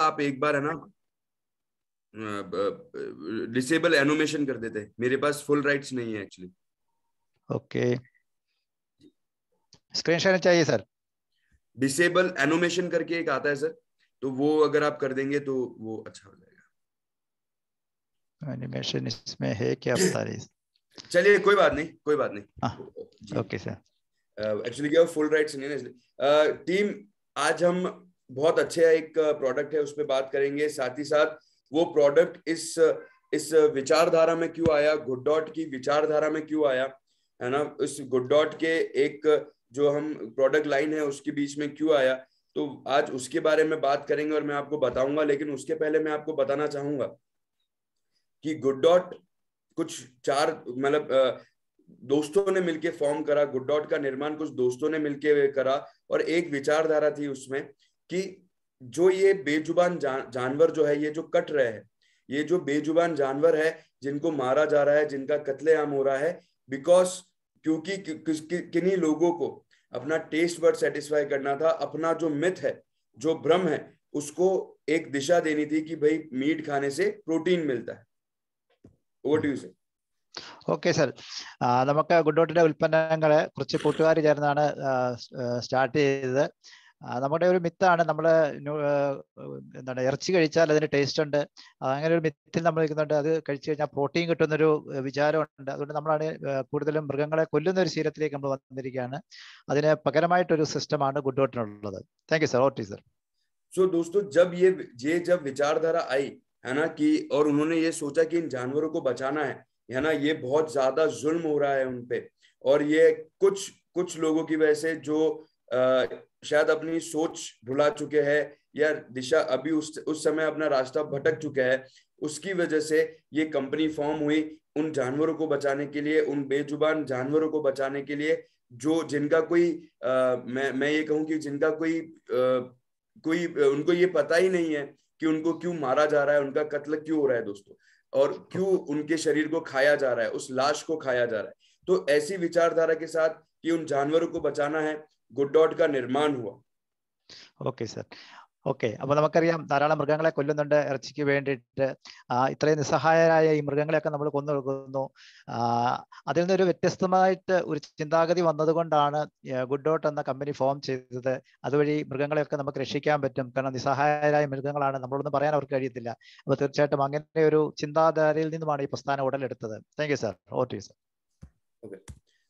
आप एक बार है ना डिसेबल एनिमेशन कर देते। मेरे पास फुल राइट्स नहीं है एक्चुअली। ओके, स्क्रीन शेयर चाहिए सर। डिसेबल एनिमेशन करके एक आता है सर, तो वो अगर आप कर देंगे तो वो अच्छा हो जाएगा। एनिमेशन इसमें है क्या, बता रही? चलिए कोई बात नहीं, कोई बात नहीं जी। Okay sir. एक्चुअली क्या फुल राइट्स नहीं है इसलिए। टीम, आज हम बहुत अच्छे एक प्रोडक्ट है उस पर बात करेंगे, साथ ही साथ वो प्रोडक्ट इस विचारधारा में क्यों आया, गुड डॉट की विचारधारा में क्यों आया, है ना, इस गुड डॉट के एक जो हम प्रोडक्ट लाइन है उसके बीच में क्यों आया। तो आज उसके बारे में बात करेंगे और मैं आपको बताऊंगा, लेकिन उसके पहले मैं आपको बताना चाहूंगा कि गुड डॉट कुछ चार मतलब दोस्तों ने मिलके फॉर्म करा। गुड डॉट का निर्माण कुछ दोस्तों ने मिलके करा और एक विचारधारा थी उसमें कि जो ये बेजुबान जानवर जो है, ये जो कट रहे हैं, ये जो बेजुबान जानवर है जिनको मारा जा रहा है, जिनका कत्लेआम हो रहा है, बिकॉज क्योंकि किन्हीं लोगों को अपना टेस्ट बर्ड सेटिस्फाई करना था, अपना जो मिथ है, जो भ्रम है, उसको एक दिशा देनी थी कि भाई मीट खाने से प्रोटीन मिलता है। Over to you sir. Okay sir, നമുക്ക് ഗുഡ് ഡോട്ടിന്റെ ഉൽപ്പന്നങ്ങൾ കുറച്ച് കൂട്ടുകാർ ചേർന്നാണ് സ്റ്റാർട്ട് ചെയ്തത്. നമ്മുടെ ഒരു മിത്താണ്, നമ്മൾ എന്താണ് ഇറച്ചി കഴിച്ചാൽ അതിന് ടേസ്റ്റ് ഉണ്ട്, അങ്ങനെ ഒരു മിത്തിൽ നമ്മൾ ഇരിക്കുന്നുണ്ട്. അത് കഴിച്ചു കഴിഞ്ഞാൽ പ്രോട്ടീൻ കിട്ടുന്നൊരു വിചാരമുണ്ട്. അതുകൊണ്ട് നമ്മളാണ് കൂടുതലും മൃഗങ്ങളെ കൊല്ലുന്ന ഒരു ശീലത്തിലേക്ക് നമ്മൾ വന്നിരിക്കുകയാണ്. അതിന് പകരമായിട്ടൊരു സിസ്റ്റമാണ് ഗുഡ് ഡോട്ടിനുള്ളത്. Thank you sir. Okay sir. So दोस्तों, जब विचारधारा आई है ना कि, और उन्होंने ये सोचा कि इन जानवरों को बचाना है ना, ये बहुत ज्यादा जुल्म हो रहा है उन पे, और ये कुछ कुछ लोगों की वजह से जो शायद अपनी सोच भुला चुके हैं या दिशा अभी उस समय अपना रास्ता भटक चुका है, उसकी वजह से ये कंपनी फॉर्म हुई उन जानवरों को बचाने के लिए, उन बेजुबान जानवरों को बचाने के लिए, जो जिनका कोई मैं ये कहूं कि जिनका कोई उनको ये पता ही नहीं है कि उनको क्यों मारा जा रहा है, उनका कत्ल क्यों हो रहा है दोस्तों, और क्यों उनके शरीर को खाया जा रहा है, उस लाश को खाया जा रहा है। तो ऐसी विचारधारा के साथ कि उन जानवरों को बचाना है, गुड डॉट का निर्माण हुआ। Okay sir. ഓക്കെ, അപ്പോൾ നമുക്കറിയാം ധാരാളം മൃഗങ്ങളെ കൊല്ലുന്നുണ്ട് ഇറച്ചിക്ക് വേണ്ടിയിട്ട്. ഇത്രയും നിസ്സഹായരായ ഈ മൃഗങ്ങളെയൊക്കെ നമ്മൾ കൊന്നു കൊടുക്കുന്നു. അതിൽ നിന്നൊരു വ്യത്യസ്തമായിട്ട് ഒരു ചിന്താഗതി വന്നതുകൊണ്ടാണ് ഗുഡ് ഡോട്ട് എന്ന കമ്പനി ഫോം ചെയ്തത്. അതുവഴി മൃഗങ്ങളെയൊക്കെ നമുക്ക് രക്ഷിക്കാൻ പറ്റും. കാരണം നിസ്സഹായരായ മൃഗങ്ങളാണ്, നമ്മളൊന്നും പറയാൻ അവർക്ക് കഴിയത്തില്ല. അപ്പോൾ തീർച്ചയായിട്ടും അങ്ങനെ ഒരു ചിന്താധാരയിൽ നിന്നുമാണ് ഈ പ്രസ്ഥാനം ഉടലെടുത്തത്. Thank you sir. Over to you sir.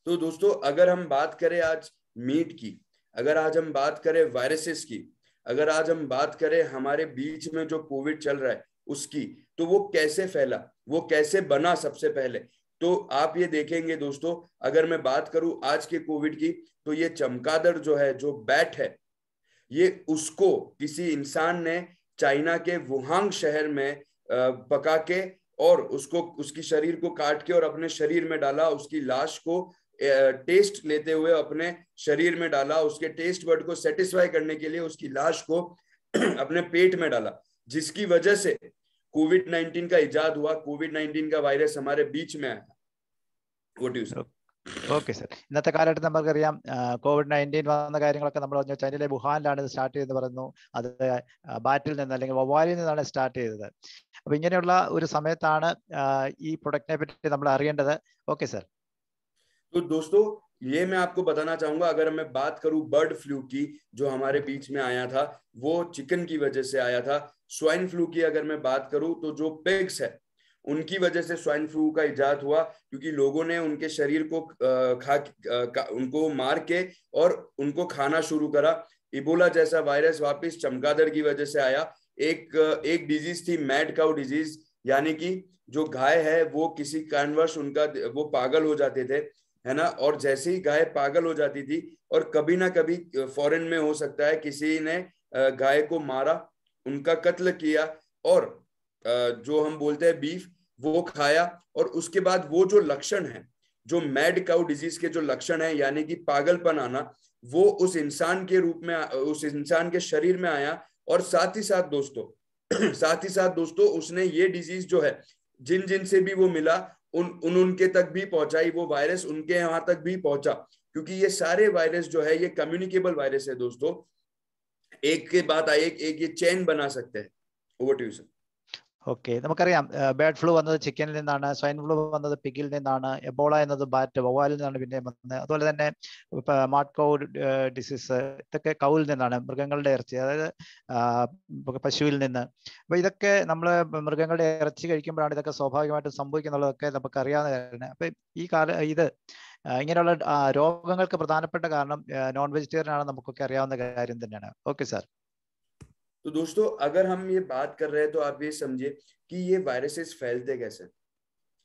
तो दोस्तों, अगर हम बात करें आज मीट की, अगर आज हम बात करें वायरसेस की, अगर आज हम बात करें हमारे बीच में जो कोविड चल रहा है उसकी, तो वो कैसे फैला, वो कैसे बना सबसे पहले, तो आप ये देखेंगे दोस्तों। अगर मैं बात करूं आज के कोविड की, तो ये चमगादड़ जो है, जो बैट है, ये उसको किसी इंसान ने चाइना के वुहान शहर में पका के और उसको उसकी शरीर को काट के और अपने शरीर में डाला, उसकी लाश को टेस्ट लेते हुए अपने शरीर में डाला, उसके टेस्ट बर्ड को सेटिस्फाई करने के लिए उसकी लाश को अपने पेट में डाला, जिसकी वजह से कोविड-19 का इजाद हुआ, कोविड-19 का वायरस हमारे बीच में आया। व्हाट यू से? Okay sir. ഇന്നത്തെ കാലഘട്ടത്തിൽ നമുക്കറിയാം കോവിഡ്-19 വന്ന കാര്യങ്ങളൊക്കെ നമ്മൾ പറഞ്ഞു. ചൈനയിലെ വുഹാനിലാണ് ഇത് സ്റ്റാർട്ട് ചെയ്തെന്ന് പറയുന്നു. അത് ബാറ്റിൽ നിന്ന് അല്ലെങ്കിൽ വവ്വാലിൽ നിന്നാണ് സ്റ്റാർട്ട് ചെയ്തത്. അപ്പൊ ഇങ്ങനെയുള്ള ഒരു സമയത്താണ് ഈ പ്രൊഡക്റ്റിനെ പറ്റി നമ്മൾ അറിയേണ്ടത്. Okay sir. तो दोस्तों, ये मैं आपको बताना चाहूंगा, अगर मैं बात करूं बर्ड फ्लू की जो हमारे बीच में आया था, वो चिकन की वजह से आया था। स्वाइन फ्लू की अगर मैं बात करूं, तो जो पिग्स है उनकी वजह से स्वाइन फ्लू का इजाद हुआ, क्योंकि लोगों ने उनके शरीर को उनको मार के और उनको खाना शुरू करा। इबोला जैसा वायरस वापस चमगादड़ की वजह से आया। एक डिजीज थी मैड काउ डिजीज, यानी कि जो गाय है वो किसी कारणवश उनका वो पागल हो जाते थे, है ना, और जैसे ही गाय पागल हो जाती थी, और कभी ना कभी फॉरेन में हो सकता है किसी ने गाय को मारा, उनका कत्ल किया, और जो हम बोलते हैं बीफ, वो खाया, और उसके बाद वो जो लक्षण है, जो मैड काउ डिजीज के जो लक्षण है, यानी कि पागलपन आना, वो उस इंसान के रूप में, उस इंसान के शरीर में आया। और साथ ही साथ दोस्तों उसने ये डिजीज जो है, जिन जिन से भी वो मिला, उनके तक भी पहुंचाई, वो वायरस उनके यहां तक भी पहुंचा, क्योंकि ये सारे वायरस जो है ये कम्युनिकेबल वायरस है दोस्तों। एक के बाद एक ये चेन बना सकते हैं, Over to you, sir. Okay, നമുക്കറിയാം ബേർഡ് ഫ്ലൂ വന്നത് ചിക്കനിൽ നിന്നാണ്, സ്വൈൻ ഫ്ലൂ വന്നത് പിഗിൽ നിന്നാണ്, എബോള എന്നത് ബാറ്റ് വവ്വാലിൽ നിന്നാണ് പിന്നെ വന്നത്. അതുപോലെ തന്നെ മാഡ് കൗ ഡിസീസ് ഇതൊക്കെ കൗവിൽ നിന്നാണ്, മൃഗങ്ങളുടെ ഇറച്ചി, അതായത് പശുവിൽ നിന്ന്. അപ്പൊ ഇതൊക്കെ നമ്മൾ മൃഗങ്ങളുടെ ഇറച്ചി കഴിക്കുമ്പോഴാണ് ഇതൊക്കെ സ്വാഭാവികമായിട്ടും സംഭവിക്കുന്നുള്ളതൊക്കെ നമുക്ക് അറിയാവുന്ന കാര്യമാണ്. അപ്പൊ ഇത് ഇങ്ങനെയുള്ള രോഗങ്ങൾക്ക് പ്രധാനപ്പെട്ട കാരണം നോൺ വെജിറ്റേറിയൻ ആണ്, നമുക്കൊക്കെ അറിയാവുന്ന കാര്യം തന്നെയാണ്. Okay sir. तो दोस्तों अगर हम ये बात कर रहे हैं तो आप ये समझिए कि ये वायरसेस फैलते कैसे।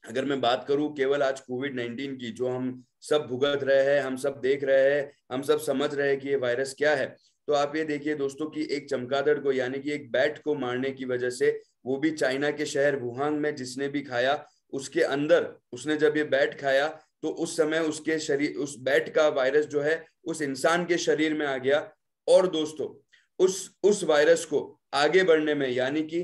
अगर मैं बात करूं केवल आज कोविड-19 की, जो हम सब भुगत रहे हैं, हम सब देख रहे हैं, हम सब समझ रहे हैं कि ये वायरस क्या है, तो आप ये देखिए दोस्तों कि एक चमगादड़ को यानी कि एक बैट को मारने की वजह से, वो भी चाइना के शहर वुहान में जिसने भी खाया, उसके अंदर उसने जब ये बैट खाया तो उस समय उसके शरीर, उस बैट का वायरस जो है उस इंसान के शरीर में आ गया। और दोस्तों उस वायरस को आगे बढ़ने में, यानी कि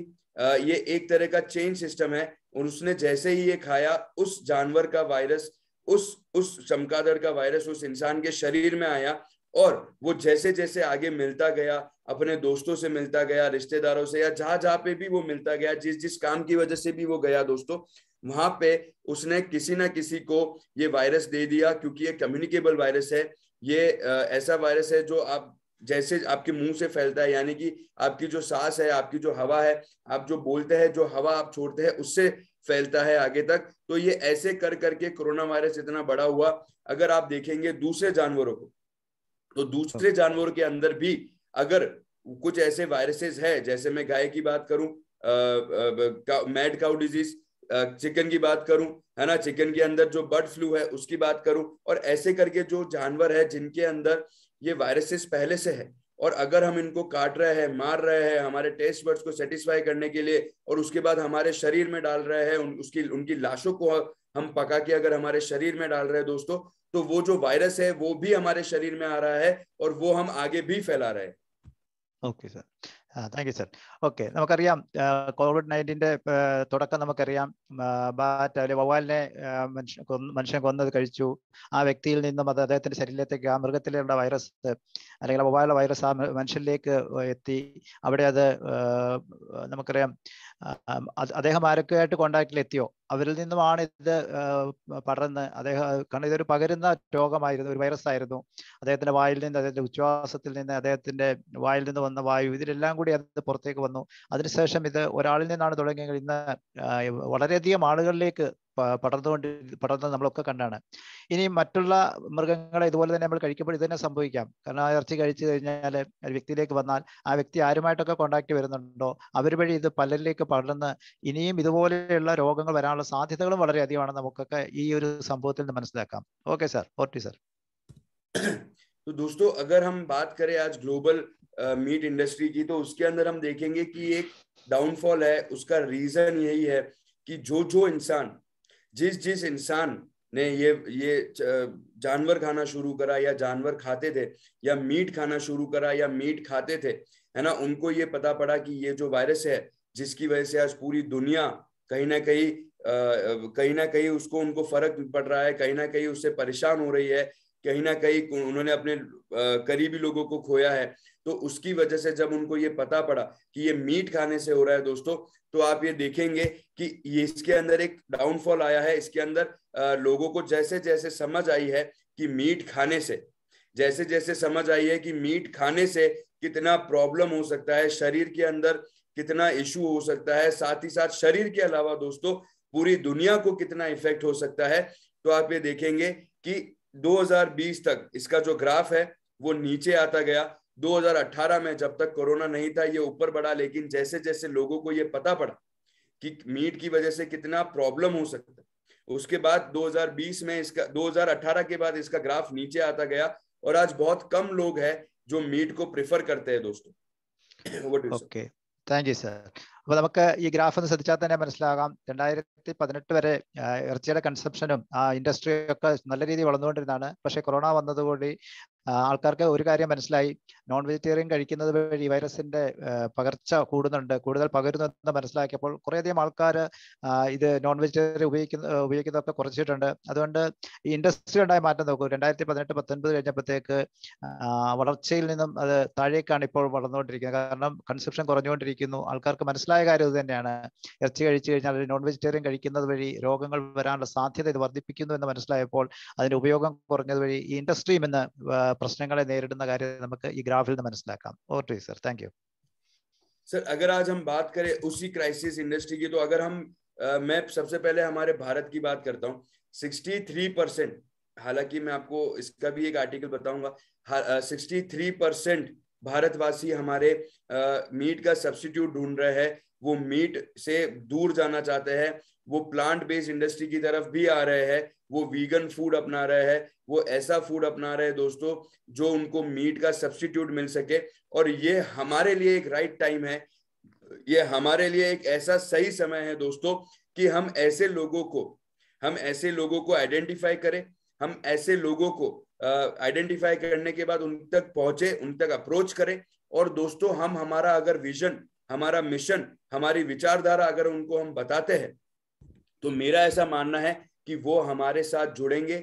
ये एक तरह का चेन सिस्टम है, और उसने जैसे ही ये खाया, उस जानवर का वायरस, उस चमगादड़ का वायरस उस इंसान के शरीर में आया, और वो जैसे जैसे आगे मिलता गया, अपने दोस्तों से मिलता गया, रिश्तेदारों से, या जहां जहां पे भी वो मिलता गया, जिस जिस काम की वजह से भी वो गया दोस्तों, वहां पे उसने किसी ना किसी को ये वायरस दे दिया। क्योंकि ये कम्युनिकेबल वायरस है, ये ऐसा वायरस है जो आप जैसे आपके मुंह से फैलता है, यानी कि आपकी जो सांस है, आपकी जो हवा है, आप जो बोलते हैं, जो हवा आप छोड़ते हैं, उससे फैलता है आगे तक। तो ये ऐसे कर करके कोरोना वायरस इतना बड़ा हुआ। अगर आप देखेंगे दूसरे जानवरों को, तो दूसरे जानवरों के अंदर भी अगर कुछ ऐसे वायरसेस है, जैसे मैं गाय की बात करूं, मैड काउ डिजीज, चिकन की बात करूं, है ना, चिकन के अंदर जो बर्ड फ्लू है उसकी बात करूं, और ऐसे करके जो जानवर है जिनके अंदर ये वायरसेस पहले से है, और अगर हम इनको काट रहे हैं, मार रहे हैं हमारे टेस्ट बड्स को सेटिस्फाई करने के लिए, और उसके बाद हमारे शरीर में डाल रहे हैं, उनकी लाशों को हम पका के अगर हमारे शरीर में डाल रहे हैं दोस्तों, तो वो जो वायरस है वो भी हमारे शरीर में आ रहा है, और वो हम आगे भी फैला रहे हैं। Okay sir, thank you sir. Okay, നമുക്കറിയാം കോവിഡ്-19 തുടക്കം നമുക്കറിയാം. ബാറ്റ് അല്ലെങ്കിൽ വവ്വാലിനെ മനുഷ്യൻ കൊന്നത് കഴിച്ചു. ആ വ്യക്തിയിൽ നിന്നും അത് അദ്ദേഹത്തിന്റെ ശരീരത്തിലേക്ക്, ആ മൃഗത്തിലുള്ള വൈറസ് അല്ലെങ്കിൽ വവ്വാലിലെ വൈറസ് ആ മനുഷ്യനിലേക്ക് എത്തി. അവിടെ അത് നമുക്കറിയാം അദ്ദേഹം ആരൊക്കെയായിട്ട് കോണ്ടാക്റ്റിൽ എത്തിയോ അവരിൽ നിന്നുമാണ് ഇത് പടർന്ന് കാരണം ഇതൊരു പകരുന്ന രോഗമായിരുന്നു, ഒരു വൈറസ് ആയിരുന്നു. അദ്ദേഹത്തിന്റെ വായിൽ നിന്ന്, അദ്ദേഹത്തിന്റെ ഉച്ഛ്വാസത്തിൽ നിന്ന്, അദ്ദേഹത്തിന്റെ വായിൽ നിന്ന് വന്ന വായു, ഇതിലെല്ലാം കൂടി അത് പുറത്തേക്ക് വന്നു. അതിനുശേഷം ഇത് ഒരാളിൽ നിന്നാണ് തുടങ്ങിയെങ്കിൽ ഇന്ന് വളരെയധികം ആളുകളിലേക്ക് പടർന്ന് നമ്മളൊക്കെ കണ്ടാണ്. ഇനി മറ്റുള്ള മൃഗങ്ങളെ ഇതുപോലെ തന്നെ നമ്മൾ കഴിക്കുമ്പോൾ ഇത് തന്നെ സംഭവിക്കാം. കാരണം ആ ഇറച്ചി കഴിച്ചു കഴിഞ്ഞാൽ ഒരു വ്യക്തിയിലേക്ക് വന്നാൽ ആ വ്യക്തി ആരുമായിട്ടൊക്കെ കോണ്ടാക്ട് വരുന്നുണ്ടോ അവർ വഴി ഇത് പലരിലേക്ക് പടർന്ന് ഇനിയും ഇതുപോലെയുള്ള രോഗങ്ങൾ വരാനുള്ള സാധ്യതകളും വളരെയധികമാണ് നമുക്കൊക്കെ ഈ ഒരു സംഭവത്തിൽ നിന്ന് മനസ്സിലാക്കാം. ഓക്കെ സാർ, ഓർട്ടി സാർ. तो दोस्तों अगर हम बात करें आज ग्लोबल मीट इंडस्ट्री की, तो उसके अंदर हम देखेंगे कि एक डाउनफॉल है। उसका रीजन यही है कि जो इंसान, जिस इंसान ने ये जानवर खाना शुरू करा, या जानवर खाते थे, या मीट खाना शुरू करा, या मीट खाते थे, है ना, उनको ये पता पड़ा कि ये जो वायरस है, जिसकी वजह से आज पूरी दुनिया कहीं ना कहीं उसको, उनको फर्क पड़ रहा है, कहीं ना कहीं उससे परेशान हो रही है, कहीं ना कहीं उन्होंने अपने करीबी लोगों को खोया है। तो उसकी वजह से जब उनको ये पता पड़ा कि ये मीट खाने से हो रहा है दोस्तों, तो आप ये देखेंगे कि ये इसके अंदर एक डाउनफॉल आया है। इसके अंदर लोगों को जैसे जैसे समझ आई है कि मीट खाने से, जैसे जैसे समझ आई है कि मीट खाने से कितना प्रॉब्लम हो सकता है, शरीर के अंदर कितना इशू हो सकता है, साथ ही साथ शरीर के अलावा दोस्तों पूरी दुनिया को कितना इफेक्ट हो सकता है, तो आप ये देखेंगे कि 2020 तक इसका जो ग्राफ है वो नीचे आता गया। 2018 में जब तक कोरोना नहीं था ये ऊपर बढ़ा, लेकिन जैसे जैसे लोगों को ये पता पड़ा कि मीट की वजह से कितना प्रॉब्लम हो सकता है, उसके बाद 2020 में इसका, 2018 के बाद इसका ग्राफ नीचे आता गया, और आज बहुत कम लोग हैं जो मीट को प्रेफर करते हैं दोस्तों। Okay, thank you sir. അപ്പോൾ നമുക്ക് ഈ ഗ്രാഫ് ഒന്ന് ശ്രദ്ധിച്ചാൽ തന്നെ മനസ്സിലാകാം 2018 വരെ ഇറച്ചിയുടെ കൺസപ്ഷനും ആ ഇൻഡസ്ട്രിയൊക്കെ നല്ല രീതിയിൽ വളർന്നുകൊണ്ടിരുന്നതാണ്. പക്ഷേ കൊറോണ വന്നതുകൂടി ആൾക്കാർക്ക് ഒരു കാര്യം മനസ്സിലായി, നോൺ വെജിറ്റേറിയൻ കഴിക്കുന്നത് വഴി വൈറസിന്റെ പകർച്ച കൂടുന്നുണ്ട്, കൂടുതൽ പകരുന്നെന്ന് മനസ്സിലാക്കിയപ്പോൾ കുറേയധികം ആൾക്കാർ ഇത് നോൺ വെജിറ്റേറിയൻ ഉപയോഗിക്കുന്നതൊക്കെ കുറച്ചിട്ടുണ്ട്. അതുകൊണ്ട് ഈ ഇൻഡസ്ട്രി ഉണ്ടായ മാറ്റം നോക്കൂ, 2018-19 കഴിഞ്ഞപ്പോഴത്തേക്ക് വളർച്ചയിൽ നിന്നും അത് താഴേക്കാണ് ഇപ്പോൾ വളർന്നുകൊണ്ടിരിക്കുന്നത്. കാരണം കൺസപ്ഷൻ കുറഞ്ഞുകൊണ്ടിരിക്കുന്നു. ആൾക്കാർക്ക് മനസ്സിലായ കാര്യം ഇത് തന്നെയാണ്, ഇറച്ചി കഴിച്ചു കഴിഞ്ഞാൽ നോൺ വെജിറ്റേറിയൻ കഴിക്കുന്നത് വഴി രോഗങ്ങൾ വരാനുള്ള സാധ്യത ഇത് വർദ്ധിപ്പിക്കുന്നു എന്ന് മനസ്സിലായപ്പോൾ അതിന്റെ ഉപയോഗം കുറഞ്ഞത് വഴി ഈ ഇൻഡസ്ട്രിയും ഇന്ന് प्रश्नों നേരിടുന്ന കാര്യം നമുക്ക് ഈ ഗ്രാഫിൽ നിന്ന് മനസ്സിലാക്കാം. Over to you sir. Thank you sir. अगर आज हम बात करें उसी क्राइसिस इंडस्ट्री की, तो अगर हम मैं सबसे पहले हमारे भारत की बात करता हूँ. 63%, हालांकि मैं आपको इसका भी एक आर्टिकल बताऊंगा, 63% भारतवासी हमारे मीट का सब्स्टिट्यूट ढूंढ रहे हैं. वो मीट से दूर जाना चाहते हैं, वो प्लांट बेस्ड इंडस्ट्री की तरफ भी आ रहे हैं, वो वीगन फूड अपना रहे हैं, वो ऐसा फूड अपना रहे हैं दोस्तों जो उनको मीट का सब्स्टिट्यूट मिल सके. और ये हमारे लिए एक राइट टाइम है, ये हमारे लिए एक ऐसा सही समय है दोस्तों कि हम ऐसे लोगों को आइडेंटिफाई करें. हम ऐसे लोगों को आइडेंटिफाई करने के बाद उन तक पहुंचे, उन तक अप्रोच करें. और दोस्तों हम हमारा अगर विजन, हमारा मिशन, हमारी विचारधारा अगर उनको हम बताते हैं, तो मेरा ऐसा मानना है कि वो हमारे साथ जुड़ेंगे.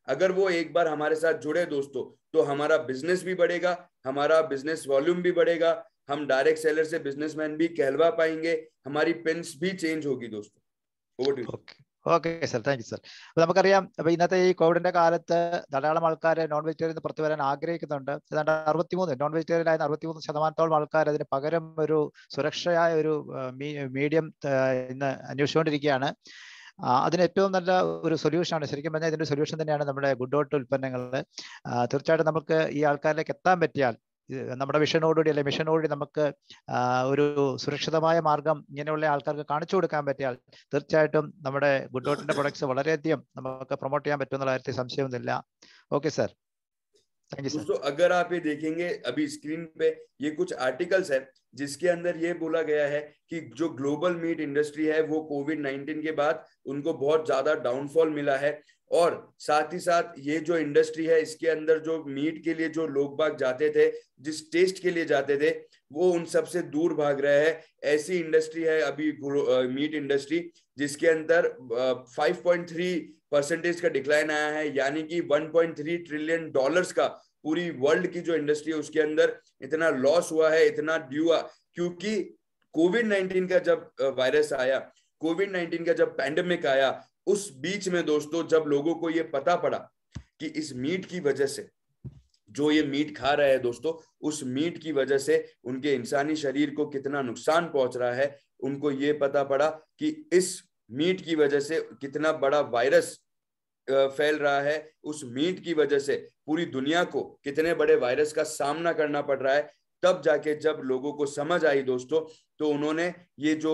अगर वो एक बार हमारे साथ जुड़े दोस्तों, तो हमारा बिजनेस भी बढ़ेगा, हमारा बिजनेस वॉल्यूम भी बढ़ेगा, हम डायरेक्ट सेलर से बिजनेसमैन भी कहलवा पाएंगे, हमारी पिन्स भी चेंज होगी दोस्तों. Over to you. Okay sir, thank you sir. അപ്പോൾ നമുക്കറിയാം, അപ്പോൾ ഇന്നത്തെ ഈ കോവിഡിന്റെ കാലത്ത് ധാരാളം ആൾക്കാർ നോൺ വെജിറ്റേറിയൻ പുറത്തു വരാൻ ആഗ്രഹിക്കുന്നുണ്ട്. ഏതാണ്ട് 63 നോൺ വെജിറ്റേറിയൻ ആയ 63% ആൾക്കാർ അതിന് പകരം ഒരു സുരക്ഷയായ ഒരു മീഡിയം ഇന്ന് അന്വേഷിച്ചുകൊണ്ടിരിക്കുകയാണ്. അതിന് ഏറ്റവും നല്ല ഒരു സൊല്യൂഷനാണ്, ശരിക്കും പറഞ്ഞാൽ ഇതിന്റെ സൊല്യൂഷൻ തന്നെയാണ് നമ്മുടെ ഗുഡ് ഡോട്ട് ഉൽപ്പന്നങ്ങൾ. തീർച്ചയായിട്ടും നമുക്ക് ഈ ആൾക്കാരിലേക്ക് എത്താൻ പറ്റിയാൽ, നമ്മുടെ വിഷനോടുകൂടി അല്ലെ മിഷനോടുകൂടി നമുക്ക് ഒരു സുരക്ഷിതമായ മാർഗം ഇങ്ങനെയുള്ള ആൾക്കാർക്ക് കാണിച്ചു കൊടുക്കാൻ പറ്റിയാൽ തീർച്ചയായിട്ടും നമ്മുടെ ഗുഡ് ഡോട്ടിന്റെ പ്രൊഡക്ട്സ് വളരെയധികം നമുക്ക് പ്രൊമോട്ട് ചെയ്യാൻ പറ്റുമെന്നുള്ള കാര്യത്തിൽ സംശയമൊന്നുമില്ല. Okay sir, thank you sir. दोस्तों अगर आप ये देखेंगे अभी स्क्रीन पे ये कुछ आर्टिकल्स है जिसके अंदर ये बोला गया है कि जो ग्लोबल मीट इंडस्ट्री है वो कोविड-19 के बाद उनको बहुत ज्यादा डाउनफॉल मिला है. और साथ ही साथ ये जो इंडस्ट्री है इसके अंदर जो मीट के लिए जो लोग बाग जाते थे, जिस टेस्ट के लिए जाते थे, वो उन सब से दूर भाग रहे हैं. ऐसी इंडस्ट्री है अभी मीट इंडस्ट्री जिसके अंदर 5.3% का डिक्लाइन आया है, यानी कि $1.3 ट्रिलियन का पूरी वर्ल्ड की जो इंडस्ट्री है उसके अंदर इतना लॉस हुआ है, इतना ड्यू, क्योंकि कोविड-19 का जब वायरस आया, कोविड-19 का जब पैंडेमिक आया, उस बीच में दोस्तों जब लोगों को ये पता पड़ा कि इस मीट की वजह से जो ये मीट खा रहे हैं दोस्तों, उस मीट की वजह से उनके इंसानी शरीर को कितना नुकसान पहुंच रहा है, उनको ये पता पड़ा कि इस मीट की वजह से कितना बड़ा वायरस फैल रहा है, उस मीट की वजह से पूरी दुनिया को कितने बड़े वायरस का सामना करना पड़ रहा है. तब जाके जब लोगों को समझ आई दोस्तों, तो उन्होंने ये जो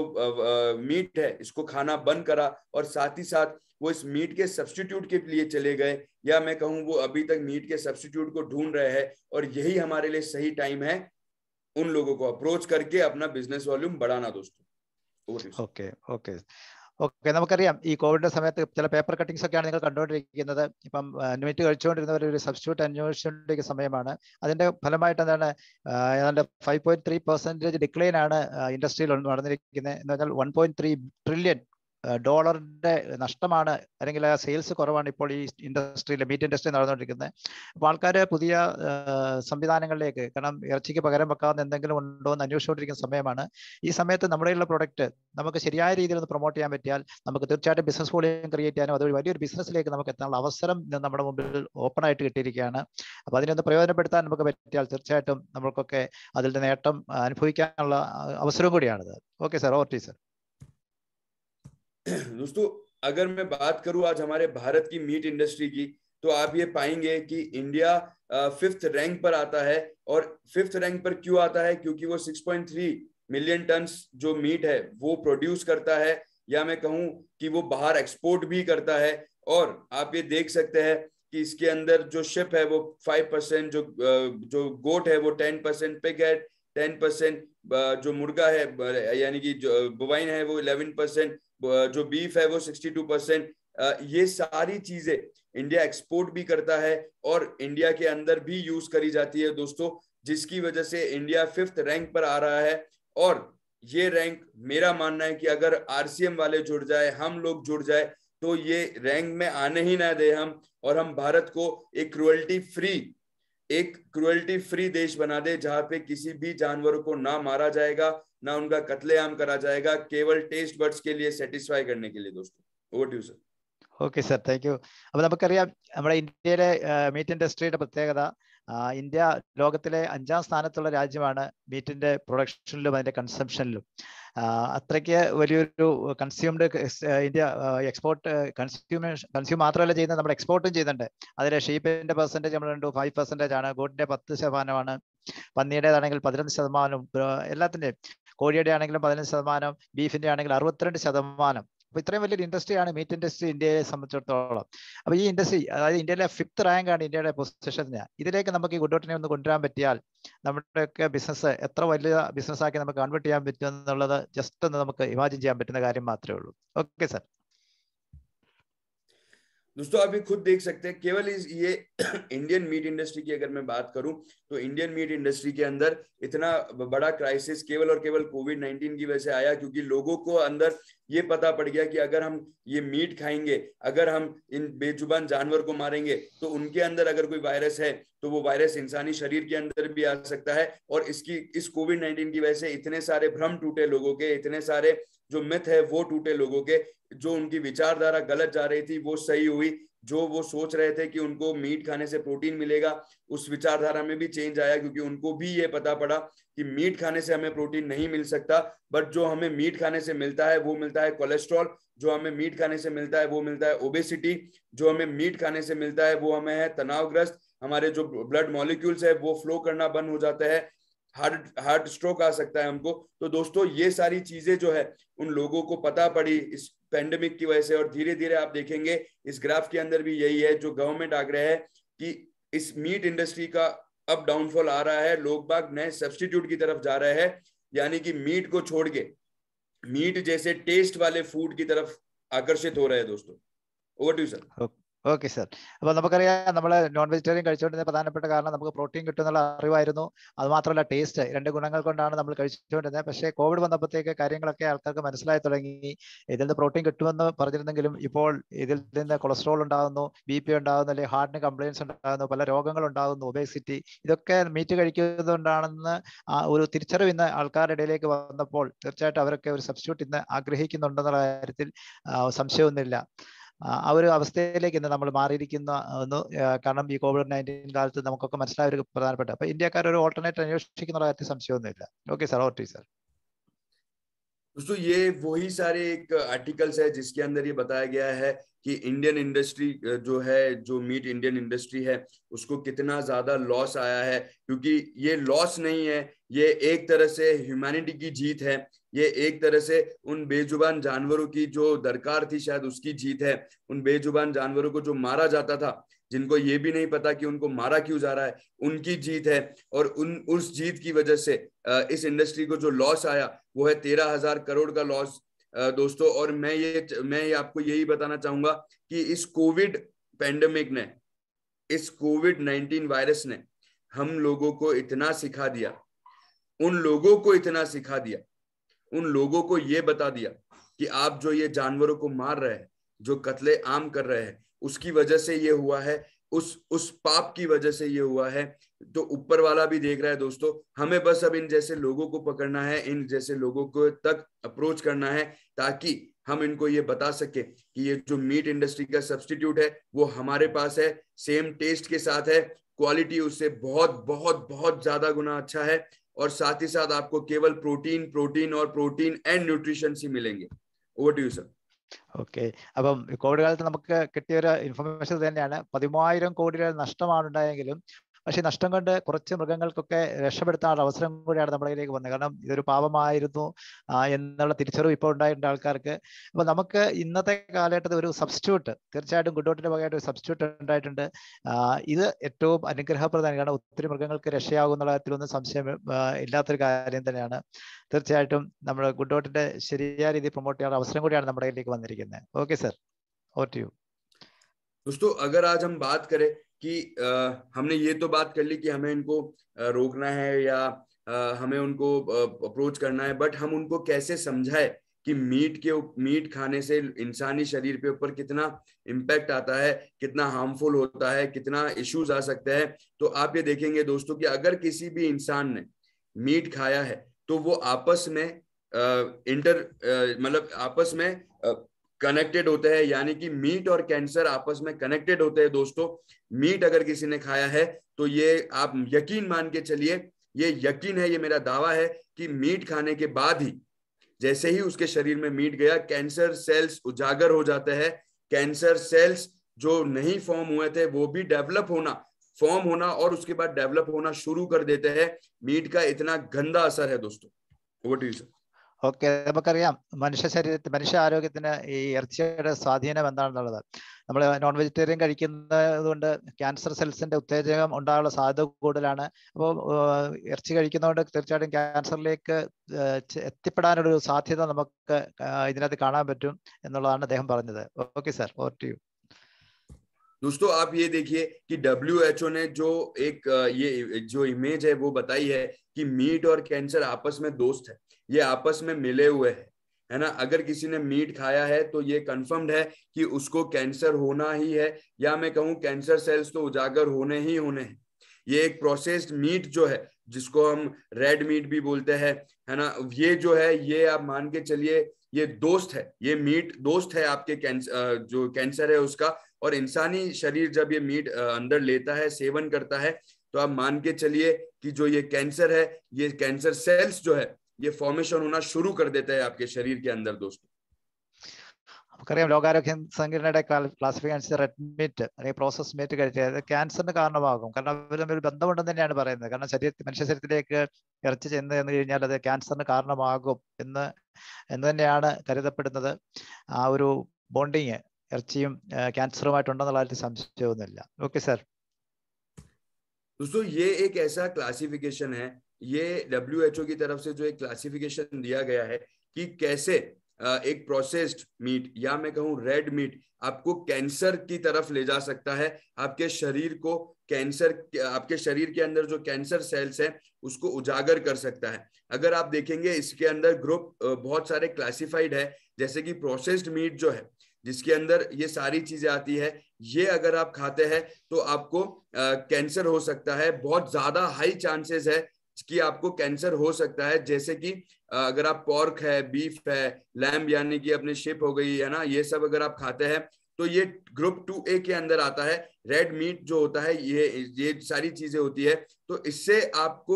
मीट है इसको खाना बंद करा, और साथ ही साथ वो इस मीट के सब्स्टिट्यूट के लिए चले गए, या मैं कहूँ वो अभी तक मीट के सब्स्टिट्यूट को ढूंढ रहे हैं. और यही हमारे लिए सही टाइम है उन लोगों को अप्रोच करके अपना बिजनेस वॉल्यूम बढ़ाना दोस्तों. Okay okay okay. നമുക്കറിയാം ഈ കോവിഡിന്റെ സമയത്ത് ചില പേപ്പർ കട്ടിങ്സ് ഒക്കെയാണ് നിങ്ങൾ കണ്ടുകൊണ്ടിരിക്കുന്നത്. ഇപ്പം മീറ്റ് കഴിച്ചുകൊണ്ടിരുന്നവർ ഒരു സബ്സ്റ്റിറ്റ്യൂട്ട് അന്വേഷിച്ചുകൊണ്ടിരിക്കുന്ന സമയമാണ്. അതിന്റെ ഫലമായിട്ട് എന്താണ്, ഏതാണ്ട് 5.3% ഡിക്ലൈൻ ആണ് ഇൻഡസ്ട്രിയിൽ നടന്നിരിക്കുന്നത്. എന്ന് പറഞ്ഞാൽ $1.3 ട്രില്യൺ നഷ്ടമാണ്, അല്ലെങ്കിൽ സെയിൽസ് കുറവാണ് ഇപ്പോൾ ഈ ഇൻഡസ്ട്രിയിൽ, മീറ്റ് ഇൻഡസ്ട്രി നടന്നുകൊണ്ടിരിക്കുന്നത്. അപ്പോൾ ആൾക്കാർ പുതിയ സംവിധാനങ്ങളിലേക്ക്, കാരണം ഇറച്ചിക്ക് പകരം വെക്കാവുന്ന എന്തെങ്കിലും ഉണ്ടോ എന്ന് അന്വേഷിച്ചുകൊണ്ടിരിക്കുന്ന സമയമാണ്. ഈ സമയത്ത് നമ്മുടെയുള്ള പ്രൊഡക്റ്റ് നമുക്ക് ശരിയായ രീതിയിൽ ഒന്ന് പ്രൊമോട്ട് ചെയ്യാൻ പറ്റിയാൽ നമുക്ക് തീർച്ചയായിട്ടും ബിസിനസ് വോളിയം ക്രിയേറ്റ് ചെയ്യാനും അതുവഴി വലിയൊരു ബിസിനസ്സിലേക്ക് നമുക്ക് എത്താനുള്ള അവസരം നമ്മുടെ മുമ്പിൽ ഓപ്പൺ ആയിട്ട് കിട്ടിയിരിക്കുകയാണ്. അപ്പോൾ അതിനൊന്ന് പ്രയോജനപ്പെടുത്താൻ നമുക്ക് പറ്റിയാൽ തീർച്ചയായിട്ടും നമ്മൾക്കൊക്കെ അതിന്റെ നേട്ടം അനുഭവിക്കാനുള്ള അവസരം കൂടിയാണിത്. Okay sir, over to sir. दोस्तों अगर मैं बात करूं आज हमारे भारत की मीट इंडस्ट्री की, तो आप ये पाएंगे कि इंडिया 5th रैंक पर आता है. और 5th रैंक पर क्यों आता है? क्योंकि वो 6.3 मिलियन टन जो मीट है वो प्रोड्यूस करता है, या मैं कहूं कि वो बाहर एक्सपोर्ट भी करता है. और आप ये देख सकते हैं कि इसके अंदर जो शिप है वो 5%, जो गोट है वो 10%, पिग है 10%, जो मुर्गा है यानी कि जो बोवाइन है वो 11%, जो बीफ है वो 62%, ये सारी चीजें इंडिया एक्सपोर्ट भी करता है और इंडिया के अंदर भी यूज करी जाती है दोस्तों, जिसकी वजह से इंडिया 5th रैंक पर आ रहा है। और ये रैंक, मेरा मानना है कि अगर आरसीएम वाले जुड़ जाए, हम लोग जुड़ जाए, तो ये रैंक में आने ही ना दे हम, और हम भारत को एक क्रुएल्टी फ्री देश बना दे, जहां पे किसी भी जानवर को ना मारा जाएगा, ना उनका कत्लेआम करा जाएगा, केवल टेस्ट बर्ड्स के लिए सेटिस्फाई करने के लिए। दोस्तों over to you sir. Okay sir, thank you. അപ്പോൾ നമുക്കറിയാം നമ്മുടെ ഇന്ത്യയിലെ മീറ്റ് ഇൻഡസ്ട്രിയുടെ പ്രത്യേകത, ഇന്ത്യ ലോകത്തിലെ 5ാം സ്ഥാനത്തുള്ള രാജ്യമാണ് മീറ്റിന്റെ പ്രൊഡക്ഷനിലും അതിന്റെ കൺസംഷനിലും. അത്രയ്ക്ക് വലിയൊരു കൺസ്യൂംഡ് ഇന്ത്യ എക്സ്പോർട്ട് കൺസ്യൂം മാത്രമല്ല ചെയ്യുന്നത്, നമ്മൾ എക്സ്പോർട്ടും ചെയ്യുന്നുണ്ട്. അതിലെ ഷീപ്പിന്റെ പെർസെൻറ്റേജ് നമ്മൾ കണ്ടു 5% ആണ്, ഗോട്ടിന്റെ 10%, പന്നിയുടേതാണെങ്കിൽ 15%, എല്ലാത്തിന്റെയും, കോഴിയുടെ ആണെങ്കിലും 15%, ബീഫിന്റെ ആണെങ്കിൽ 62%. അപ്പൊ ഇത്രയും വലിയൊരു ഇൻഡസ്ട്രിയാണ് മീറ്റ് ഇൻഡസ്ട്രി ഇന്ത്യയെ സംബന്ധിച്ചിടത്തോളം. അപ്പൊ ഈ ഇൻഡസ്ട്രി, അതായത് ഇന്ത്യയിലെ 5th റാങ്കാണ് ഇന്ത്യയുടെ പൊസിഷന്. ഇതിലേക്ക് നമുക്ക് ഈ ഗുഡ്ഡോട്ടിനെ ഒന്ന് കൊണ്ടുവരാൻ പറ്റിയാൽ നമ്മുടെയൊക്കെ ബിസിനസ് എത്ര വലിയ ബിസിനസ് ആക്കി നമുക്ക് കൺവേർട്ട് ചെയ്യാൻ പറ്റും എന്നുള്ളത് ജസ്റ്റ് ഒന്ന് നമുക്ക് ഇമാജിൻ ചെയ്യാൻ പറ്റുന്ന കാര്യം മാത്രമേ ഉള്ളൂ. Okay sir. दोस्तों आप भी खुद देख सकते हैं, केवल ये इंडियन मीट इंडस्ट्री की अगर मैं बात करूं तो इंडियन मीट इंडस्ट्री के अंदर इतना बड़ा क्राइसिस केवल और केवल कोविड-19 की वजह से आया, क्योंकि लोगों को अंदर ये पता पड़ गया कि अगर हम ये मीट खाएंगे, अगर हम इन बेजुबान जानवर को मारेंगे, तो उनके अंदर अगर कोई वायरस है तो वो वायरस इंसानी शरीर के अंदर भी आ सकता है। और इस कोविड-19 की वजह से इतने सारे भ्रम टूटे लोगों के, इतने सारे जो मिथ है वो टूटे लोगों के, जो उनकी विचारधारा गलत जा रही थी वो सही हुई, जो वो सोच रहे थे कि उनको मीट खाने से प्रोटीन मिलेगा, उस विचारधारा में भी चेंज आया, क्योंकि उनको भी ये पता पड़ा कि मीट खाने से हमें प्रोटीन नहीं मिल सकता, बट जो हमें मीट खाने से मिलता है वो मिलता है कोलेस्ट्रॉल, जो हमें मीट खाने से मिलता है वो मिलता है ओबेसिटी, जो हमें मीट खाने से मिलता है वो हमें है तनावग्रस्त, हमारे जो ब्लड मॉलिक्यूल्स है वो फ्लो करना बंद हो जाता है, हार्ट स्ट्रोक आ सकता है हमको। तो दोस्तों ये सारी चीजें जो है उन लोगों को पता पड़ी इस पेंडेमिक की वजह से, और धीरे धीरे आप देखेंगे इस ग्राफ के अंदर भी यही है, जो गवर्नमेंट आग्रह है कि इस मीट इंडस्ट्री का अब डाउनफॉल आ रहा है, लोग बाग नए सब्स्टिट्यूट की तरफ जा रहे हैं, यानी कि मीट को छोड़ के मीट जैसे टेस्ट वाले फूड की तरफ आकर्षित हो रहे हैं। दोस्तों over to you sir. Okay sir. അപ്പോൾ നമുക്കറിയാം നമ്മൾ നോൺ വെജിറ്റേറിയൻ കഴിച്ചുകൊണ്ടിരുന്ന പ്രധാനപ്പെട്ട കാരണം നമുക്ക് പ്രോട്ടീൻ കിട്ടുന്നുള്ള അറിവായിരുന്നു. അത് മാത്രമല്ല ടേസ്റ്റ്, 2 ഗുണങ്ങൾ കൊണ്ടാണ് നമ്മൾ കഴിച്ചുകൊണ്ടിരുന്നത്. പക്ഷേ കോവിഡ് വന്നപ്പോഴത്തേക്ക് കാര്യങ്ങളൊക്കെ ആൾക്കാർക്ക് മനസ്സിലായി തുടങ്ങി. ഇതിൽ നിന്ന് പ്രോട്ടീൻ കിട്ടുമെന്ന് പറഞ്ഞിരുന്നെങ്കിലും ഇപ്പോൾ ഇതിൽ നിന്ന് കൊളസ്ട്രോൾ ഉണ്ടാകുന്നു, BP ഉണ്ടാകുന്നു, അല്ലെങ്കിൽ ഹാർട്ടിന് കംപ്ലയിൻസ് ഉണ്ടാകുന്നു, പല രോഗങ്ങൾ ഉണ്ടാകുന്നു, ഒബേസിറ്റി, ഇതൊക്കെ മീറ്റ് കഴിക്കുന്നതുകൊണ്ടാണെന്ന് ഒരു തിരിച്ചറിവ് ഇന്ന് ആൾക്കാരുടെ ഇടയിലേക്ക് വന്നപ്പോൾ തീർച്ചയായിട്ടും അവരൊക്കെ ഒരു സബ്സ്റ്റിറ്റ്യൂട്ട് ഇന്ന് ആഗ്രഹിക്കുന്നുണ്ടെന്നുള്ള കാര്യത്തിൽ സംശയമൊന്നുമില്ല. ആ ഒരു അവസ്ഥയിലേക്ക് ഇന്ന് നമ്മൾ മാറിയിരിക്കുന്ന കാരണം ഈ COVID-19 കാലത്ത് നമുക്കൊക്കെ മനസ്സിലായ ഒരു പ്രധാനപ്പെട്ട, അപ്പൊ ഇന്ത്യക്കാർ ഒരു ഓൾട്ടർനേറ്റ് അന്വേഷിക്കുന്ന കാര്യത്തിൽ സംശയമൊന്നുമില്ല. Okay sir, over to you sir. दोस्तों ये वही सारे एक आर्टिकल्स है जिसके अंदर ये बताया गया है कि इंडियन इंडस्ट्री जो है, जो मीट इंडियन इंडस्ट्री है, उसको कितना ज्यादा लॉस आया है, क्योंकि ये लॉस नहीं है, ये एक तरह से ह्यूमैनिटी की जीत है, ये एक तरह से उन बेजुबान जानवरों की जो दरकार थी शायद उसकी जीत है, उन बेजुबान जानवरों को जो मारा जाता था, जिनको ये भी नहीं पता कि उनको मारा क्यों जा रहा है, उनकी जीत है। और उस जीत की वजह से इस इंडस्ट्री को जो लॉस आया वो है 13,000 करोड़ का लॉस दोस्तों। और मैं आपको यही बताना चाहूंगा कि इस कोविड पैंडेमिक ने, इस कोविड-19 वायरस ने हम लोगों को इतना सिखा दिया, उन लोगों को इतना सिखा दिया, उन लोगों को ये बता दिया कि आप जो ये जानवरों को मार रहे हैं, जो कत्ले आम कर रहे हैं, उसकी वजह से ये हुआ है, उस पाप की वजह से ये हुआ है। तो ऊपर वाला भी देख रहा है दोस्तों, हमें बस अब इन जैसे लोगों को पकड़ना है, इन जैसे लोगों को तक अप्रोच करना है, ताकि हम इनको ये बता सके कि ये जो मीट इंडस्ट्री का सब्स्टिट्यूट है वो हमारे पास है, सेम टेस्ट के साथ है, क्वालिटी उससे बहुत बहुत बहुत ज्यादा गुना अच्छा है, और साथ ही साथ आपको केवल प्रोटीन एंड न्यूट्रिशन ही मिलेंगे। Over to you sir. Okay. അപ്പം കോവിഡ് കാലത്ത് നമുക്ക് കിട്ടിയൊരു ഇൻഫർമേഷൻ തന്നെയാണ് 13,000 കോടി രൂപ നഷ്ടമാണ് ഉണ്ടായെങ്കിലും, പക്ഷേ നഷ്ടം കൊണ്ട് കുറച്ച് മൃഗങ്ങൾക്കൊക്കെ രക്ഷപ്പെടുത്താനുള്ള അവസരം കൂടിയാണ് നമ്മുടെ കയ്യിലേക്ക് വന്നത്. കാരണം ഇതൊരു പാപമായിരുന്നു എന്നുള്ള തിരിച്ചറിവ് ഇപ്പോൾ ഉണ്ടായിട്ടുണ്ട് ആൾക്കാർക്ക്. അപ്പൊ നമുക്ക് ഇന്നത്തെ കാലഘട്ടത്തിൽ ഒരു സബ്സ്റ്റിറ്റ്യൂട്ട്, തീർച്ചയായിട്ടും ഗുഡ്ഡോട്ടിന്റെ ഭാഗമായിട്ട് ഒരു സബ്സ്റ്റിറ്റ്യൂട്ട് ഉണ്ടായിട്ടുണ്ട്. ഇത് ഏറ്റവും അനുഗ്രഹപ്രദമാണ്. കാരണം ഒത്തിരി മൃഗങ്ങൾക്ക് രക്ഷയാകുന്ന കാര്യത്തിലൊന്നും സംശയം ഇല്ലാത്തൊരു കാര്യം തന്നെയാണ്. തീർച്ചയായിട്ടും നമ്മൾ ഗുഡ്ഡോട്ടിന്റെ ശരിയായ രീതിയിൽ പ്രൊമോട്ട് ചെയ്യാനുള്ള അവസരം കൂടിയാണ് നമ്മുടെ കയ്യിലേക്ക് വന്നിരിക്കുന്നത്. Okay sir. over to you. दोस्तों अगर आज हम बात करें कि हमने ये तो बात कर ली कि हमें इनको रोकना है या हमें उनको अप्रोच करना है, बट हम उनको कैसे समझाए कि मीट खाने से इंसानी शरीर पे ऊपर कितना इम्पैक्ट आता है, कितना हार्मफुल होता है, कितना इश्यूज आ सकते हैं। तो आप ये देखेंगे दोस्तों कि अगर किसी भी इंसान ने मीट खाया है तो वो आपस में मतलब आपस में कनेक्टेड होते हैं, यानी कि मीट और कैंसर आपस में कनेक्टेड होते हैं दोस्तों। मीट अगर किसी ने खाया है तो ये आप यकीन मान के चलिए, ये यकीन है, ये मेरा दावा है कि मीट खाने के बाद ही, जैसे ही उसके शरीर में मीट गया, कैंसर सेल्स उजागर हो जाते हैं। कैंसर सेल्स जो नहीं फॉर्म हुए थे वो भी फॉर्म होना और उसके बाद डेवलप होना शुरू कर देते हैं। मीट का इतना गंदा असर है दोस्तों। Over to you sir. Okay, നമുക്കറിയാം മനുഷ്യ ആരോഗ്യത്തിന് ഈ ഇറച്ചിയുടെ സ്വാധീനം എന്താണെന്നുള്ളത്. നമ്മൾ നോൺ വെജിറ്റേറിയൻ കഴിക്കുന്നത് കൊണ്ട് ക്യാൻസർ സെൽസിന്റെ ഉത്തേജകം ഉണ്ടാകാനുള്ള സാധ്യത കൂടുതലാണ്. അപ്പോൾ ഇറച്ചി കഴിക്കുന്നതുകൊണ്ട് തീർച്ചയായിട്ടും ക്യാൻസറിലേക്ക് എത്തിപ്പെടാനൊരു സാധ്യത നമുക്ക് ഇതിനകത്ത് കാണാൻ പറ്റും എന്നുള്ളതാണ് അദ്ദേഹം പറഞ്ഞത്. Okay sir, over to you. दोस्तों आप ये देखिए कि WHO ने जो ये जो इमेज है वो बताई है कि मीट और कैंसर आपस में दोस्त है, ये आपस में मिले हुए है ना। अगर किसी ने मीट खाया है तो ये कंफर्म्ड है कि उसको कैंसर होना ही है, या मैं कहूँ कैंसर सेल्स तो उजागर होने ही होने हैं। ये एक प्रोसेस्ड मीट जो है, जिसको हम रेड मीट भी बोलते हैं, है ना, ये जो है ये आप मान के चलिए ये दोस्त है, ये मीट दोस्त है आपके जो कैंसर है उसका। और इंसानी शरीर जब ये मीट अंदर लेता है, सेवन करता है, तो आप मान के चलिए कि जो ये कैंसर है, ये कैंसर सेल्स जो है ये फॉर्मेशन होना शुरू कर देता है आपके शरीर के अंदर दोस्तों। നമുക്കറിയാം ലോകാരോഗ്യ സംഘടനയുടെ ക്ലാസിഫിക്കേഷൻ അനുസരിച്ച് റെഡ് മീറ്റ് അല്ലെങ്കിൽ പ്രോസസ് മീറ്റ് കഴിച്ചത് ക്യാൻസറിന് കാരണമാകും. കാരണം അവർ തമ്മിൽ ബന്ധമുണ്ടെന്ന് തന്നെയാണ് പറയുന്നത്. കാരണം മനുഷ്യ ശരീരത്തിലേക്ക് ഇറച്ചി ചെന്ന് കഴിഞ്ഞാൽ അത് ക്യാൻസറിന് കാരണമാകും എന്ന് തന്നെയാണ് കരുതപ്പെടുന്നത്. ആ ഒരു ബോണ്ടിങ് ഇറച്ചിയും ക്യാൻസറുമായിട്ടുണ്ടെന്നുള്ള കാര്യത്തിൽ സംശയമൊന്നുമില്ല. Okay sir. दोस्तों ये एक ऐसा क्लासिफिकेशन है, ये WHO की तरफ से जो एक क्लासिफिकेशन दिया गया है कि कैसे एक प्रोसेस्ड मीट या मैं कहूँ रेड मीट आपको कैंसर की तरफ ले जा सकता है, आपके शरीर को आपके शरीर के अंदर जो कैंसर सेल्स है उसको उजागर कर सकता है। अगर आप देखेंगे इसके अंदर ग्रुप बहुत सारे क्लासिफाइड है, जैसे कि प्रोसेस्ड मीट जो है जिसके अंदर ये सारी चीजें आती है, ये अगर आप खाते हैं तो आपको कैंसर हो सकता है। बहुत ज्यादा हाई चांसेस है कि आपको कैंसर हो सकता है। जैसे कि अगर आप पॉर्क है, बीफ है, लैम्ब यानी कि अपने शिप हो गई है ना, ये सब अगर आप खाते हैं तो ये ग्रुप 2A के अंदर आता है। रेड मीट जो होता है ये सारी चीजें होती है, तो इससे आपको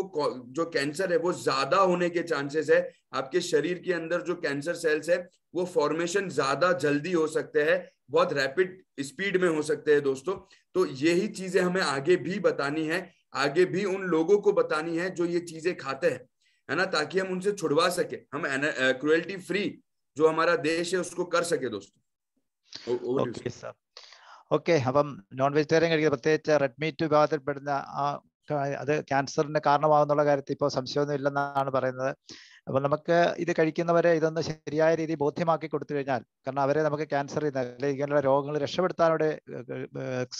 जो कैंसर है वो ज्यादा होने के चांसेस है। आपके शरीर के अंदर जो कैंसर सेल्स है वो फॉर्मेशन ज्यादा जल्दी हो सकते हैं, बहुत रैपिड स्पीड में हो सकते हैं दोस्तों। तो यही चीजें हमें आगे भी बतानी है, आगे भी उन लोगों को बतानी है जो ये चीजें खाते हैं, है ना, ताकि हम उनसे छुड़वा सके, हम क्रुएल्टी फ्री जो हमारा देश है उसको कर सके दोस्तों। Okay sir. ഓക്കെ, അപ്പം നോൺ വെജിറ്റേറിയൻ കഴിക്കുന്നത് പ്രത്യേകിച്ച് റെഡ് മീറ്റ് വിഭാഗത്തിൽപ്പെടുന്ന അത് ക്യാൻസറിന് കാരണമാകുന്നുള്ള കാര്യത്തിൽ ഇപ്പോൾ സംശയമൊന്നും ഇല്ലെന്നാണ് പറയുന്നത്. അപ്പൊ നമുക്ക് ഇത് കഴിക്കുന്നവരെ ഇതൊന്ന് ശരിയായ രീതിയിൽ ബോധ്യമാക്കി കൊടുത്തു കഴിഞ്ഞാൽ, കാരണം അവരെ നമുക്ക് ക്യാൻസർ അല്ലെങ്കിൽ ഇങ്ങനെയുള്ള രോഗങ്ങൾ രക്ഷപ്പെടുത്താനോടെ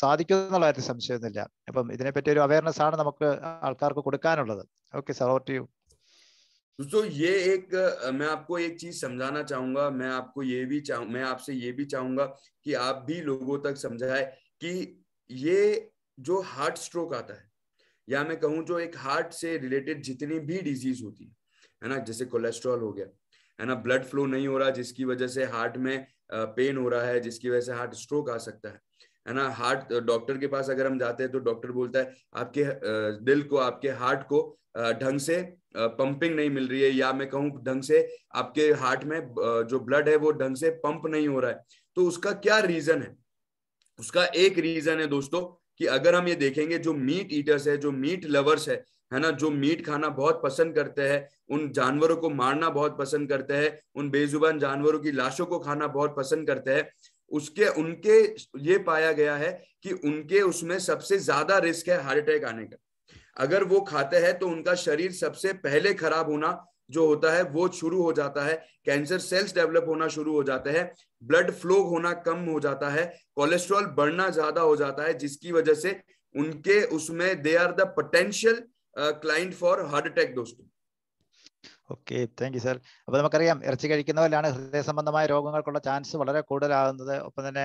സാധിക്കും എന്നുള്ള കാര്യത്തിൽ സംശയമൊന്നുമില്ല. അപ്പം ഇതിനെപ്പറ്റി ഒരു അവയർനെസ് ആണ് നമുക്ക് ആൾക്കാർക്ക് കൊടുക്കാനുള്ളത്. Okay sir, over to you. दोस्तों ये मैं आपको एक चीज समझाना चाहूंगा, मैं आपसे ये भी चाहूंगा कि आप भी लोगों तक समझाए कि ये जो हार्ट स्ट्रोक आता है, या मैं कहूँ जो एक हार्ट से रिलेटेड जितनी भी डिजीज होती है ना, जैसे कोलेस्ट्रॉल हो गया, है ना, ब्लड फ्लो नहीं हो रहा जिसकी वजह से हार्ट में पेन हो रहा है, जिसकी वजह से हार्ट स्ट्रोक आ सकता है ना। हार्ट डॉक्टर के पास अगर हम जाते हैं तो डॉक्टर बोलता है आपके दिल को, आपके हार्ट को ढंग से पंपिंग नहीं मिल रही है, या मैं कहूँ ढंग से आपके हार्ट में जो ब्लड है वो ढंग से पंप नहीं हो रहा है। तो उसका क्या रीजन है? उसका एक रीजन है दोस्तों कि अगर हम ये देखेंगे, जो मीट ईटर्स है, जो मीट लवर्स है ना, जो मीट खाना बहुत पसंद करते हैं, उन जानवरों को मारना बहुत पसंद करते हैं, उन बेजुबान जानवरों की लाशों को खाना बहुत पसंद करते हैं, उनके ये पाया गया है कि उनके उसमें सबसे ज्यादा रिस्क है हार्ट अटैक आने का। अगर वो खाते हैं तो उनका शरीर सबसे पहले खराब होना जो होता है वो शुरू हो जाता है, कैंसर सेल्स डेवलप होना शुरू हो जाते हैं, ब्लड फ्लो होना कम हो जाता है, कोलेस्ट्रॉल बढ़ना ज्यादा हो जाता है, जिसकी वजह से उनके उसमें they are the potential client for heart attack दोस्तों। Okay, thank you sir. അപ്പോൾ നമുക്കറിയാം ഇറച്ചി കഴിക്കുന്നവരിലാണ് ഹൃദയ സംബന്ധമായ രോഗങ്ങൾക്കുള്ള ചാൻസ് വളരെ കൂടുതലാകുന്നത്. ഒപ്പം തന്നെ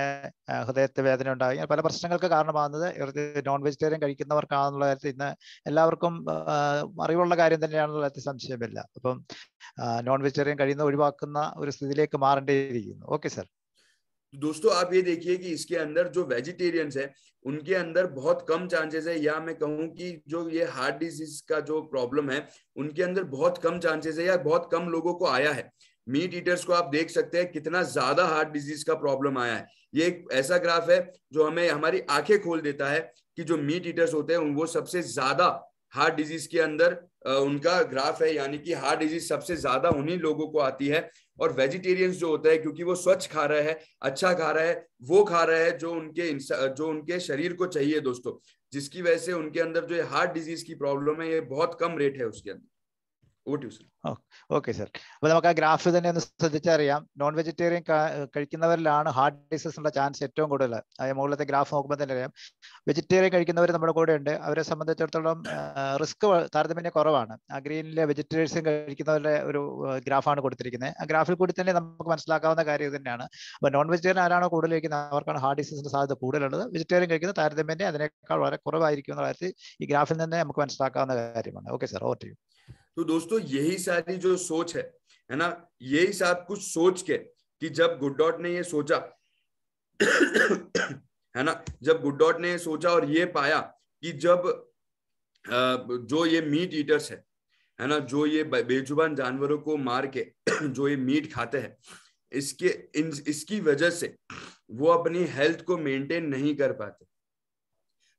ഹൃദയത്തെ വേദന ഉണ്ടാകുക, പല പ്രശ്നങ്ങൾക്ക് കാരണമാകുന്നത് നോൺ വെജിറ്റേറിയൻ കഴിക്കുന്നവർക്കാണെന്നുള്ള കാര്യത്തിൽ ഇന്ന് എല്ലാവർക്കും അറിവുള്ള കാര്യം തന്നെയാണെന്നുള്ള കാര്യത്തിൽ സംശയമില്ല. അപ്പം നോൺ വെജിറ്റേറിയൻ കഴിയുന്ന ഒഴിവാക്കുന്ന ഒരു സ്ഥിതിയിലേക്ക് മാറേണ്ടിയിരിക്കുന്നു. Okay sir. दोस्तों आप ये देखिए कि इसके अंदर जो वेजिटेरियंस है उनके अंदर बहुत कम चांसेस है, या मैं कहूं कि जो ये हार्ट डिजीज का जो प्रॉब्लम है उनके अंदर बहुत कम चांसेस है, या बहुत कम लोगों को आया है। मीट ईटर्स को आप देख सकते हैं कितना ज्यादा हार्ट डिजीज का प्रॉब्लम आया है। ये एक ऐसा ग्राफ है जो हमें हमारी आंखें खोल देता है कि जो मीट ईटर्स होते हैं वो सबसे ज्यादा हार्ट डिजीज के अंदर उनका ग्राफ है, यानी कि हार्ट डिजीज सबसे ज्यादा उन्हीं लोगों को आती है। और वेजिटेरियंस जो होता है, क्योंकि वो स्वच्छ खा रहे हैं, अच्छा खा रहे हैं, वो खा रहे हैं जो उनके शरीर को चाहिए दोस्तों, जिसकी वजह से उनके अंदर जो हार्ट डिजीज की प्रॉब्लम है ये बहुत कम रेट है उसके अंदर। Okay sir. അപ്പോൾ നമുക്ക് ആ ഗ്രാഫ് തന്നെ ഒന്ന് ശ്രദ്ധിച്ചറിയാം. നോൺ വെജിറ്റേറിയൻ കഴിക്കുന്നവരിലാണ് ഹാർട്ട് ഡിസീസിനുള്ള ചാൻസ് ഏറ്റവും കൂടുതൽ. മുകളിലത്തെ ഗ്രാഫ് നോക്കുമ്പോൾ തന്നെ അറിയാം. വെജിറ്റേറിയൻ കഴിക്കുന്നവർ നമ്മുടെ കൂടെ ഉണ്ട്. അവരെ സംബന്ധിച്ചിടത്തോളം റിസ്ക് താരതമ്യം കുറവാണ്. ആ ഗ്രീനിലെ വെജിറ്റേറിയൻസും കഴിക്കുന്നവരുടെ ഒരു ഗ്രാഫാണ് കൊടുത്തിരിക്കുന്നത്. ആ ഗ്രാഫിൽ കൂടി തന്നെ നമുക്ക് മനസ്സിലാക്കാവുന്ന കാര്യം തന്നെയാണ്. അപ്പോൾ നോൺ വെജിറ്റേറിയൻ ആരാണോ കൂടുതൽ കഴിക്കുന്നത് അവർക്കാണ് ഹാർട്ട് ഡിസീസിന്റെ സാധ്യത കൂടുതലുള്ളത്. വെജിറ്റേറിയൻ കഴിക്കുന്ന താരതമ്യം അതിനേക്കാൾ വളരെ കുറവായിരിക്കും എന്ന കാര്യത്തിൽ ഈ ഗ്രാഫിൽ തന്നെ നമുക്ക് മനസ്സിലാക്കാവുന്ന കാര്യമാണ്. Okay sir, over to you. तो दोस्तों यही सारी जो सोच है ना, यही सब कुछ सोच के कि जब गुड डॉट ने ये सोचा है ना, जब गुड डॉट ने ये सोचा और ये पाया कि जब जो ये मीट ईटर्स है ना, जो ये बेजुबान जानवरों को मार के जो ये मीट खाते हैं, इसकी वजह से वो अपनी हेल्थ को मेंटेन नहीं कर पाते।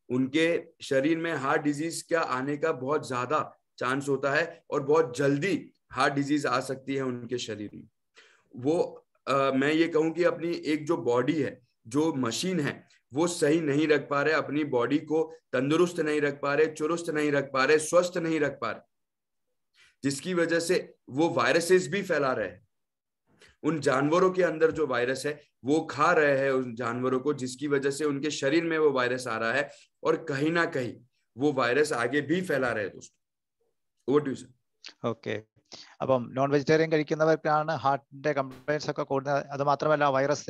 उनके शरीर में हार्ट डिजीज का आने का बहुत ज्यादा चांस होता है और बहुत जल्दी हार्ट डिजीज आ सकती है उनके शरीर में। वो मैं ये कहूं कि अपनी एक जो बॉडी है, जो मशीन है, वो सही नहीं रख पा रहे, अपनी बॉडी को तंदुरुस्त नहीं रख पा रहे, चुरुस्त नहीं रख पा रहे, स्वस्थ नहीं रख पा रहे, जिसकी वजह से वो वायरसेस भी फैला रहे हैं। उन जानवरों के अंदर जो वायरस है वो खा रहे हैं उन जानवरों को, जिसकी वजह से उनके शरीर में वो वायरस आ रहा है और कहीं ना कहीं वो वायरस आगे भी फैला रहे हैं दोस्तों। ഓക്കെ. അപ്പം നോൺ വെജിറ്റേറിയൻ കഴിക്കുന്നവർക്കാണ് ഹാർട്ടിന്റെ കംപ്ലൈൻസ് ഒക്കെ കൂടുന്നത്. അത് മാത്രമല്ല വൈറസ്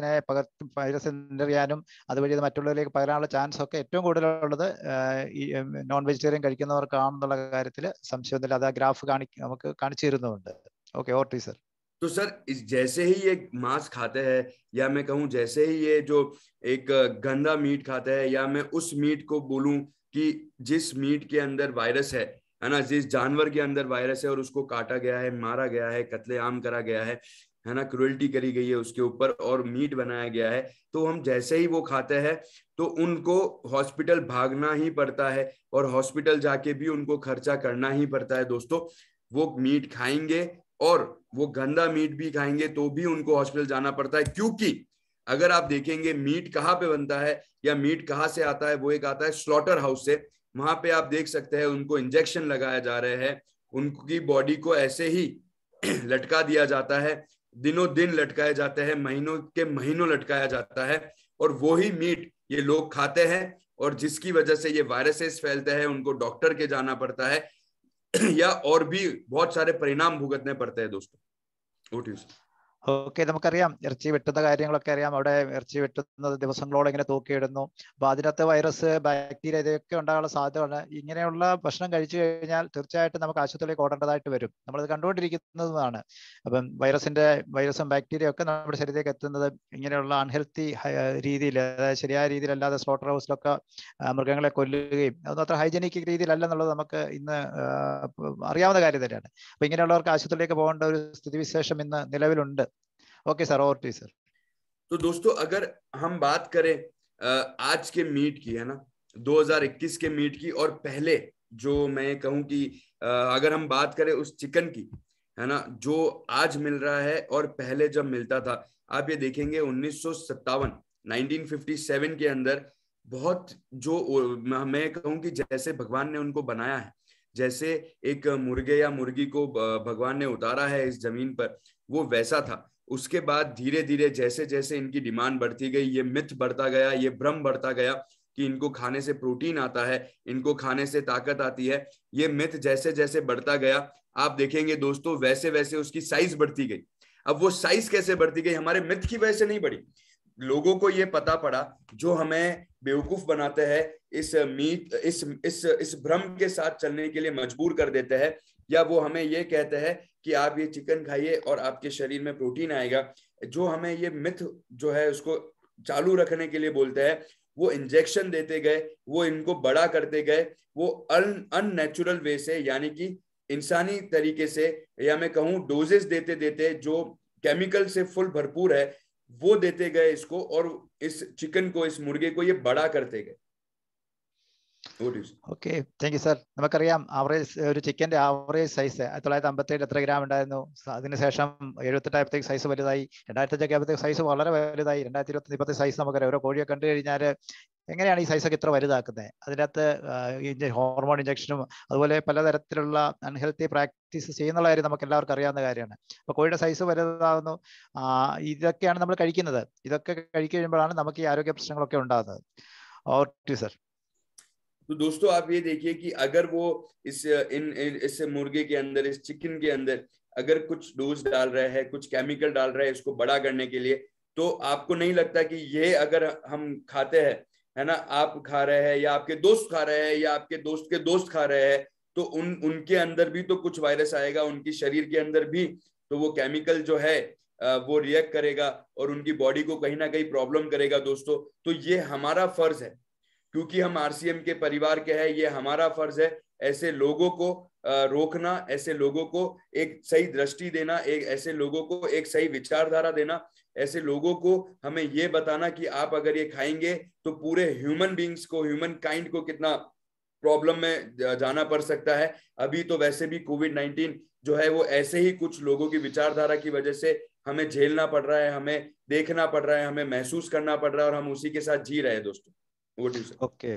എറിയാനും അതുവഴി അത് മറ്റുള്ളവരിലേക്ക് പകരാനുള്ള ചാൻസ് ഒക്കെ ഏറ്റവും കൂടുതലുള്ളത് ഈ നോൺ വെജിറ്റേറിയൻ കഴിക്കുന്നവർക്കാണെന്നുള്ള കാര്യത്തിൽ സംശയമൊന്നുമില്ല. അത് ആ ഗ്രാഫ് നമുക്ക് കാണിച്ചു തരുന്നുണ്ട്. Okay, over to sir. तो सर जैसे ही ये मांस खाते हैं, या मैं कहूं जैसे ही ये जो एक गंदा मीट खाते हैं, या मैं उस मीट को बोलूं कि जिस मीट के अंदर वायरस है ना, जिस जानवर के अंदर वायरस है और उसको काटा गया है, मारा गया है, कत्लेआम करा गया है ना, क्रूएल्टी करी गई है उसके ऊपर और मीट बनाया गया है, तो हम जैसे ही वो खाते हैं तो उनको हॉस्पिटल भागना ही पड़ता है और हॉस्पिटल जाके भी उनको खर्चा करना ही पड़ता है दोस्तों। वो मीट खाएंगे और वो गंदा मीट भी खाएंगे तो भी उनको हॉस्पिटल जाना पड़ता है, क्योंकि अगर आप देखेंगे मीट कहाँ पे बनता है या मीट कहाँ से आता है, वो एक आता है स्लॉटर हाउस से। वहां पे आप देख सकते हैं उनको इंजेक्शन लगाया जा रहे हैं, उनकी बॉडी को ऐसे ही लटका दिया जाता है, दिनों दिन लटकाए जाते हैं, महीनों के महीनों लटकाया जाता है, और वो ही मीट ये लोग खाते हैं और जिसकी वजह से ये वायरसेस फैलते हैं, उनको डॉक्टर के जाना पड़ता है या और भी बहुत सारे परिणाम भुगतने पड़ते हैं दोस्तों। ഓക്കെ, നമുക്കറിയാം ഇറച്ചി വെട്ടുന്ന കാര്യങ്ങളൊക്കെ അറിയാം. അവിടെ ഇറച്ചി വെട്ടുന്നത് ദിവസങ്ങളോളം ഇങ്ങനെ തൂക്കിയിടുന്നു. അപ്പോൾ അതിനകത്ത് വൈറസ്, ബാക്ടീരിയ ഇതൊക്കെ ഉണ്ടാകാനുള്ള സാധ്യതയാണ്. ഇങ്ങനെയുള്ള ഭക്ഷണം കഴിച്ചു കഴിഞ്ഞാൽ തീർച്ചയായിട്ടും നമുക്ക് ആശുപത്രിയിലേക്ക് ഓടേണ്ടതായിട്ട് വരും. നമ്മളത് കണ്ടുകൊണ്ടിരിക്കുന്നതാണ്. അപ്പം വൈറസും ബാക്ടീരിയ ഒക്കെ നമ്മുടെ ശരീരത്തിലേക്ക് എത്തുന്നത് ഇങ്ങനെയുള്ള അൺഹെൽത്തി രീതിയിൽ, അതായത് ശരിയായ രീതിയിലല്ലാതെ സ്ലോട്ടർ ഹൗസിലൊക്കെ മൃഗങ്ങളെ കൊല്ലുകയും അതൊന്നും അത്ര ഹൈജനിക് രീതിയിലല്ലെന്നുള്ളത് നമുക്ക് ഇന്ന് അറിയാവുന്ന കാര്യം തന്നെയാണ്. അപ്പോൾ ഇങ്ങനെയുള്ളവർക്ക് ആശുപത്രിയിലേക്ക് പോകേണ്ട ഒരു സ്ഥിതിവിശേഷം ഇന്ന് നിലവിലുണ്ട്. ओके सर, और प्लीज सर. तो दोस्तों अगर हम बात करें आज के मीट की, है ना, 2021 के मीट की, और पहले जो मैं कहूं कि अगर हम बात करें उस चिकन की, है ना, जो आज मिल रहा है और पहले जब मिलता था, आप ये देखेंगे 1957 के अंदर बहुत जो मैं कहूं कि जैसे भगवान ने उनको बनाया है, जैसे एक मुर्गे या मुर्गी को भगवान ने उतारा है इस जमीन पर, वो वैसा था। उसके बाद धीरे धीरे जैसे जैसे इनकी डिमांड बढ़ती गई, ये मिथ बढ़ता गया, ये भ्रम बढ़ता गया कि इनको खाने से प्रोटीन आता है, इनको खाने से ताकत आती है, ये मिथ जैसे जैसे बढ़ता गया, आप देखेंगे दोस्तों वैसे वैसे उसकी साइज बढ़ती गई। अब वो साइज कैसे बढ़ती गई? हमारे मिथ की वजह से नहीं बढ़ी। लोगों को ये पता पड़ा, जो हमें बेवकूफ बनाते हैं, इस भ्रम के साथ चलने के लिए मजबूर कर देते हैं, या वो हमें ये कहते हैं कि आप ये चिकन खाइए और आपके शरीर में प्रोटीन आएगा, जो हमें ये मिथ जो है उसको चालू रखने के लिए बोलते हैं, वो इंजेक्शन देते गए, वो इनको बड़ा करते गए, वो अननेचुरल वे से, यानी कि इंसानी तरीके से, या मैं कहूं डोजेस देते देते जो केमिकल से फुल भरपूर है, वो देते गए इसको, और इस चिकन को, इस मुर्गे को ये बड़ा करते गए। Okay, thank you sir. നമുക്കറിയാം ആവറേജ് ഒരു ചിക്കന്റെ ആവറേജ് സൈസ് 1957 എത്ര ഗ്രാം ഉണ്ടായിരുന്നു, അതിനുശേഷം 78 സൈസ് വലുതായി, 2005 സൈസ് വളരെ വലുതായി, 2021 സൈസ് നമുക്കറിയാം. ഓരോ കോഴിയെ കണ്ടു കഴിഞ്ഞാൽ എങ്ങനെയാണ് ഈ സൈസൊക്കെ ഇത്ര വലുതാക്കുന്നത്? അതിനകത്ത് ഹോർമോൺ ഇഞ്ചക്ഷനും അതുപോലെ പലതരത്തിലുള്ള അൺഹെൽത്തി പ്രാക്ടീസ് ചെയ്യുന്നുള്ള കാര്യം നമുക്ക് എല്ലാവർക്കും അറിയാവുന്ന കാര്യമാണ്. അപ്പോൾ കോഴിയുടെ സൈസ് വലുതാകുന്നു, ഇതൊക്കെയാണ് നമ്മൾ കഴിക്കുന്നത്. ഇതൊക്കെ കഴിക്കുമ്പോഴാണ് നമുക്ക് ഈ ആരോഗ്യ പ്രശ്നങ്ങളൊക്കെ ഉണ്ടാകുന്നത്. Okay sir. तो दोस्तों आप ये देखिए कि अगर वो इस मुर्गे के अंदर, इस चिकन के अंदर अगर कुछ डोज डाल रहा है, कुछ केमिकल डाल रहा है इसको बड़ा करने के लिए, तो आपको नहीं लगता कि ये अगर हम खाते हैं, है ना, आप खा रहे हैं या आपके दोस्त खा रहे हैं या आपके दोस्त के दोस्त खा रहे हैं, तो उनके अंदर भी तो कुछ वायरस आएगा, उनकी शरीर के अंदर भी तो वो केमिकल जो है वो रिएक्ट करेगा और उनकी बॉडी को कहीं ना कहीं प्रॉब्लम करेगा दोस्तों। तो ये हमारा फर्ज है, क्योंकि हम आरसीएम के परिवार के हैं, ये हमारा फर्ज है ऐसे लोगों को रोकना, ऐसे लोगों को एक सही दृष्टि देना, एक ऐसे लोगों को एक सही विचारधारा देना, ऐसे लोगों को हमें ये बताना कि आप अगर ये खाएंगे तो पूरे ह्यूमन बींग्स को, ह्यूमन काइंड को कितना प्रॉब्लम में जाना पड़ सकता है। अभी तो वैसे भी कोविड-19 जो है वो ऐसे ही कुछ लोगों की विचारधारा की वजह से हमें झेलना पड़ रहा है, हमें देखना पड़ रहा है, हमें महसूस करना पड़ रहा है, और हम उसी के साथ जी रहे हैं दोस्तों। ഓക്കെ,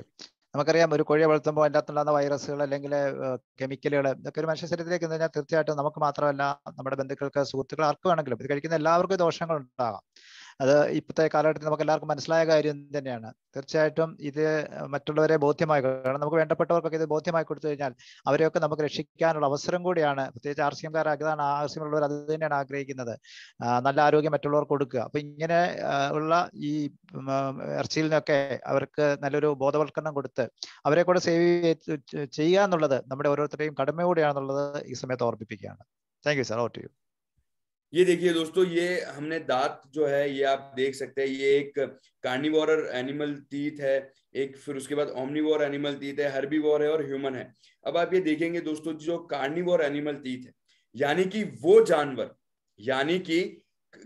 നമുക്കറിയാം ഒരു കോഴിയെ വളർത്തുമ്പോൾ അതിൻ്റെ അകത്തുണ്ടാകുന്ന വൈറസുകൾ അല്ലെങ്കിൽ കെമിക്കലുകൾ ഇതൊക്കെ ഒരു മനുഷ്യ ശരീരത്തിലേക്ക് കഴിഞ്ഞാൽ തീർച്ചയായിട്ടും നമുക്ക് മാത്രമല്ല, നമ്മുടെ ബന്ധുക്കൾക്ക്, സുഹൃത്തുക്കൾ, ആർക്ക് വേണമെങ്കിലും ഇത് കഴിക്കുന്ന എല്ലാവർക്കും ദോഷങ്ങൾ ഉണ്ടാകാം. അത് ഇപ്പോഴത്തെ കാലഘട്ടത്തിൽ നമുക്ക് എല്ലാവർക്കും മനസ്സിലായ കാര്യം തന്നെയാണ്. തീർച്ചയായിട്ടും ഇത് മറ്റുള്ളവരെ ബോധ്യമായി, കാരണം നമുക്ക് വേണ്ടപ്പെട്ടവർക്കൊക്കെ ഇത് ബോധ്യമായി കൊടുത്തു കഴിഞ്ഞാൽ അവരെയൊക്കെ നമുക്ക് രക്ഷിക്കാനുള്ള അവസരം കൂടിയാണ്. പ്രത്യേകിച്ച് RCMകാർ അതാണ്, RCMുള്ളവർ അത് തന്നെയാണ് ആഗ്രഹിക്കുന്നത്, നല്ല ആരോഗ്യം മറ്റുള്ളവർക്ക് കൊടുക്കുക. അപ്പൊ ഇങ്ങനെ ഉള്ള ഈ ഇറച്ചിയിൽ നിന്നൊക്കെ അവർക്ക് നല്ലൊരു ബോധവൽക്കരണം കൊടുത്ത് അവരെ കൂടെ സേവ് ചെയ്യുക എന്നുള്ളത് നമ്മുടെ ഓരോരുത്തരുടെയും കടമ കൂടിയാണെന്നുള്ളത് ഈ സമയത്ത് ഓർമ്മിപ്പിക്കുകയാണ്. Thank you sir. Over to you. ये देखिए दोस्तों, ये हमने दांत जो है ये आप देख सकते हैं, ये एक कार्निवोर एनिमल टीथ है, एक फिर उसके बाद ओमनिवोर एनिमल टीथ है, हर्बीवोर है और ह्यूमन है। अब आप ये देखेंगे दोस्तों, जो कार्निवोर एनिमल टीथ है, यानी कि वो जानवर, यानी कि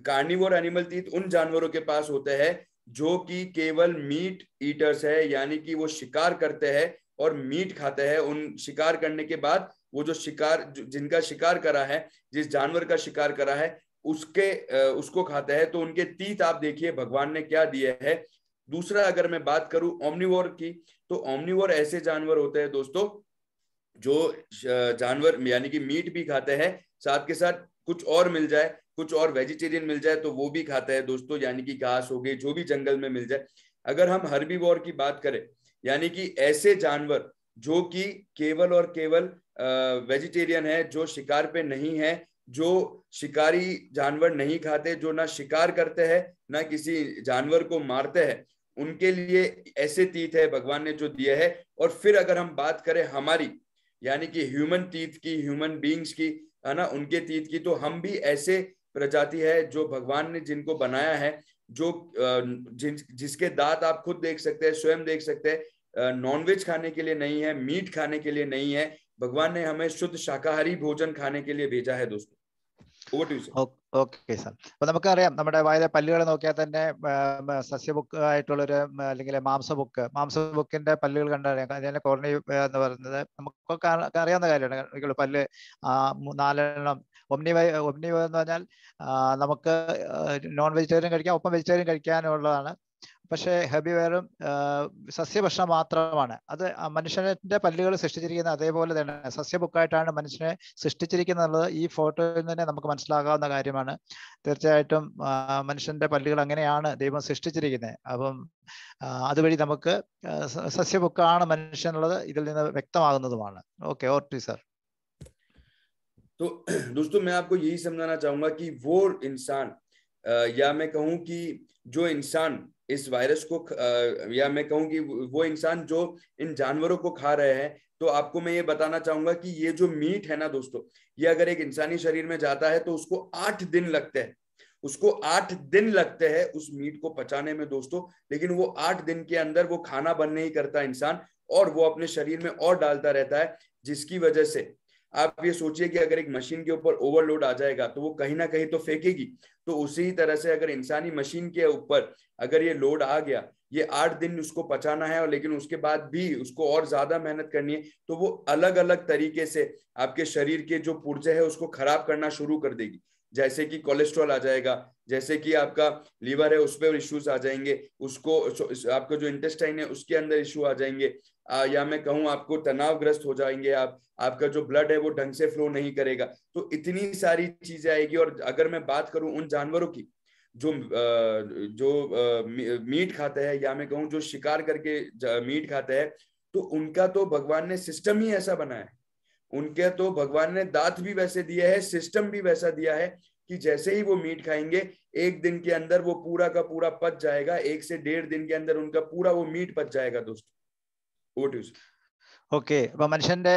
कार्निवोर एनिमल टीथ उन जानवरों के पास होते हैं जो कि केवल मीट ईटर्स है, यानी कि वो शिकार करते हैं और मीट खाते हैं। उन शिकार करने के बाद वो जो शिकार, जिनका शिकार करा है, जिस जानवर का शिकार करा है, उसको खाते हैं। तो उनके तीत आप देखिए भगवान ने क्या दिए है। दूसरा अगर मैं बात करूं ओमनिवोर की, तो ओमनिवोर ऐसे जानवर होते हैं दोस्तों जो जानवर यानी कि मीट भी खाते हैं, साथ के साथ कुछ और मिल जाए, कुछ और वेजिटेरियन मिल जाए तो वो भी खाता है दोस्तों, यानी कि घास हो गई, जो भी जंगल में मिल जाए। अगर हम हर्बीवोर की बात करें, यानी कि ऐसे जानवर जो कि केवल और केवल वेजिटेरियन है, जो शिकार पे नहीं है, जो शिकारी जानवर नहीं खाते, जो ना शिकार करते हैं ना किसी जानवर को मारते हैं, उनके लिए ऐसे तीत है भगवान ने जो दिए है। और फिर अगर हम बात करें हमारी, यानी कि ह्यूमन तीत की, ह्यूमन बींग्स की, है ना, उनके तीत की, तो हम भी ऐसे प्रजाति है जो भगवान ने जिनको बनाया है, जो जिसके दांत आप खुद देख सकते हैं, स्वयं देख सकते हैं, नॉनवेज खाने के लिए नहीं है, मीट खाने के लिए नहीं है, भगवान ने हमें शुद्ध शाकाहारी भोजन खाने के लिए भेजा है दोस्तों। Okay sir. അപ്പൊ നമുക്കറിയാം നമ്മുടെ വായിലെ പല്ലുകൾ നോക്കിയാൽ തന്നെ സസ്യബുക്ക് ആയിട്ടുള്ളൊരു അല്ലെങ്കിൽ മാംസബുക്കിന്റെ പല്ലുകൾ കണ്ടറിയാം. കോർണി എന്ന് പറയുന്നത് നമുക്കൊക്കെ അറിയാവുന്ന കാര്യമാണ്. പല്ല് 4 ഒമ്നിവ എന്ന് പറഞ്ഞാൽ നമുക്ക് നോൺ വെജിറ്റേറിയൻ കഴിക്കാം, ഒപ്പം വെജിറ്റേറിയൻ കഴിക്കാനുള്ളതാണ്. പക്ഷേ ഹെർബിവെയറും സസ്യഭക്ഷണം മാത്രമാണ്. അത് മനുഷ്യന്റെ പല്ലുകൾ സൃഷ്ടിച്ചിരിക്കുന്ന അതേപോലെ തന്നെ സസ്യബുക്കായിട്ടാണ് മനുഷ്യനെ സൃഷ്ടിച്ചിരിക്കുന്നത്. ഈ ഫോട്ടോയിൽ തന്നെ നമുക്ക് മനസ്സിലാകാവുന്ന കാര്യമാണ്. തീർച്ചയായിട്ടും മനുഷ്യന്റെ പല്ലുകൾ അങ്ങനെയാണ് ദൈവം സൃഷ്ടിച്ചിരിക്കുന്നത്. അപ്പം അതുവഴി നമുക്ക് സസ്യബുക്കാണ് മനുഷ്യനുള്ളത് ഇതിൽ നിന്ന് വ്യക്തമാകുന്നതുമാണ്. ഓക്കെ, ഓർട്ടി സർ. तो दोस्तों मैं आपको यही समझाना चाहूंगा कि वो इंसान या मैं कहूं कि जो इंसान इस वायरस को या मैं कहूं कि वो इंसान जो इन जानवरों को खा रहे हैं, तो आपको मैं ये बताना चाहूंगा कि ये जो मीट है ना दोस्तों, ये अगर एक इंसानी शरीर में जाता है तो उसको 8 दिन लगते हैं। उसको 8 दिन लगते हैं उस मीट को पचाने में दोस्तों, लेकिन वो 8 दिन के अंदर वो खाना बन नहीं करता इंसान, और वो अपने शरीर में और डालता रहता है, जिसकी वजह से आप ये सोचिए कि अगर एक मशीन के ऊपर ओवरलोड आ जाएगा तो वो कहीं ना कहीं तो फेंकेगी। तो उसी तरह से अगर इंसानी मशीन के ऊपर अगर ये लोड आ गया, ये 8 दिन उसको पचाना है, और लेकिन उसके बाद भी उसको और ज्यादा मेहनत करनी है, तो वो अलग अलग तरीके से आपके शरीर के जो पुर्जे है उसको खराब करना शुरू कर देगी। जैसे कि कोलेस्ट्रॉल आ जाएगा, जैसे कि आपका लीवर है उस पर इश्यूज आ जाएंगे, उसको आपका जो इंटेस्टाइन है उसके अंदर इश्यू आ जाएंगे, या मैं कहूँ आपको तनावग्रस्त हो जाएंगे, आपका जो ब्लड है वो ढंग से फ्लो नहीं करेगा। तो इतनी सारी चीजें आएगी। और अगर मैं बात करूं उन जानवरों की जो मीट खाते हैं, या मैं कहूँ जो शिकार करके मीट खाते हैं, तो उनका तो भगवान ने सिस्टम ही ऐसा बनाया है। उनके तो भगवान ने दांत भी वैसे दिया है, सिस्टम भी वैसा दिया है कि जैसे ही वो मीट खाएंगे 1 दिन के अंदर वो पूरा का पूरा पच जाएगा। 1 से 1.5 दिन के अंदर उनका पूरा वो मीट पच जाएगा दोस्तों। ഓക്കെ, അപ്പൊ മനുഷ്യന്റെ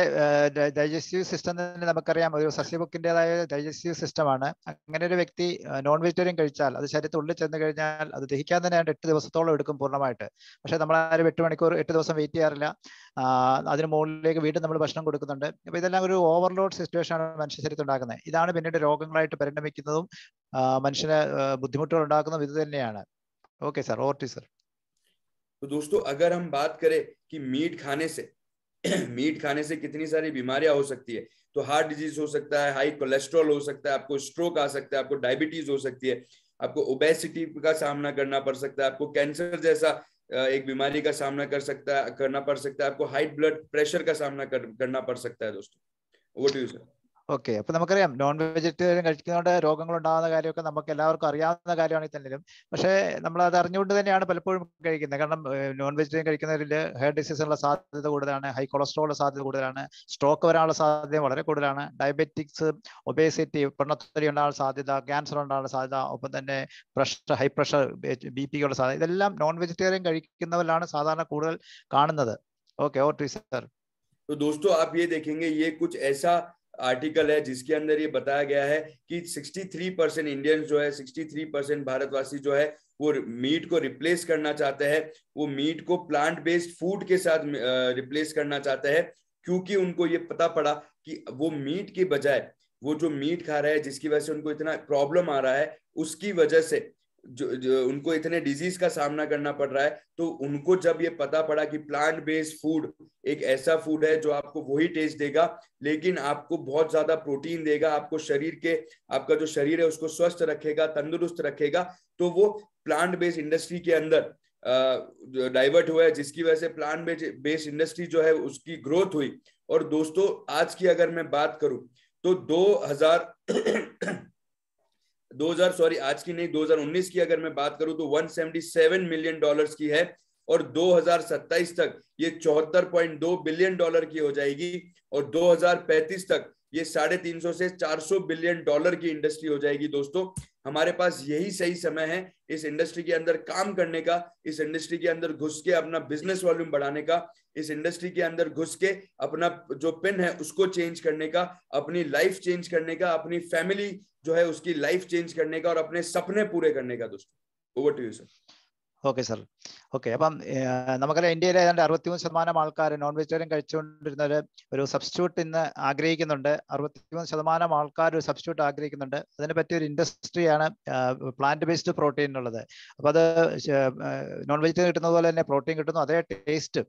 ഡൈജസ്റ്റീവ് സിസ്റ്റം തന്നെ നമുക്കറിയാം ഒരു സസ്യബുക്കിൻ്റെതായ ഡൈജസ്റ്റീവ് സിസ്റ്റമാണ്. അങ്ങനെ ഒരു വ്യക്തി നോൺ വെജിറ്റേറിയൻ കഴിച്ചാൽ അത് ശരീരത്തിൽ ഉള്ളിൽ ചെന്ന് കഴിഞ്ഞാൽ അത് ദഹിക്കാൻ തന്നെ 8 ദിവസത്തോളം എടുക്കും പൂർണ്ണമായിട്ട്. പക്ഷെ നമ്മളാരും 8 മണിക്കൂർ 8 ദിവസം വെയിറ്റ് ചെയ്യാറില്ല. അതിന് മുകളിലേക്ക് വീണ്ടും നമ്മൾ ഭക്ഷണം കൊടുക്കുന്നുണ്ട്. അപ്പൊ ഇതെല്ലാം ഒരു ഓവർലോഡ് സിറ്റുവേഷൻ ആണ് മനുഷ്യ ശരീരത്തിൽ ഉണ്ടാക്കുന്നത്. ഇതാണ് പിന്നീട് രോഗങ്ങളായിട്ട് പരിണമിക്കുന്നതും മനുഷ്യന് ബുദ്ധിമുട്ടുകൾ ഉണ്ടാക്കുന്നതും ഇത് തന്നെയാണ്. ഓക്കെ സർ, ഓർട്ടി സർ. तो दोस्तों अगर हम बात करें कि मीट खाने से कितनी सारी बीमारियां हो सकती है, तो हार्ट डिजीज हो सकता है, हाई कोलेस्ट्रॉल हो सकता है, आपको स्ट्रोक आ सकता है, आपको डायबिटीज हो सकती है, आपको ओबेसिटी का सामना करना पड़ सकता है, आपको कैंसर जैसा एक बीमारी का सामना करना पड़ सकता है, आपको हाई ब्लड प्रेशर का सामना करना पड़ सकता है दोस्तों। Over to you sir. Okay, അപ്പൊ നമുക്കറിയാം നോൺ വെജിറ്റേറിയൻ കഴിക്കുന്നതുകൊണ്ട് രോഗങ്ങൾ ഉണ്ടാകുന്ന കാര്യമൊക്കെ നമുക്ക് എല്ലാവർക്കും അറിയാവുന്ന കാര്യമാണെങ്കിൽ തന്നെയും, പക്ഷേ നമ്മൾ അത് അറിഞ്ഞുകൊണ്ട് തന്നെയാണ് പലപ്പോഴും കഴിക്കുന്നത്. കാരണം നോൺ വെജിറ്റേറിയൻ കഴിക്കുന്നവരിൽ ഹെയർ ഡിസീസിനുള്ള സാധ്യത കൂടുതലാണ്, ഹൈ കൊളസ്ട്രോളിന്റെ സാധ്യത കൂടുതലാണ്, സ്ട്രോക്ക് വരാനുള്ള സാധ്യത വളരെ കൂടുതലാണ്, ഡയബറ്റിക്സ്, ഒബേസിറ്റി, പൊണ്ണത്തടി ഉണ്ടാകാനുള്ള സാധ്യത, ക്യാൻസർ ഉണ്ടാകാനുള്ള സാധ്യത, ഒപ്പം തന്നെ പ്രഷർ, ഹൈ പ്രഷർ, BP-ക്കുള്ള സാധ്യത, ഇതെല്ലാം നോൺ വെജിറ്റേറിയൻ കഴിക്കുന്നവരിലാണ് സാധാരണ കൂടുതൽ കാണുന്നത്. ഓക്കെ, ഓർട്ടി സർ. तो दोस्तों आप ये देखेंगे, ये कुछ ऐसा आर्टिकल है जिसके अंदर ये बताया गया है कि 63% इंडियंस जो है, 63% भारतवासी जो है वो मीट को रिप्लेस करना चाहते हैं। वो मीट को प्लांट बेस्ड फूड के साथ रिप्लेस करना चाहते हैं, क्योंकि उनको ये पता पड़ा कि वो मीट के बजाय वो जो मीट खा रहे हैं, जिसकी वजह से उनको इतना प्रॉब्लम आ रहा है, उसकी वजह से जो उनको इतने डिजीज का सामना करना पड़ रहा है, तो उनको जब ये पता पड़ा कि प्लांट बेस्ड फूड एक ऐसा फूड है जो आपको वही टेस्ट देगा, लेकिन आपको बहुत ज्यादा प्रोटीन देगा, आपको आपका जो शरीर है उसको स्वस्थ रखेगा, तंदुरुस्त रखेगा, तो वो प्लांट बेस्ड इंडस्ट्री के अंदर डाइवर्ट हुआ है, जिसकी वजह से प्लांट बेस्ड इंडस्ट्री जो है उसकी ग्रोथ हुई। और दोस्तों आज की अगर मैं बात करूं तो 2019 की अगर मैं बात करूं तो $177 मिलियन की है, और 2027 तक ये $74.2 बिलियन की हो जाएगी, और 2035 तक ये 350 से 400 बिलियन की इंडस्ट्री हो जाएगी। दोस्तों हमारे पास यही सही समय है इस इंडस्ट्री के अंदर काम करने का, इस इंडस्ट्री के अंदर घुस के अपना बिजनेस वॉल्यूम बढ़ाने का, इस इंडस्ट्री के अंदर घुस के अपना जो पिन है उसको चेंज करने का, अपनी लाइफ चेंज करने का, अपनी फैमिली जो है उसकी लाइफ चेंज करने का, और अपने सपने पूरे करने का। दोस्तों over to you sir. Okay sir. Okay, അപ്പം നമുക്കറിയാം ഇന്ത്യയിലെ ഏതാണ്ട് 63% ആൾക്കാർ നോൺ വെജിറ്റേറിയൻ കഴിച്ചുകൊണ്ടിരുന്ന ഒരു സബ്സ്റ്റിറ്റ്യൂട്ട് ഇന്ന് ആഗ്രഹിക്കുന്നുണ്ട്. 63% ആൾക്കാർ ഒരു സബ്സ്റ്റിറ്റ്യൂട്ട് ആഗ്രഹിക്കുന്നുണ്ട്. അതിനെ പറ്റിയ ഒരു ഇൻഡസ്ട്രിയാണ് പ്ലാന്റ് ബേസ്ഡ് പ്രോട്ടീൻ എന്നുള്ളത്. അപ്പോൾ അത് നോൺ വെജിറ്റേറിയൻ കിട്ടുന്നത് പോലെ തന്നെ പ്രോട്ടീൻ കിട്ടുന്നു, അതേ ടേസ്റ്റ്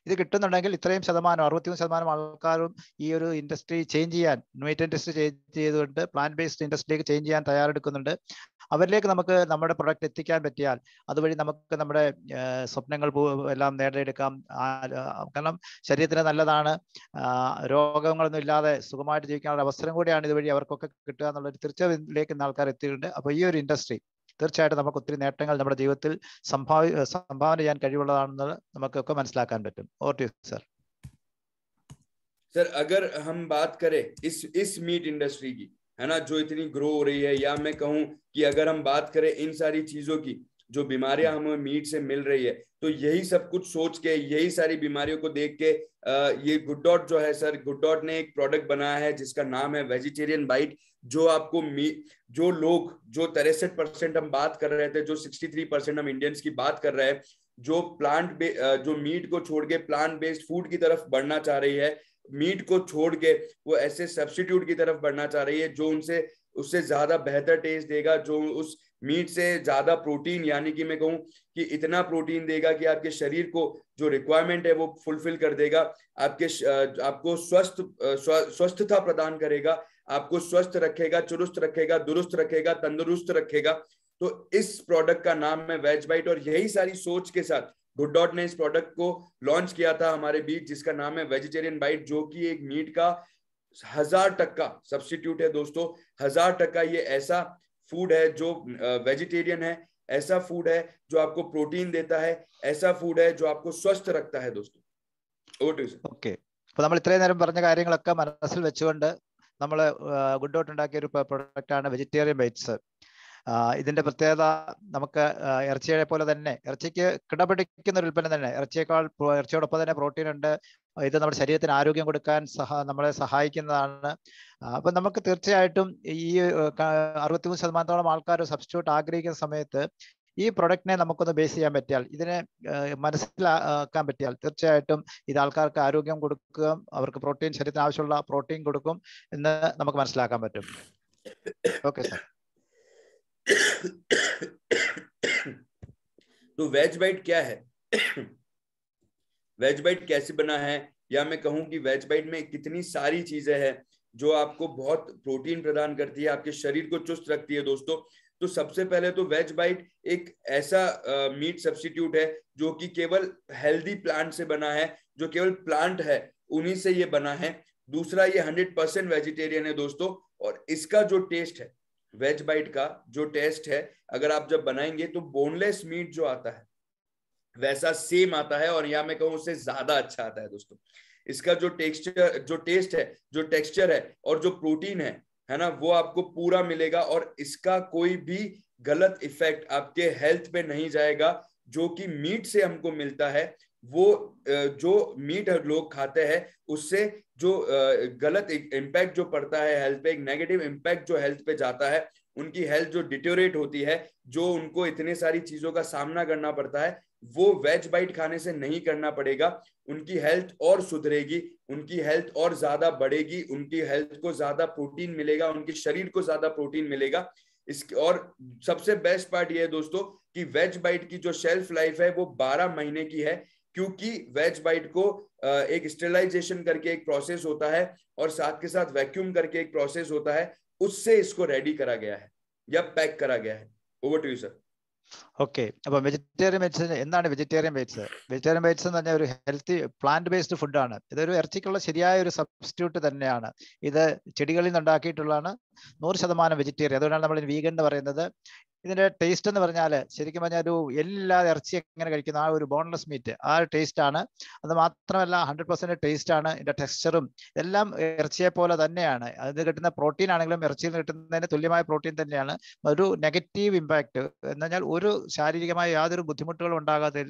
ഇത് കിട്ടുന്നുണ്ടെങ്കിൽ ഇത്രയും ശതമാനം 63% ആൾക്കാരും ഈ ഒരു ഇൻഡസ്ട്രി ചേഞ്ച് ചെയ്യാൻ, മീറ്റ് ഇൻഡസ്ട്രി ചേഞ്ച് ചെയ്തുകൊണ്ട് പ്ലാന്റ് ബേസ്ഡ് ഇൻഡസ്ട്രിയിലേക്ക് ചേഞ്ച് ചെയ്യാൻ തയ്യാറെടുക്കുന്നുണ്ട്. അവരിലേക്ക് നമുക്ക് നമ്മുടെ പ്രൊഡക്റ്റ് എത്തിക്കാൻ പറ്റിയാൽ അതുവഴി നമുക്ക് നമ്മുടെ സ്വപ്നങ്ങൾ എല്ലാം നേടിയെടുക്കാം. കാരണം ശരീരത്തിന് നല്ലതാണ്, രോഗങ്ങളൊന്നും ഇല്ലാതെ സുഖമായിട്ട് ജീവിക്കാനുള്ള അവസരം കൂടിയാണ് ഇതുവഴി അവർക്കൊക്കെ കിട്ടുക എന്നുള്ളൊരു തിരിച്ചറിവിലേക്ക് ഇന്ന് ആൾക്കാർ എത്തിയിട്ടുണ്ട്. അപ്പോൾ ഈ ഒരു ഇൻഡസ്ട്രി തീർച്ചയായിട്ടും നമുക്ക് ഒത്തിരി നേട്ടങ്ങൾ നമ്മുടെ ജീവിതത്തിൽ സംഭാവന ചെയ്യാൻ കഴിവുള്ളതാണെന്ന് നമുക്കൊക്കെ മനസ്സിലാക്കാൻ പറ്റും. Over to you sir. Sir अगर हम बात करें इस मीट इंडस्ट्री की, है ना, जो इतनी ग्रो हो रही है, या मैं कहूं कि अगर हम बात करें इन सारी चीजों की जो बीमारियां हमें मीट से मिल रही है, तो यही सब कुछ सोच के, यही सारी बीमारियों को देख के ये गुड डॉट जो है सर, गुड डॉट ने एक प्रोडक्ट बनाया है जिसका नाम है वेजिटेरियन बाइट, जो आपको जो लोग, जो 63% हम बात कर रहे थे, जो 63% हम इंडियंस की बात कर रहे हैं, जो जो मीट को छोड़ के प्लांट बेस्ड फूड की तरफ बढ़ना चाह रही है, मीट को छोड़ के वो ऐसे सब्स्टिट्यूट की तरफ बढ़ना चाह रही है जो उससे ज्यादा बेहतर टेस्ट देगा, जो उस मीट से ज्यादा प्रोटीन, यानी कि मैं कहूं कि इतना प्रोटीन देगा कि आपके शरीर को जो रिक्वायरमेंट है वो फुलफिल कर देगा, आपको स्वस्थता प्रदान करेगा, आपको स्वस्थ रखेगा, चुरुस्त रखेगा, दुरुस्त रखेगा, तंदुरुस्त रखेगा। तो इस प्रोडक्ट का नाम है वेज बाइट, और यही सारी सोच के साथ गुड डॉट ने इस प्रोडक्ट को लॉन्च किया था हमारे बीच, जिसका नाम है वेजिटेरियन बाइट, जो कि एक मीट का 1000% सब्स्टिट्यूट है दोस्तों। 1000% ये ऐसा फूड है जो वेजिटेरियन है, ऐसा फूड है जो आपको प्रोटीन देता है, ऐसा फूड है जो आपको स्वस्थ रखता है दोस्तों। ഓക്കെ, അപ്പൊ നമ്മൾ ഇത്രയും നേരം പറഞ്ഞ കാര്യങ്ങളൊക്കെ മനസ്സിൽ വെച്ചുകൊണ്ട് നമ്മൾ ഗുഡ് ഡോട്ട് ഉണ്ടാക്കിയ ഒരു പ്രൊഡക്റ്റ് ആണ് വെജിറ്റേറിയൻ ബൈറ്റ്സ്. ഇതിന്റെ പ്രത്യേകത, നമുക്ക് ഇറച്ചിയെ പോലെ തന്നെ, ഇറച്ചിക്ക് കിടപിടിക്കുന്ന ഒരു ഉൽപ്പന്നം തന്നെ, ഇറച്ചിയോടൊപ്പം തന്നെ പ്രോട്ടീൻ ഉണ്ട്. ഇത് നമ്മുടെ ശരീരത്തിന് ആരോഗ്യം കൊടുക്കാൻ നമ്മളെ സഹായിക്കുന്നതാണ്. അപ്പൊ നമുക്ക് തീർച്ചയായിട്ടും ഈ 63% ആൾക്കാർ സബ്സ്റ്റിറ്റ്യൂട്ട് ആഗ്രഹിക്കുന്ന സമയത്ത് ഈ പ്രൊഡക്റ്റിനെ നമുക്കൊന്ന് ബേസ് ചെയ്യാൻ പറ്റിയാൽ, ഇതിനെ മനസ്സിലാക്കാൻ പറ്റിയാൽ, തീർച്ചയായിട്ടും ഇത് ആൾക്കാർക്ക് ആരോഗ്യം കൊടുക്കുക, അവർക്ക് പ്രോട്ടീൻ, ശരീരത്തിന് ആവശ്യമുള്ള പ്രോട്ടീൻ കൊടുക്കും എന്ന് നമുക്ക് മനസ്സിലാക്കാൻ പറ്റും. Okay sir. तो वेज बाइट क्या है, वेज बाइट कैसे बना है, या मैं कहूं कि वेज बाइट में कितनी सारी चीजें हैं जो आपको बहुत प्रोटीन प्रदान करती है, आपके शरीर को चुस्त रखती है दोस्तों। तो सबसे पहले तो वेज बाइट एक ऐसा मीट सब्स्टिट्यूट है जो कि केवल हेल्दी प्लांट से बना है, जो केवल प्लांट है उन्हीं से ये बना है। दूसरा, ये 100% वेजिटेरियन है दोस्तों, और इसका जो टेस्ट है, वेज बाइट का जो टेस्ट है, अगर आप जब बनाएंगे तो बोनलेस मीट जो आता है वैसा सेम आता है, और या मैं कहूं उससे ज्यादा अच्छा आता है दोस्तों। इसका जो टेस्ट है, जो टेक्सचर है, और जो प्रोटीन है ना, वो आपको पूरा मिलेगा, और इसका कोई भी गलत इफेक्ट आपके हेल्थ पे नहीं जाएगा। जो कि मीट से हमको मिलता है, वो जो मीट लोग खाते हैं उससे जो गलत इम्पैक्ट जो पड़ता है हेल्थ पे, एक नेगेटिव इम्पैक्ट जो हेल्थ पे जाता है, उनकी हेल्थ जो डिटोरेट होती है, जो उनको इतने सारी चीजों का सामना करना पड़ता है, वो वेज बाइट खाने से नहीं करना पड़ेगा। उनकी हेल्थ और सुधरेगी, उनकी हेल्थ और ज्यादा बढ़ेगी, उनकी हेल्थ को ज्यादा प्रोटीन मिलेगा, उनके शरीर को ज्यादा प्रोटीन मिलेगा। और सबसे बेस्ट पार्ट ये है दोस्तों कि वेज बाइट की जो शेल्फ लाइफ है वो 12 महीने की है, क्योंकि वेज बाइट को एक स्टेरिलाइजेशन करके एक प्रोसेस होता है, और साथ के साथ वैक्यूम करके एक प्रोसेस होता है, उससे इसको रेडी करा गया है या पैक करा गया है। Over to you sir. Okay, അപ്പൊ വെജിറ്റേറിയൻ ബൈറ്റ്സ് എന്താണ്? വെജിറ്റേറിയൻ ബൈറ്റ്സ് എന്ന് പറഞ്ഞാൽ ഒരു ഹെൽത്തി പ്ലാന്റ് ബേസ്ഡ് ഫുഡാണ്. ഇതൊരു ഇറച്ചിക്കുള്ള ശരിയായ ഒരു സബ്സ്റ്റിറ്റ്യൂട്ട് തന്നെയാണ്. ഇത് ചെടികളിൽ നിന്ന് ഉണ്ടാക്കിയിട്ടുള്ളതാണ്, 100% വെജിറ്റേറിയൻ. അതുകൊണ്ടാണ് നമ്മൾ വീഗൻ എന്ന് പറയുന്നത്. ഇതിന്റെ ടേസ്റ്റ് എന്ന് പറഞ്ഞാൽ ശരിക്കും പറഞ്ഞാൽ ഒരു എല്ലില്ലാതെ ഇറച്ചി എങ്ങനെ കഴിക്കുന്ന ആ ഒരു ബോൺലെസ് മീറ്റ്, ആ ഒരു ടേസ്റ്റ് ആണ്. അത് മാത്രമല്ല 100% ടേസ്റ്റ് ആണ്. ഇതിന്റെ ടെക്സ്ചറും എല്ലാം ഇറച്ചിയെ പോലെ തന്നെയാണ്. അതിന് കിട്ടുന്ന പ്രോട്ടീൻ ആണെങ്കിലും ഇറച്ചിയിൽ കിട്ടുന്നതിന് തുല്യമായ പ്രോട്ടീൻ തന്നെയാണ്. ഒരു നെഗറ്റീവ് ഇമ്പാക്ട് എന്ന് പറഞ്ഞാൽ ഒരു ശാരീരികമായ യാതൊരു ബുദ്ധിമുട്ടുകളും ഉണ്ടാകാതെ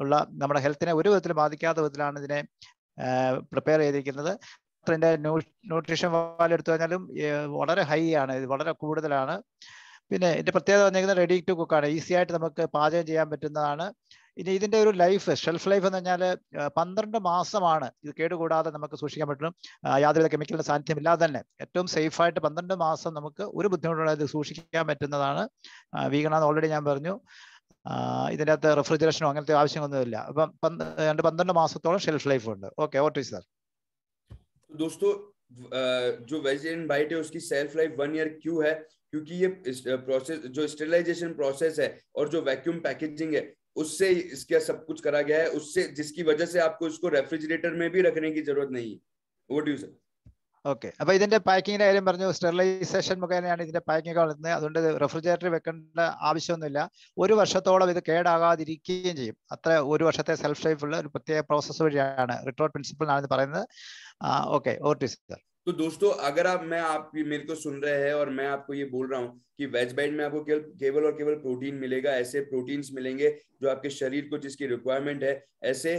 ഉള്ള, നമ്മുടെ ഹെൽത്തിനെ ഒരു വിധത്തിലും ബാധിക്കാത്ത വിധത്തിലാണ് ഇതിനെ പ്രിപ്പയർ ചെയ്തിരിക്കുന്നത്. ഇതിന്റെ ന്യൂട്രീഷൻ വാല്യൂ എടുത്തു കഴിഞ്ഞാലും വളരെ ഹൈ ആണ്, ഇത് വളരെ കൂടുതലാണ്. പിന്നെ ഇതിന്റെ പ്രത്യേകത വന്നിരിക്കുന്നത് റെഡി ടു കുക്കാണ്. ഈസി ആയിട്ട് നമുക്ക് പാചകം ചെയ്യാൻ പറ്റുന്നതാണ്. ഇനി ഇതിന്റെ ഒരു ലൈഫ്, ഷെൽഫ് ലൈഫ് എന്ന് പറഞ്ഞാൽ 12 മാസമാണ് ഇത് കേടുകൂടാതെ നമുക്ക് സൂക്ഷിക്കാൻ പറ്റും. യാതൊരു കെമിക്കലിന്റെ സാന്നിധ്യം ഇല്ലാതെ തന്നെ ഏറ്റവും സേഫ് ആയിട്ട് 12 മാസം നമുക്ക് ഒരു ബുദ്ധിമുട്ടുള്ളത് സൂക്ഷിക്കാൻ പറ്റുന്നതാണ് വീഗാണെന്ന് ഓൾറെഡി ഞാൻ പറഞ്ഞു. ഇതിൻ്റെ അകത്ത് റെഫ്രിജറേഷനോ അങ്ങനത്തെ ആവശ്യമൊന്നുമില്ല. അപ്പം 12 മാസത്തോളം ഷെൽഫ് ലൈഫ് ഉണ്ട്. Okay, over to sir. दोस्तों जो वेज एंड बाइट है उसकी सेल्फ लाइफ 1 ईयर क्यों है? क्योंकि ये प्रोसेस जो स्टेरिलाइजेशन प्रोसेस है और जो वैक्यूम पैकेजिंग है उससे इसका सब कुछ करा गया है, उससे जिसकी वजह से आपको इसको रेफ्रिजरेटर में भी रखने की जरूरत नहीं है. What do you say? Okay, അപ്പൊ ഇതിന്റെ പാക്കിങ്ങിന്റെ കാര്യം പറഞ്ഞു. സ്റ്റെറിലൈസേഷൻ മുഖേനയാണ് ഇതിന്റെ പാക്കിംഗ് വരുന്നത്. അതുകൊണ്ട് റെഫ്രിജറേറ്റർ വെക്കേണ്ട ആവശ്യമൊന്നുമില്ല. 1 വർഷത്തോളം ഇത് കേടാകാതിരിക്കുകയും ചെയ്യും. അത്ര 1 വർഷത്തെ സെൽഫ് ലൈഫ് ഉള്ള ഒരു പ്രത്യേക പ്രോസസ് വഴിയാണ് റിട്രോട്ട് പ്രിൻസിപ്പിൾ ആണ് പറയുന്നത്. ओके, और सर. तो दोस्तों अगर आप मेरे को सुन रहे हैं और मैं आपको ये बोल रहा हूँ कि वेज बाइट में आपको केवल और केवल प्रोटीन मिलेगा, ऐसे प्रोटीन्स मिलेंगे जो आपके शरीर को जिसकी रिक्वायरमेंट है, ऐसे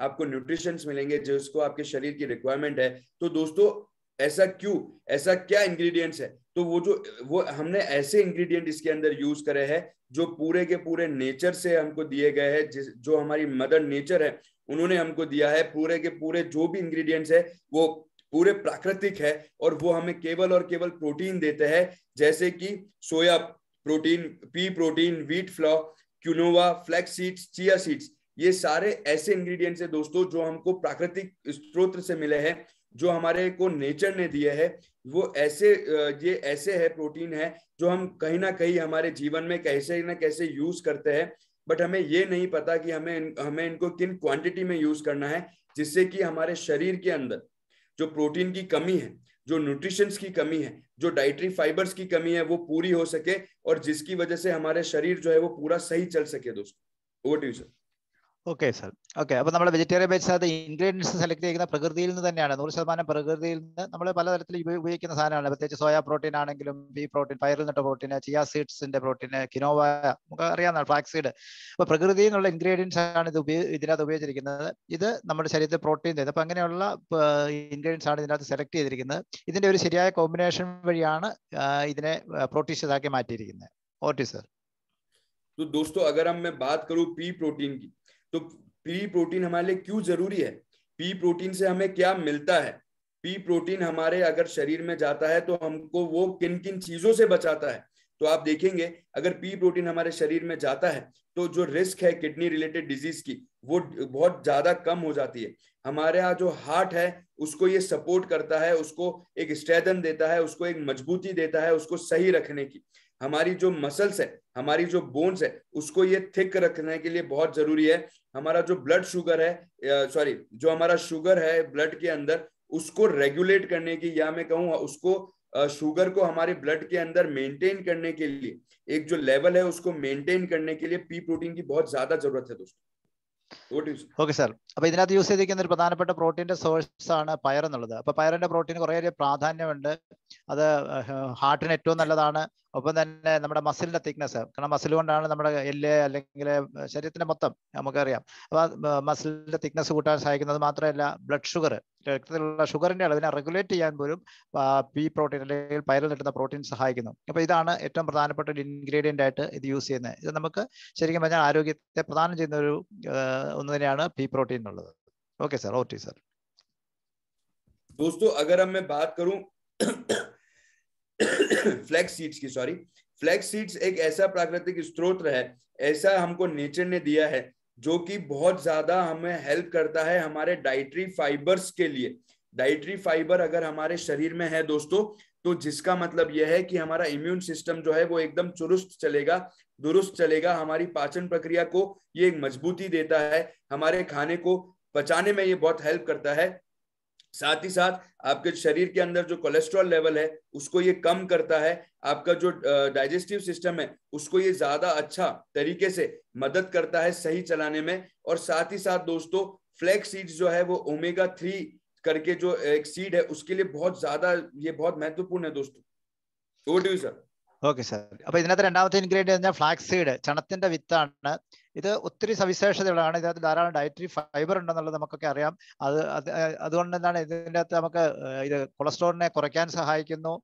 आपको न्यूट्रिशंस मिलेंगे जिसको आपके शरीर की रिक्वायरमेंट है. तो दोस्तों ऐसा क्यों, ऐसा क्या इंग्रेडिएंट्स है? तो वो हमने ऐसे इंग्रेडिएंट इसके अंदर यूज करे हैं जो पूरे के पूरे नेचर से हमको दिए गए हैं, जो हमारी मदर नेचर है उन्होंने हमको दिया है. पूरे के पूरे जो भी इंग्रेडिएंट्स है वो पूरे प्राकृतिक है और वो हमें केवल और केवल प्रोटीन देते हैं, जैसे कि soya protein, P protein, wheat flour, quinoa, flax seeds, chia seeds. ये सारे ऐसे इंग्रेडिएंट्स है दोस्तों जो हमको प्राकृतिक स्रोत से मिले हैं, जो हमारे को नेचर ने दिए है. वो ये ऐसे है प्रोटीन है जो हम कहीं ना कहीं हमारे जीवन में कैसे ना कैसे यूज करते हैं, बट हमें ये नहीं पता कि हमें इनको किन क्वांटिटी में यूज करना है, जिससे कि हमारे शरीर के अंदर जो प्रोटीन की कमी है, जो न्यूट्रिशंस की कमी है, जो डाइटरी फाइबर्स की कमी है, वो पूरी हो सके और जिसकी वजह से हमारे शरीर जो है वो पूरा सही चल सके. दोस्तों over to you sir. Okay sir. Okay, അപ്പോൾ നമ്മൾ വെജിറ്റേറിയൻ ബേസ് അത് ഇൻഗ്രീഡിയൻസ് സെലക്ട് ചെയ്യുന്ന പ്രകൃതിയിൽ നിന്ന് തന്നെയാണ്. 100% പ്രകൃതിയിൽ നിന്ന് നമ്മൾ പലതരത്തിൽ ഉപയോഗിക്കുന്ന സാധനമാണ്. പ്രത്യേകിച്ച് സോയാ പ്രോട്ടീൻ ആണെങ്കിലും, ബീ പ്രോട്ടീൻ, പയറിൽ നിന്നിട്ട പ്രോട്ടീൻ, ചിയാ സീഡ്സിന്റെ പ്രോട്ടീൻ, കിനോവ, നമുക്ക് അറിയാവുന്നതാണ്, ഫ്ലാക്സ് സീഡ്. അപ്പോൾ പ്രകൃതിയിൽ നിന്നുള്ള ഇൻഗ്രീഡിയൻസ് ആണ് ഇതിനകത്ത് ഉപയോഗിച്ചിരിക്കുന്നത്. ഇത് നമ്മുടെ ശരീരത്തിൽ പ്രോട്ടീൻ തരുന്നത്. അപ്പോൾ അങ്ങനെയുള്ള ഇൻഗ്രീഡിയൻസ് ആണ് ഇതിനകത്ത് സെലക്ട് ചെയ്തിരിക്കുന്നത്. ഇതിന്റെ ഒരു ശരിയായ കോമ്പിനേഷൻ വഴിയാണ് ഇതിനെ പ്രോട്ടീഷ്യസ് ആക്കി മാറ്റിയിരിക്കുന്നത്. Okay sir. तो दोस्तों अगर मैं बात करूं पी प्रोटीन की, तो पी प्रोटीन हमारे लिए क्यों जरूरी है? पी प्रोटीन से हमें क्या मिलता है? पी प्रोटीन हमारे अगर शरीर में जाता है तो हमको वो किन किन चीजों से बचाता है? तो आप देखेंगे अगर पी प्रोटीन हमारे शरीर में जाता है तो जो रिस्क है किडनी रिलेटेड डिजीज की वो बहुत ज्यादा कम हो जाती है. हमारे यहाँ जो हार्ट है उसको ये सपोर्ट करता है, उसको एक स्ट्रेंथन देता है, उसको एक मजबूती देता है, उसको सही रखने की. हमारी जो मसल्स है, हमारी जो बोन्स है, उसको ये थिक रखने के लिए बहुत जरूरी है. हमारा जो ब्लड शुगर है, जो हमारा शुगर है ब्लड के अंदर, उसको रेगुलेट करने की, या मैं कहूँ उसको शुगर को हमारे ब्लड के अंदर मेंटेन करने के लिए, एक जो लेवल है उसको मेंटेन करने के लिए पी प्रोटीन की बहुत ज्यादा जरूरत है दोस्तों. Okay sir. അപ്പൊ ഇതിനകത്ത് യൂസ് ചെയ്തിരിക്കുന്ന ഒരു പ്രധാനപ്പെട്ട പ്രോട്ടീന്റെ സോഴ്സ് ആണ് പയർ എന്നുള്ളത്. അപ്പൊ പയറിന്റെ പ്രോട്ടീൻ കുറേയേറെ പ്രാധാന്യമുണ്ട്. അത് ഹാർട്ടിന് ഏറ്റവും നല്ലതാണ്. ഒപ്പം തന്നെ നമ്മുടെ മസിലിന്റെ തിക്നെസ്, കാരണം മസിൽ കൊണ്ടാണ് നമ്മുടെ എല്ല് അല്ലെങ്കിൽ ശരീരത്തിന്റെ മൊത്തം നമുക്കറിയാം. അപ്പൊ മസിലിന്റെ തിക്നെസ് കൂട്ടാൻ സഹായിക്കുന്നത് മാത്രമല്ല, ബ്ലഡ് ഷുഗർ, രക്തത്തിലുള്ള ഷുഗറിന്റെ അളവിനെ റെഗുലേറ്റ് ചെയ്യാൻ പോലും പി പ്രോട്ടീൻ അല്ലെങ്കിൽ പയറിൽ കിട്ടുന്ന പ്രോട്ടീൻ സഹായിക്കുന്നു. അപ്പൊ ഇതാണ് ഏറ്റവും പ്രധാനപ്പെട്ട ഒരു ഇൻഗ്രീഡിയന്റ് ആയിട്ട് ഇത് യൂസ് ചെയ്യുന്നത്. ഇത് നമുക്ക് ശരിക്കും പറഞ്ഞാൽ ആരോഗ്യത്തെ പ്രദാനം ചെയ്യുന്ന ഒരു ഒന്ന് തന്നെയാണ് പി പ്രോട്ടീൻ എന്നുള്ളത്. Okay sir, okay sir. दोस्तों अगर मैं बात करूं फ्लैक्स सीड्स की, फ्लैक्स सीड्स एक ऐसा प्राकृतिक स्रोत है, ऐसा हमको नेचर ने दिया है जो कि बहुत ज्यादा हमें हेल्प करता है हमारे डाइटरी फाइबर्स के लिए. डाइटरी फाइबर अगर हमारे शरीर में है दोस्तों, तो जिसका मतलब यह है कि हमारा इम्यून सिस्टम जो है वो एकदम चुरुस्त चलेगा, दुरुस्त चलेगा. हमारी पाचन प्रक्रिया को ये एक मजबूती देता है, हमारे खाने को पचाने में ये बहुत हेल्प करता है. साथ ही साथ आपके शरीर के अंदर जो कोलेस्ट्रॉल लेवल है उसको ये कम करता है. आपका जो डाइजेस्टिव सिस्टम है उसको ये ज्यादा अच्छा तरीके से मदद करता है सही चलाने में. और साथ ही साथ दोस्तों फ्लैक्स सीड्स जो है वो ओमेगा 3 करके जो एक सीड है उसके लिए बहुत ज्यादा ये बहुत महत्वपूर्ण है दोस्तों. Over to you sir. Okay sir. അപ്പൊ ഇതിനകത്ത് രണ്ടാമത്തെ ഇൻഗ്രീഡിയന്റ് പറഞ്ഞാൽ ഫ്ലാക്സ് സീഡ്, ചണത്തിന്റെ വിത്താണ്. ഇത് ഒത്തിരി സവിശേഷതകളാണ്. ഇതിനകത്ത് ധാരാളം ഡയറ്ററി ഫൈബർ ഉണ്ടെന്നുള്ളത് നമുക്കൊക്കെ അറിയാം. അതുകൊണ്ട് എന്താണ് ഇതിൻ്റെ അകത്ത് നമുക്ക് ഇത് കൊളസ്ട്രോളിനെ കുറയ്ക്കാൻ സഹായിക്കുന്നു.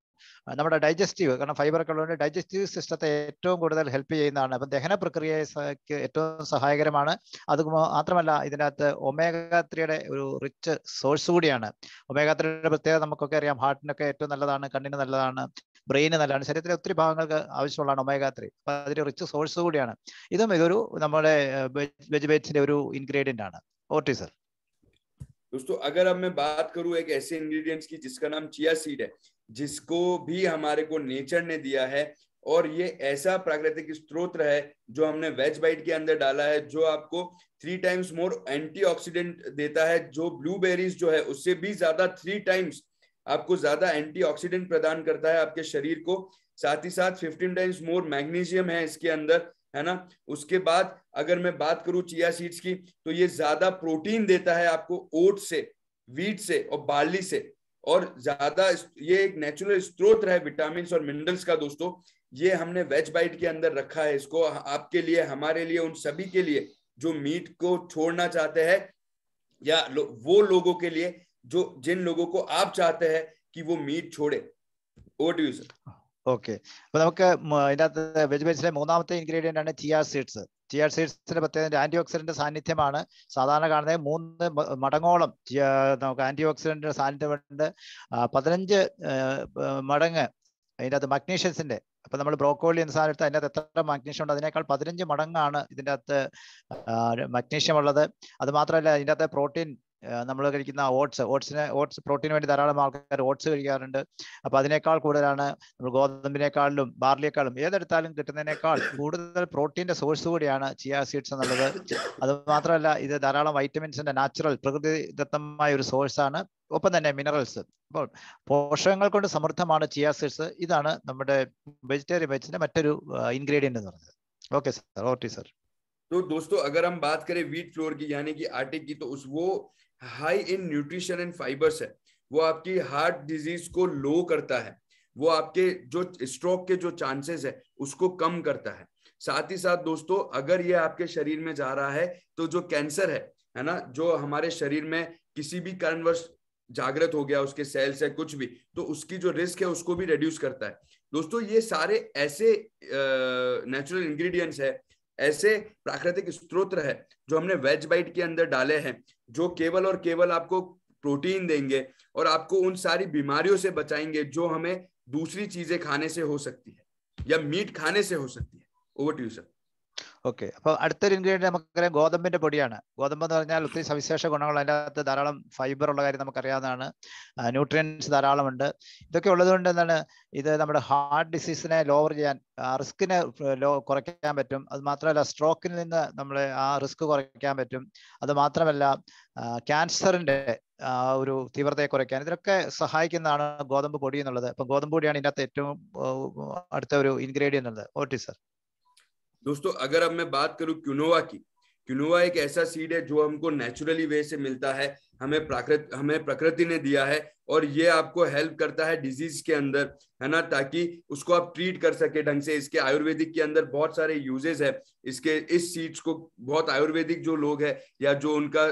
നമ്മുടെ ഡൈജസ്റ്റീവ്, കാരണം ഫൈബർ ഒക്കെ ഉള്ളതുകൊണ്ട് ഡൈജസ്റ്റീവ് സിസ്റ്റത്തെ ഏറ്റവും കൂടുതൽ ഹെൽപ്പ് ചെയ്യുന്നതാണ്. അപ്പം ദഹന പ്രക്രിയയ്ക്ക് ഏറ്റവും സഹായകരമാണ്. അത് മാത്രമല്ല ഇതിനകത്ത് ഒമേഗ 3 ഒരു റിച്ച് സോഴ്സ് കൂടിയാണ്. ഒമേഗ 3 പ്രത്യേകത നമുക്കൊക്കെ അറിയാം, ഹാർട്ടിനൊക്കെ ഏറ്റവും നല്ലതാണ്, കണ്ണിന് നല്ലതാണ്, ബ്രെയിന് നല്ലതാണ്, ശരീരത്തിലെ ഒത്തിരി ഭാഗങ്ങൾക്ക് ആവശ്യമുള്ളതാണ് ഒമേഗ 3. അപ്പം അതിന്റെ റിച്ച് സോഴ്സ് കൂടിയാണ്. ഇതൊരു നമ്മുടെ വെജിറ്റേറിയൻസിന്റെ ഒരു ഇൻഗ്രീഡിയന്റ് ആണ്. ഓട്ടി സർ. दोस्तों अगर अब मैं बात करूं एक ऐसे इंग्रेडिएंट्स की जिसका नाम चिया सीड है, जिसको भी हमारे को नेचर ने दिया है, और ये ऐसा प्राकृतिक स्रोत है जो हमने वेज बाइट के अंदर डाला है, जो आपको 3 टाइम्स मोर एंटीऑक्सीडेंट देता है, जो ब्लूबेरीज जो है उससे भी ज्यादा 3 टाइम्स आपको ज्यादा एंटीऑक्सीडेंट प्रदान करता है आपके शरीर को। साथ ही साथ 15 टाइम्स मोर मैग्नीशियम है इसके अंदर, है ना। उसके बाद अगर मैं बात करूं चिया सीड्स की, तो ये ज्यादा प्रोटीन देता है आपको ओट से, वीट से और बार्ली से, और ज्यादा ये एक नेचुरल स्रोत है विटामिन और मिनरल्स का। दोस्तों ये हमने वेज बाइट के अंदर रखा है इसको आपके लिए, हमारे लिए, उन सभी के लिए जो मीट को छोड़ना चाहते हैं, या वो लोगों के लिए जो जिन लोगों को आप चाहते हैं कि वो मीट छोड़े। Over to you sir. Okay, അപ്പൊ നമുക്ക് ഇതിനകത്ത് വെജിറ്റബിൾസിലെ മൂന്നാമത്തെ ഇൻഗ്രീഡിയന്റ് ആണ് ചിയ സീഡ്സ്. ചിയ സീഡ്സിന്റെ പ്രത്യേകത ആന്റി ഓക്സിഡന്റ് സാന്നിധ്യമാണ്. സാധാരണ കാണുന്നത് 3 മടങ്ങോളം നമുക്ക് ആന്റി ഓക്സിഡന്റ് സാന്നിധ്യമുണ്ട്. 15 മടങ്ങ് അതിൻ്റെ അകത്ത് മഗ്നീഷ്യത്തിന്റെ, അപ്പൊ നമ്മൾ ബ്രോക്കോളി എന്ന സാധനം എടുത്ത് അതിൻ്റെ അകത്ത് എത്ര മഗ്നീഷ്യം ഉണ്ട് അതിനേക്കാൾ 15 മടങ്ങാണ് ഇതിൻ്റെ അകത്ത് മഗ്നീഷ്യം ഉള്ളത്. അത് മാത്രമല്ല ഇതിൻ്റെ അകത്ത് പ്രോട്ടീൻ, നമ്മൾ കഴിക്കുന്ന ഓട്സ് പ്രോട്ടീന് വേണ്ടി ധാരാളം ആൾക്കാർ ഓട്സ് കഴിക്കാറുണ്ട്. അപ്പൊ അതിനേക്കാൾ കൂടുതലാണ് നമ്മൾ ഗോതമ്പിനേക്കാളിലും ബാർലിയേക്കാളും ഏതെടുത്താലും കിട്ടുന്നതിനേക്കാൾ കൂടുതൽ പ്രോട്ടീന്റെ സോഴ്സ് കൂടിയാണ് ചിയ സീഡ്സ് എന്നുള്ളത്. അത് മാത്രമല്ല ഇത് ധാരാളം വൈറ്റമിൻസിന്റെ നാച്ചുറൽ പ്രകൃതിദത്തമായ ഒരു സോഴ്സ് ആണ്. ഒപ്പം തന്നെ മിനറൽസ്, അപ്പോൾ പോഷകങ്ങൾ കൊണ്ട് സമൃദ്ധമാണ് ചിയ സീഡ്സ്. ഇതാണ് നമ്മുടെ വെജിറ്റേറിയൻ വെജിന്റെ മറ്റൊരു ഇൻഗ്രീഡിയന്റ് എന്ന് പറയുന്നത്. ഓക്കെ സർ, ഓട്ടി സർ. तो दोस्तों अगर हम बात करें व्हीट फ्लोर की यानी कि आटे की, तो वो high in nutrition and fibres है। वो आपकी हार्ट डिजीज को लो करता है, वो आपके जो स्ट्रोक के जो चांसेस है उसको कम करता है। साथ ही साथ दोस्तों अगर ये आपके शरीर में जा रहा है तो जो कैंसर है ना, जो हमारे शरीर में किसी भी कारणवश जागृत हो गया उसके सेल्स है कुछ भी, तो उसकी जो रिस्क है उसको भी रिड्यूस करता है। दोस्तों ये सारे ऐसे नेचुरल इंग्रेडिएंट्स है, ऐसे प्राकृतिक स्रोत है जो हमने वेज बाइट के अंदर डाले हैं, जो केवल और केवल आपको प्रोटीन देंगे और आपको उन सारी बीमारियों से बचाएंगे जो हमें दूसरी चीजें खाने से हो सकती है या मीट खाने से हो सकती है। Over to you sir. Okay, അപ്പോൾ അടുത്തൊരു ഇൻഗ്രീഡിയന്റ് നമുക്കറിയാം ഗോതമ്പിന്റെ പൊടിയാണ്. ഗോതമ്പ് എന്ന് പറഞ്ഞാൽ ഒത്തിരി സവിശേഷ ഗുണങ്ങൾ, അതിൻ്റെ അകത്ത് ധാരാളം ഫൈബർ ഉള്ള കാര്യം നമുക്കറിയാവുന്നതാണ്. ന്യൂട്രിയൻസ് ധാരാളമുണ്ട്. ഇതൊക്കെ ഉള്ളതുകൊണ്ട് എന്താണ്, ഇത് നമ്മുടെ ഹാർട്ട് ഡിസീസിനെ ലോവർ ചെയ്യാൻ, റിസ്കിനെ കുറയ്ക്കാൻ പറ്റും. അത് മാത്രമല്ല സ്ട്രോക്കിൽ നിന്ന് നമ്മൾ ആ റിസ്ക് കുറയ്ക്കാൻ പറ്റും. അത് മാത്രമല്ല ക്യാൻസറിന്റെ ഒരു തീവ്രതയെ കുറയ്ക്കാൻ ഇതിനൊക്കെ സഹായിക്കുന്നതാണ് ഗോതമ്പ് പൊടി എന്നുള്ളത്. അപ്പൊ ഗോതമ്പ് പൊടിയാണ് ഇതിനകത്ത് ഏറ്റവും അടുത്ത ഒരു इन्ग्रीडिएंट ഉള്ളത്. ഓട്ടി സർ. दोस्तों अगर अब मैं बात करूं क्विनोआ की, क्विनोआ एक ऐसा सीड है जो हमको नेचुरली वे से मिलता है, हमें प्रकृति ने दिया है, और ये आपको हेल्प करता है डिजीज के अंदर, है ना, ताकि उसको आप ट्रीट कर सके ढंग से। इसके आयुर्वेदिक के अंदर बहुत सारे यूजेस है इसके, इस सीड्स को बहुत आयुर्वेदिक जो लोग है या जो उनका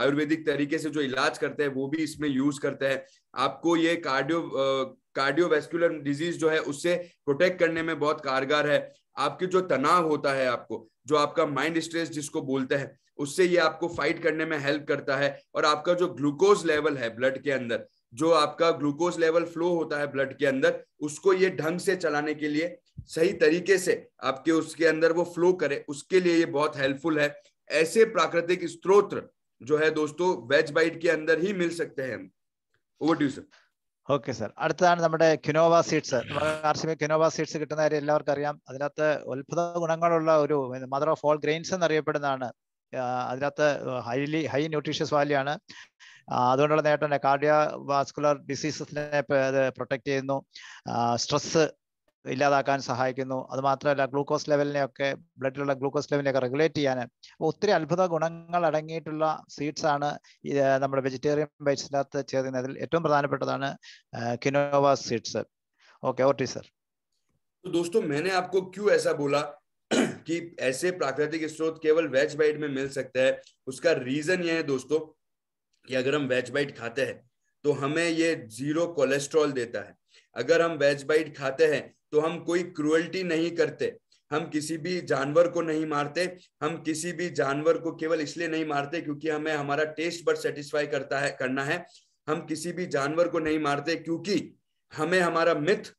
आयुर्वेदिक तरीके से जो इलाज करते हैं वो भी इसमें यूज करते हैं। आपको ये कार्डियोवैस्कुलर डिजीज जो है उससे प्रोटेक्ट करने में बहुत कारगर है। आपके जो तनाव होता है, आपको जो आपका माइंड स्ट्रेस जिसको बोलते हैं, उससे ये आपको फाइट करने में हेल्प करता है। और आपका जो ग्लूकोज लेवल है ब्लड के अंदर, जो आपका ग्लूकोज लेवल फ्लो होता है ब्लड के अंदर, उसको ये ढंग से चलाने के लिए, सही तरीके से आपके उसके अंदर वो फ्लो करे, उसके लिए ये बहुत हेल्पफुल है। ऐसे प्राकृतिक स्रोत जो है दोस्तों वेज बाइट के अंदर ही मिल सकते हैं। Over to you sir. Okay sir, അടുത്തതാണ് നമ്മുടെ ക്വിനോവ സീഡ്സ്. നമ്മുടെ കാർഷിക ക്വിനോവ സീഡ്സ് കിട്ടുന്ന കാര്യം എല്ലാവർക്കും അറിയാം. അതിനകത്ത് അത്ഭുത ഗുണങ്ങളുള്ള ഒരു മദർ ഓഫ് ഓൾ ഗ്രെയിൻസ് എന്നറിയപ്പെടുന്നതാണ്. അതിനകത്ത് ഹൈ ന്യൂട്രീഷ്യസ് വാല്യൂ ആണ്. അതുകൊണ്ടുള്ള നേട്ടം കാർഡിയോ വാസ്കുലർ ഡിസീസസിനെ അത് പ്രൊട്ടക്ട് ചെയ്യുന്നു, സ്ട്രെസ് ഇല്ലാതാക്കാൻ സഹായിക്കുന്നു. അത് മാത്രമല്ല ഗ്ലൂക്കോസ് ലെവലിനെയൊക്കെ, ബ്ലഡിലുള്ള ഗ്ലൂക്കോസ് ലെവലിനെയൊക്കെ റെഗുലേറ്റ് ചെയ്യാൻ ഒത്തിരി അത്ഭുത ഗുണങ്ങൾ അടങ്ങിയിട്ടുള്ള സീഡ്സ് ആണ് ഇത് നമ്മുടെ വെജിറ്റേറിയൻ ബൈറ്റ്സിനകത്ത് ചേർന്നതിൽ ഏറ്റവും പ്രധാനപ്പെട്ടതാണ് ക്വിനോവ സീഡ്സ്. ओके और सर. तो दोस्तों मैंने आपको क्यों ऐसा बोला कि ऐसे प्राकृतिक स्रोत केवल वेज बाइट में मिल सकता है, उसका रीजन ये है दोस्तों कि अगर हम वेज बाइट खाते हैं तो हमें ये 0 कोलेस्ट्रॉल देता है। अगर हम वेज बाइट खाते हैं तो हम कोई क्रूअल्टी नहीं करते, हम किसी भी जानवर को नहीं मारते, हम किसी भी जानवर को केवल इसलिए नहीं मारते क्योंकि हमें हमारा टेस्ट बड सेटिस्फाई करना है। हम किसी भी जानवर को नहीं मारते क्योंकि हमें हमारा मिथ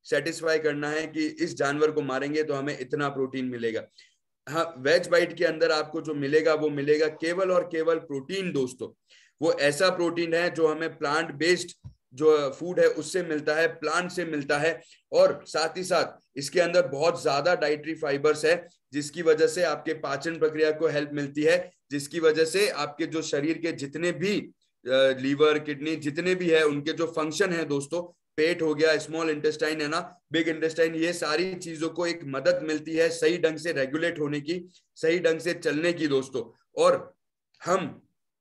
सेटिस्फाई करना है कि इस जानवर को मारेंगे तो हमें इतना प्रोटीन मिलेगा। हाँ, वेज बाइट के अंदर आपको जो मिलेगा वो मिलेगा केवल और केवल प्रोटीन दोस्तों। वो ऐसा प्रोटीन है जो हमें प्लांट बेस्ड जो फूड है उससे मिलता है, प्लांट से मिलता है, और साथ ही साथ इसके अंदर बहुत ज्यादा डाइटरी फाइबर्स है जिसकी वजह से आपके पाचन प्रक्रिया को हेल्प मिलती है, जिसकी वजह से आपके जो शरीर के जितने भी लीवर किडनी जितने भी है उनके जो फंक्शन है दोस्तों, पेट हो गया, स्मॉल इंटेस्टाइन है ना, बिग इंटेस्टाइन, ये सारी चीजों को एक मदद मिलती है सही ढंग से रेगुलेट होने की, सही ढंग से चलने की दोस्तों। और हम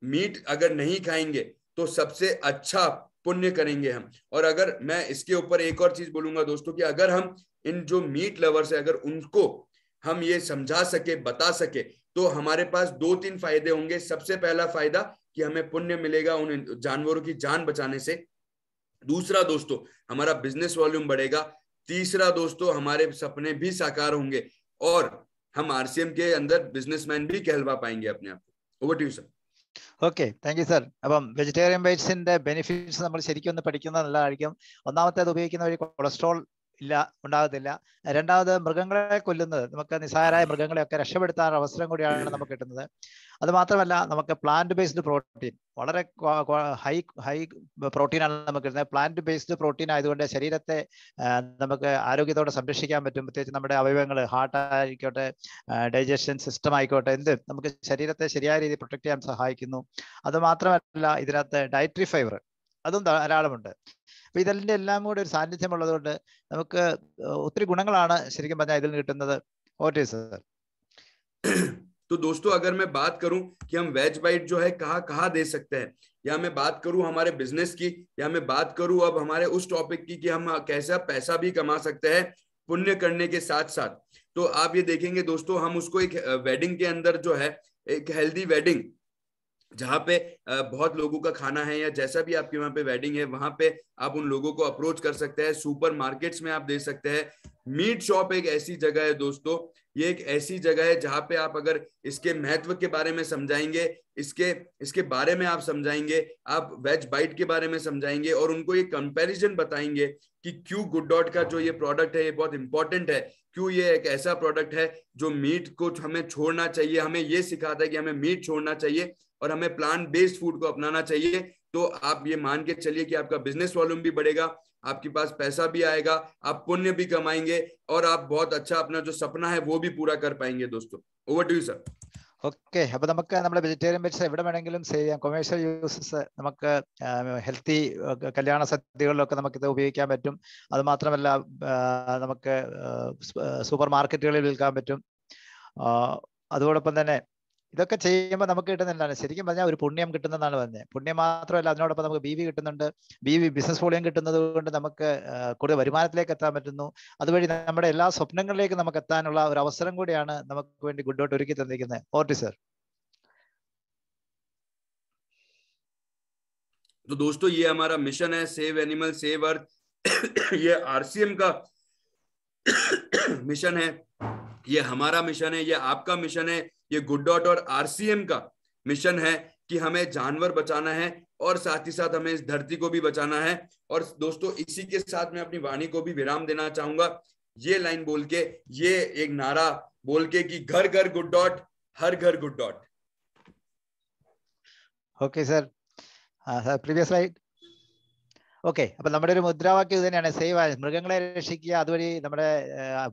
मीट अगर नहीं खाएंगे तो सबसे अच्छा पुण्य करेंगे हम। और अगर मैं इसके ऊपर एक और चीज बोलूंगा दोस्तों कि अगर हम इन जो मीट लवर्स है अगर उनको हम ये समझा सके, बता सके, तो हमारे पास 2-3 फायदे होंगे। सबसे पहला फायदा कि हमें पुण्य मिलेगा उन जानवरों की जान बचाने से। दूसरा दोस्तों, हमारा बिजनेस वॉल्यूम बढ़ेगा। तीसरा दोस्तों, हमारे सपने भी साकार होंगे और हम आरसीएम के अंदर बिजनेसमैन भी कहलवा पाएंगे अपने आप को। Over to you sir. Okay, thank you sir. അപ്പം വെജിറ്റേറിയൻ ബൈറ്റ്സിന്റെ ബെനിഫിറ്റ്സ് നമ്മൾ ശരിക്കും ഒന്ന് പഠിക്കുന്നത് നല്ലതായിരിക്കും. ഒന്നാമത്തേത് ഉപയോഗിക്കുന്ന വഴി കൊളസ്ട്രോൾ ഉണ്ടാകത്തില്ല. രണ്ടാമത് മൃഗങ്ങളെ കൊല്ലുന്നത്, നമുക്ക് നിസ്സാരമായ മൃഗങ്ങളെയൊക്കെ രക്ഷപ്പെടുത്താനുള്ള അവസരം കൂടിയാണ് നമുക്ക് കിട്ടുന്നത്. അത് മാത്രമല്ല നമുക്ക് പ്ലാന്റ് ബേസ്ഡ് പ്രോട്ടീൻ, വളരെ ഹൈ പ്രോട്ടീനാണ് നമുക്ക് കിട്ടുന്നത്. പ്ലാന്റ് ബേസ്ഡ് പ്രോട്ടീൻ ആയതുകൊണ്ട് ശരീരത്തെ നമുക്ക് ആരോഗ്യത്തോടെ സംരക്ഷിക്കാൻ പറ്റും. പ്രത്യേകിച്ച് നമ്മുടെ അവയവങ്ങൾ, ഹാർട്ട് ആയിക്കോട്ടെ, ഡൈജഷൻ സിസ്റ്റം ആയിക്കോട്ടെ, എന്ത് നമുക്ക് ശരീരത്തെ ശരിയായ രീതിയിൽ പ്രൊട്ടക്ട് ചെയ്യാൻ സഹായിക്കുന്നു. അത് മാത്രമല്ല ഇതിനകത്ത് ഡയറ്ററി ഫൈബർ അതും ധാരാളമുണ്ട്. അപ്പൊ ഇതിന്റെ എല്ലാം കൂടി ഒരു സാന്നിധ്യം ഉള്ളതുകൊണ്ട് നമുക്ക് ഒത്തിരി ഗുണങ്ങളാണ് ശരിക്കും പറഞ്ഞാൽ ഇതിൽ കിട്ടുന്നത്. Okay sir. तो दोस्तों, अगर मैं बात करूं कि हम वेज बाइट जो है कहाँ कहाँ दे सकते हैं, या मैं बात करूं हमारे बिजनेस की, या मैं बात करूं अब हमारे उस टॉपिक की कि हम कैसा पैसा भी कमा सकते हैं पुण्य करने के साथ साथ, तो आप ये देखेंगे दोस्तों, हम उसको एक वेडिंग के अंदर जो है, एक हेल्दी वेडिंग जहाँ पे बहुत लोगों का खाना है, या जैसा भी आपके वहां पे वेडिंग है वहां पे आप उन लोगों को अप्रोच कर सकते हैं। सुपर मार्केट्स में आप दे सकते हैं। मीट शॉप एक ऐसी जगह है दोस्तों, ये एक ऐसी जगह है जहां पे आप अगर इसके महत्व के बारे में समझाएंगे, इसके बारे में आप समझाएंगे, आप वेज बाइट के बारे में समझाएंगे और उनको ये कंपैरिजन बताएंगे कि क्यों गुड डॉट का जो ये प्रोडक्ट है ये बहुत इंपॉर्टेंट है, क्यों ये एक ऐसा प्रोडक्ट है जो मीट को हमें छोड़ना चाहिए, हमें ये सिखाता है कि हमें मीट छोड़ना चाहिए और हमें प्लांट बेस्ड फूड को अपनाना चाहिए, तो आप ये मान के चलिए कि आपका बिजनेस वॉल्यूम भी बढ़ेगा, आपके पास पैसा भी आएगा, आप पुण्य भी कमाएंगे और आप बहुत अच्छा अपना जो सपना है वो भी पूरा कर पाएंगे दोस्तों। Over to you sir. Okay, അപ്പൊ നമുക്ക് നമ്മുടെ വെജിറ്റേറിയൻ ബൈറ്റ്സ് എവിടെ വേണമെങ്കിലും സെയിൽ ചെയ്യാം. കൊമേഴ്ഷ്യൽ യൂസസ് നമുക്ക് ഹെൽത്തി കല്യാണ സദ്യകളിലൊക്കെ നമുക്കിത് ഉപയോഗിക്കാൻ പറ്റും. അത് മാത്രമല്ല നമുക്ക് സൂപ്പർ മാർക്കറ്റുകളിൽ വിൽക്കാൻ പറ്റും. അതോടൊപ്പം തന്നെ ഇതൊക്കെ ചെയ്യുമ്പോൾ നമുക്ക് കിട്ടുന്നതാണ് ശരിക്കും പറഞ്ഞാൽ ഒരു പുണ്യം കിട്ടുന്നതാണ് പറഞ്ഞത്. പുണ്യം മാത്രമല്ല, അതിനോടൊപ്പം നമുക്ക് ബി വി കിട്ടുന്നുണ്ട്. ബിസിനസ് വോളിയം കിട്ടുന്നത് കൊണ്ട് നമുക്ക് കൂടുതൽ വരുമാനത്തിലേക്ക് എത്താൻ പറ്റുന്നു. അതുവഴി നമ്മുടെ എല്ലാ സ്വപ്നങ്ങളിലേക്കും നമുക്ക് എത്താനുള്ള ഒരു അവസരം കൂടിയാണ് നമുക്ക് വേണ്ടി ഗുഡ് ഡോട്ട് ഒരുക്കി തന്നിരിക്കുന്നത്. ഓർട്ടി സർ. तो दोस्तों, ये हमारा मिशन है, सेव एनिमल सेव अर्थ. ये आरसीएम का मिशन है, ये हमारा मिशन है, ये आपका मिशन है, ये गुड डॉट और आरसीएम का मिशन है कि हमें जानवर बचाना है और साथ ही साथ हमें इस धरती को भी बचाना है। और दोस्तों, इसी के साथ मैं अपनी वाणी को भी विराम देना चाहूंगा, ये लाइन बोल के, ये एक नारा बोल के कि घर घर गुड डॉट, हर घर good dot. Okay sir. Previous slide. Okay, അപ്പൊ നമ്മുടെ ഒരു മുദ്രാവാക്യം ഇത് തന്നെയാണ്, സേവ് മൃഗങ്ങളെ രക്ഷിക്കുക, അതുവഴി നമ്മുടെ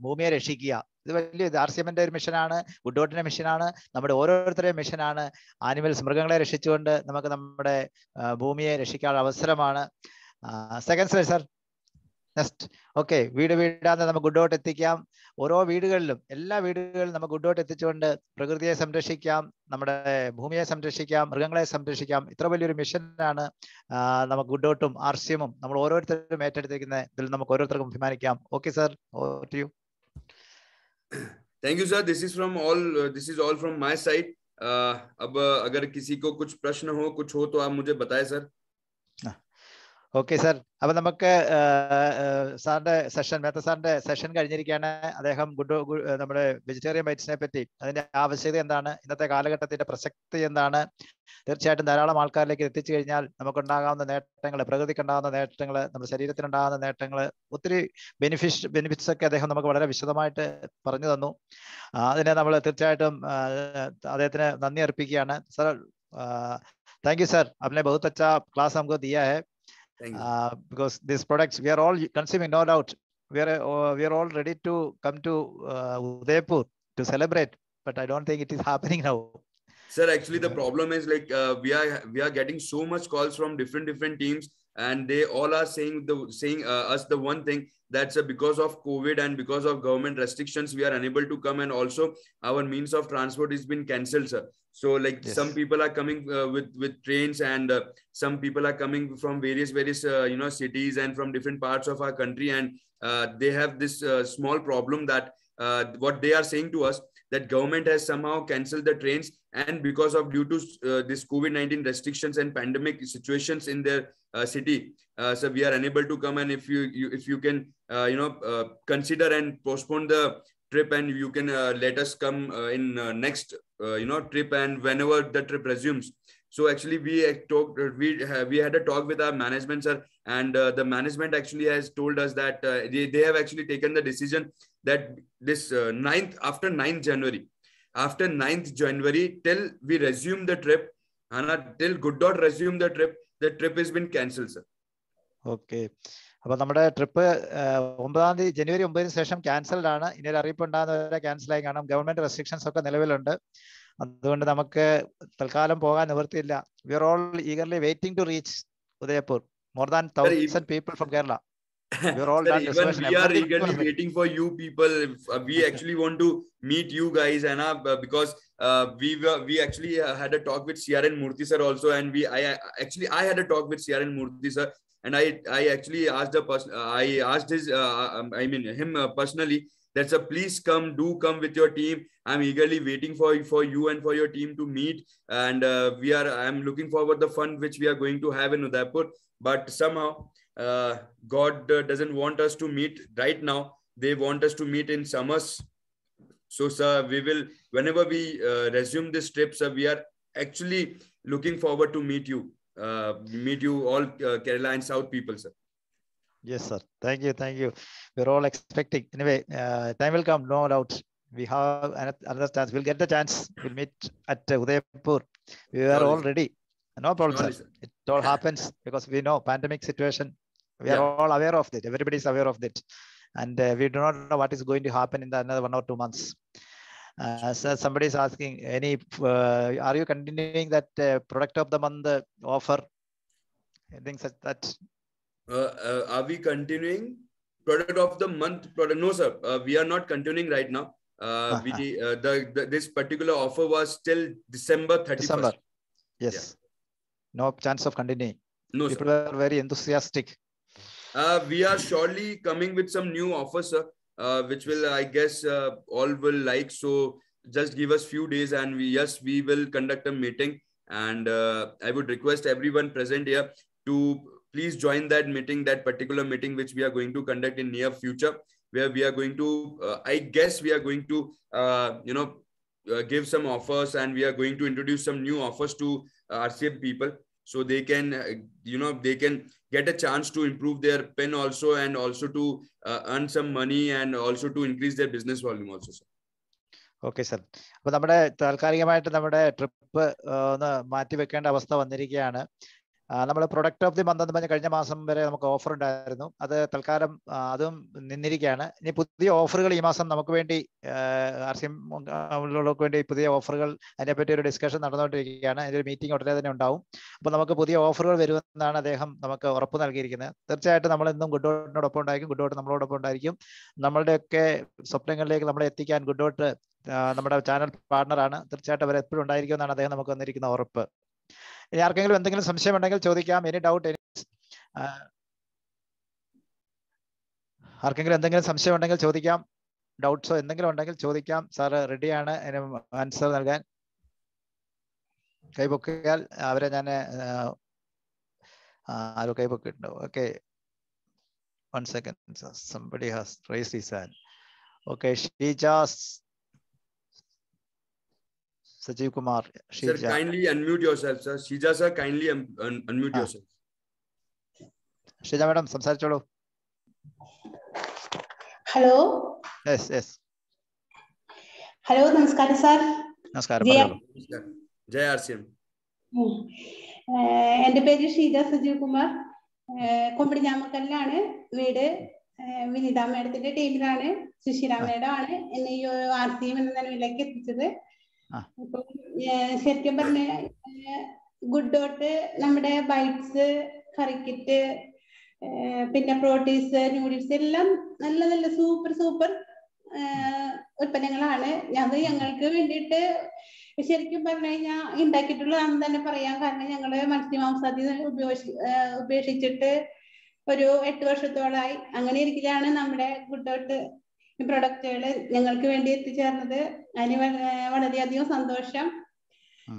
ഭൂമിയെ രക്ഷിക്കുക. ഇത് വലിയ ആർസിഎമ്മിന്റെ ഒരു മിഷനാണ്, ഗുഡ് ഡോട്ടിന്റെ മിഷനാണ്, നമ്മുടെ ഓരോരുത്തരുടെയും മിഷനാണ്. ആനിമൽസ്, മൃഗങ്ങളെ രക്ഷിച്ചുകൊണ്ട് നമുക്ക് നമ്മുടെ ഭൂമിയെ രക്ഷിക്കാനുള്ള അവസരമാണ്. Second slide sir. Next. Okay, വീടാന്ന് നമുക്ക് ഗുഡ് ഡോട്ട് എത്തിക്കാം. ഓരോ വീടുകളിലും, എല്ലാ വീടുകളിലും നമുക്ക് ഗുഡ് ഡോട്ട് എത്തിച്ചുകൊണ്ട് പ്രകൃതിയെ സംരക്ഷിക്കാം, നമ്മുടെ ഭൂമിയെ സംരക്ഷിക്കാം, മൃഗങ്ങളെ സംരക്ഷിക്കാം. ഇത്ര വലിയൊരു മിഷനാണ് നമുക്ക് ഗുഡ് ഡോട്ടും ആർസിഎമ്മും നമ്മൾ ഓരോരുത്തരും ഏറ്റെടുത്തിരിക്കുന്നത്. ഇതിൽ നമുക്ക് ഓരോരുത്തർക്കും അഭിമാനിക്കാം. Okay sir, over to you. Thank you sir. This is all from my side. अब अगर किसी को कुछ प्रश्न हो, कुछ हो तो आप मुझे बताएं सर. ഓക്കെ സാർ, അപ്പൊ നമുക്ക് സാറിന്റെ സെഷൻ, മേത്ത സാറിന്റെ സെഷൻ കഴിഞ്ഞിരിക്കുകയാണ്. അദ്ദേഹം നമ്മുടെ വെജിറ്റേറിയൻ ബൈറ്റ്സിനെ പറ്റി, അതിന്റെ ആവശ്യകത എന്താണ്, ഇന്നത്തെ കാലഘട്ടത്തിന്റെ പ്രസക്തി എന്താണ്, തീർച്ചയായിട്ടും ധാരാളം ആൾക്കാരിലേക്ക് എത്തിച്ചു കഴിഞ്ഞാൽ നമുക്കുണ്ടാകാവുന്ന നേട്ടങ്ങൾ, പ്രകൃതിക്കുണ്ടാകുന്ന നേട്ടങ്ങൾ, നമ്മുടെ ശരീരത്തിനുണ്ടാകുന്ന നേട്ടങ്ങൾ, ഒത്തിരി ബെനിഫിറ്റ്സ് ഒക്കെ അദ്ദേഹം നമുക്ക് വളരെ വിശദമായിട്ട് പറഞ്ഞു തന്നു. അതിനെ നമ്മൾ തീർച്ചയായിട്ടും അദ്ദേഹത്തിന് നന്ദി അർപ്പിക്കുകയാണ്. സർ, थैंक यू सर, आपने बहुत अच्छा क्लास हमको दिया है. Because these products we are all consuming, no doubt. We are all ready to come to Udaipur to celebrate, but I don't think it is happening now. Sir, actually the problem is like we are getting so much calls from different teams, and they all are saying us the one thing, that's because of COVID and because of government restrictions we are unable to come, and also our means of transport has been cancelled, sir. So like yes, some people are coming with trains, and some people are coming from various cities and from different parts of our country, and they have this small problem that what they are saying to us, that government has somehow cancelled the trains, and because of due to this COVID-19 restrictions and pandemic situations in their city, so we are unable to come. And if you can consider and postpone the trip, and you can let us come in next trip, and whenever the trip resumes. So actually we had a talk with our management, sir, and the management actually has told us that they have actually taken the decision that this 9th, after 9th January till we resume the trip, till Good.Dot resume the trip has been cancelled, sir. Okay. അപ്പൊ നമ്മുടെ trip 9 ജനുവരി 9 ശേഷം cancelled ആണ്. ഇനി ഒരു അറിയിപ്പ് ഉണ്ടാകുന്നവരെ cancel ആയി കാണാം. Government restrictions ഒക്കെ നിലവിലുണ്ട്. അതുകൊണ്ട് നമുക്ക് തൽക്കാലം പോകാൻ നിവൃത്തിയില്ല. We are all eagerly waiting to reach Udaipur. More than 1000 people from Kerala. We are eagerly waiting for you people. We actually want to meet you guys, and because we actually had a talk with CRN Murthy sir also, and I had a talk with CRN Murthy sir, and I actually asked him personally, that sir, please come with your team. I'm eagerly waiting for you and for your team to meet, and I'm looking forward the fun which we are going to have in Udaipur. But somehow God doesn't want us to meet right now. They want us to meet in summers. So sir, we will, whenever we resume this trip, sir, we are actually looking forward to meet you all Kerala and South people, sir. Yes sir, thank you. We're all expecting. Anyway, time will come, no doubt. We have another chance. We'll get the chance. We'll meet at Udaipur. We are all ready. No problem, sir. It all happens because we know pandemic situation. We are all aware of it. Everybody is aware of it, and we do not know what is going to happen in the another 1 or 2 months. So somebody is asking, are you continuing that product of the month offer? Anything such that? Are we continuing product of the month product? No, sir. We are not continuing right now. This particular offer was till December 31st. December. Yes. Yeah. No chance of continuing. No, people sir. Are very enthusiastic. We are surely coming with some new offers, sir, which will, I guess, all will like. So just give us few days, and we will conduct a meeting, and I would request everyone present here to please join that meeting, that particular meeting which we are going to conduct in near future, where we are going to I guess we are going to give some offers, and we are going to introduce some new offers to RCM people, so they can they can get a chance to improve their pen also, and also to earn some money, and also to increase their business volume also, sir. Okay, sir. അപ്പോൾ നമ്മുടെ താൽക്കാലികമായിട്ട് നമ്മുടെ trip ഒന്ന് മാറ്റി വെക്കേണ്ട അവസ്ഥ വന്നിരിക്കുകയാണ്. നമ്മൾ പ്രൊഡക്റ്റ് ഓഫ് ദി മന്ത് എന്ന് പറഞ്ഞ കഴിഞ്ഞ മാസം വരെ നമുക്ക് ഓഫർ ഉണ്ടായിരുന്നു. അത് തൽക്കാലം അതും നിന്നിരിക്കുകയാണ്. ഇനി പുതിയ ഓഫറുകൾ ഈ മാസം നമുക്ക് വേണ്ടി RCM വേണ്ടി പുതിയ ഓഫറുകൾ, അതിനെപ്പറ്റി ഒരു ഡിസ്കഷൻ നടന്നുകൊണ്ടിരിക്കുകയാണ്. അതിൻ്റെ ഒരു മീറ്റിംഗ് ഉടനെ തന്നെ ഉണ്ടാവും. അപ്പോൾ നമുക്ക് പുതിയ ഓഫറുകൾ വരുമെന്നാണ് അദ്ദേഹം നമുക്ക് ഉറപ്പ് നൽകിയിരിക്കുന്നത്. തീർച്ചയായിട്ടും നമ്മളെന്നും Good.Dotനോടൊപ്പം ഉണ്ടായിരിക്കും. Good.Dot നമ്മളോടൊപ്പം ഉണ്ടായിരിക്കും. നമ്മളുടെയൊക്കെ സ്വപ്നങ്ങളിലേക്ക് നമ്മളെ എത്തിക്കാൻ Good.Dot നമ്മുടെ ചാനൽ പാർട്ണറാണ്. തീർച്ചയായിട്ടും അവർ എപ്പോഴും ഉണ്ടായിരിക്കുമെന്നാണ് അദ്ദേഹം നമുക്ക് വന്നിരിക്കുന്ന ഉറപ്പ്. ഇനി ആർക്കെങ്കിലും എന്തെങ്കിലും സംശയം ഉണ്ടെങ്കിൽ ചോദിക്കാം. എനി ഡൗട്ട്, ആർക്കെങ്കിലും എന്തെങ്കിലും സംശയം ഉണ്ടെങ്കിൽ ചോദിക്കാം. ഡൗട്ട്സോ എന്തെങ്കിലും ഉണ്ടെങ്കിൽ ചോദിക്കാം. സാറ് റെഡിയാണ് അതിന് ആൻസർ നൽകാൻ. കൈപൊക്കിയാൽ അവരെ ഞാൻ ആരോ കൈപൊക്കിയിട്ടുണ്ടോ? Okay, 1 second. Somebody has raised his hand. Okay, Shija Sajeev Kumar. Sir, kindly unmute yourself, sir. Shija sir, kindly unmute yourself. Shija madam, സംസാരിച്ചോളൂ. ഹലോ. ഹലോ, നമസ്കാരം സാർ. നമസ്കാരം, പറഞ്ഞോളൂ. ജയ ആർസിഎം. എന്റെ പേര് ഷീജ സജീവ് കുമാർ. കൊമ്പടിഞ്ഞാമക്കല്ലാണ് വീട്. വിനിത മേഡത്തിന്റെ ടീമിലാണ്. സുശീല മേഡം ആണ് എന്നെ ഈ ആർസിഎം എന്ന നിലവിലേക്ക് എത്തിച്ചത്. ഇപ്പൊ ശരിക്കും പറഞ്ഞ ഗുഡ് ഡോട്ട് നമ്മുടെ ബൈറ്റ്സ്, കറിക്കിറ്റ്, പിന്നെ പ്രോട്ടീൻസ്, ന്യൂഡിൽസ് എല്ലാം നല്ല നല്ല സൂപ്പർ ഉൽപ്പന്നങ്ങളാണ്. അത് ഞങ്ങൾക്ക് വേണ്ടിയിട്ട് ശരിക്കും പറഞ്ഞു കഴിഞ്ഞാൽ ഉണ്ടാക്കിയിട്ടുള്ളതാണെന്ന് തന്നെ പറയാം. കാരണം ഞങ്ങള് മത്സ്യമാംസാദി ഉപേക്ഷിച്ചിട്ട് ഒരു 8 വർഷത്തോളായി. അങ്ങനെ ഇരിക്കലാണ് നമ്മുടെ ഗുഡ് ഡോട്ട് പ്രൊഡക്റ്റുകൾ ഞങ്ങൾക്ക് വേണ്ടി എത്തിച്ചേർന്നത്. അതിന് വളരെയധികം സന്തോഷം.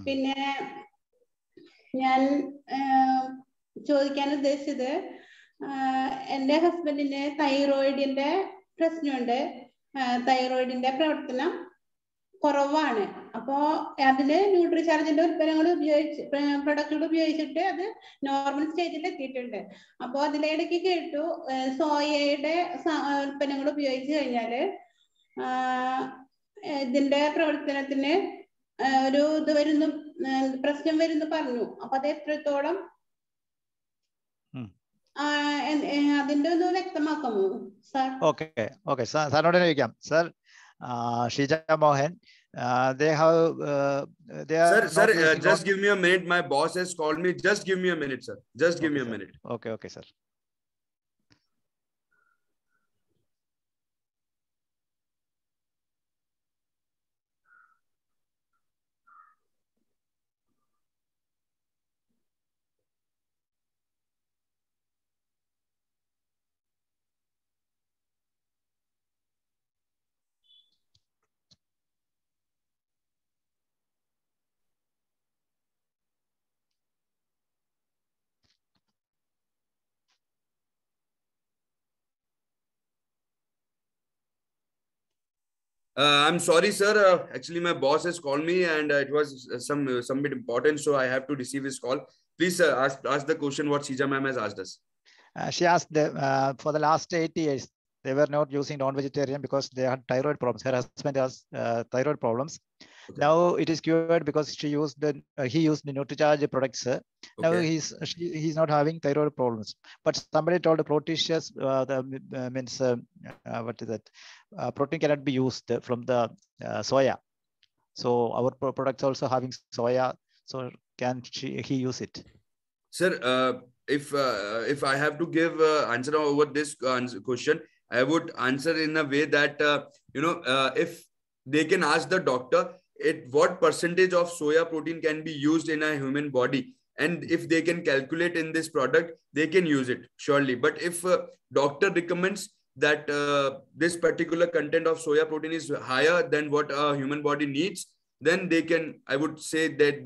പിന്നെ ഞാൻ ചോദിക്കാൻ ഉദ്ദേശിച്ചത്, എൻ്റെ ഹസ്ബൻഡിന് തൈറോയിഡിന്റെ പ്രശ്നമുണ്ട്. തൈറോയിഡിന്റെ പ്രവർത്തനം കുറവാണ്. അപ്പോ അതിന് ന്യൂട്രിചാർജിന്റെ ഉൽപ്പന്നങ്ങൾ പ്രൊഡക്റ്റുകൾ ഉപയോഗിച്ചിട്ട് അത് നോർമൽ സ്റ്റേജിൽ എത്തിയിട്ടുണ്ട്. അപ്പോൾ അതിലിടയ്ക്ക് കേട്ടു സോയയുടെ ഉൽപ്പന്നങ്ങൾ ഉപയോഗിച്ച് കഴിഞ്ഞാല് ഇതിന്റെ പ്രവർത്തനത്തിന് ഒരു ഇത് വരുന്നു, പ്രശ്നം വരുന്നു പറഞ്ഞു. അപ്പൊ അത് എത്രത്തോളം അതിന്റെ ഒന്ന് വ്യക്തമാക്കാമോ സാർ? ഓക്കെ സാറിനോട് ചോദിക്കാം. Sir, Shija Mohan, they have sir, just give me a minute. My boss has called me. Just give me a minute, sir. Just give me a minute. Okay, sir. I'm sorry, sir. Actually, my boss has called me, and it was some bit important, so I have to receive his call. Please, sir, ask the question what Shija ma'am has asked us. She asked for the last 8 years they were not using non-vegetarian because they had thyroid problems. Her husband has thyroid problems. Okay. Now it is cured because he used the NutriCharge products. Okay. Now he's not having thyroid problems. But somebody told the Proticious what is that? Protein cannot be used from the soya. So our products also having soya. So can he use it? Sir, if I have to give answer over this question, I would answer in a way that if they can ask the doctor what percentage of soya protein can be used in a human body, and if they can calculate in this product, they can use it surely. But if doctor recommends that this particular content of soya protein is higher than what a human body needs, then they can, I would say that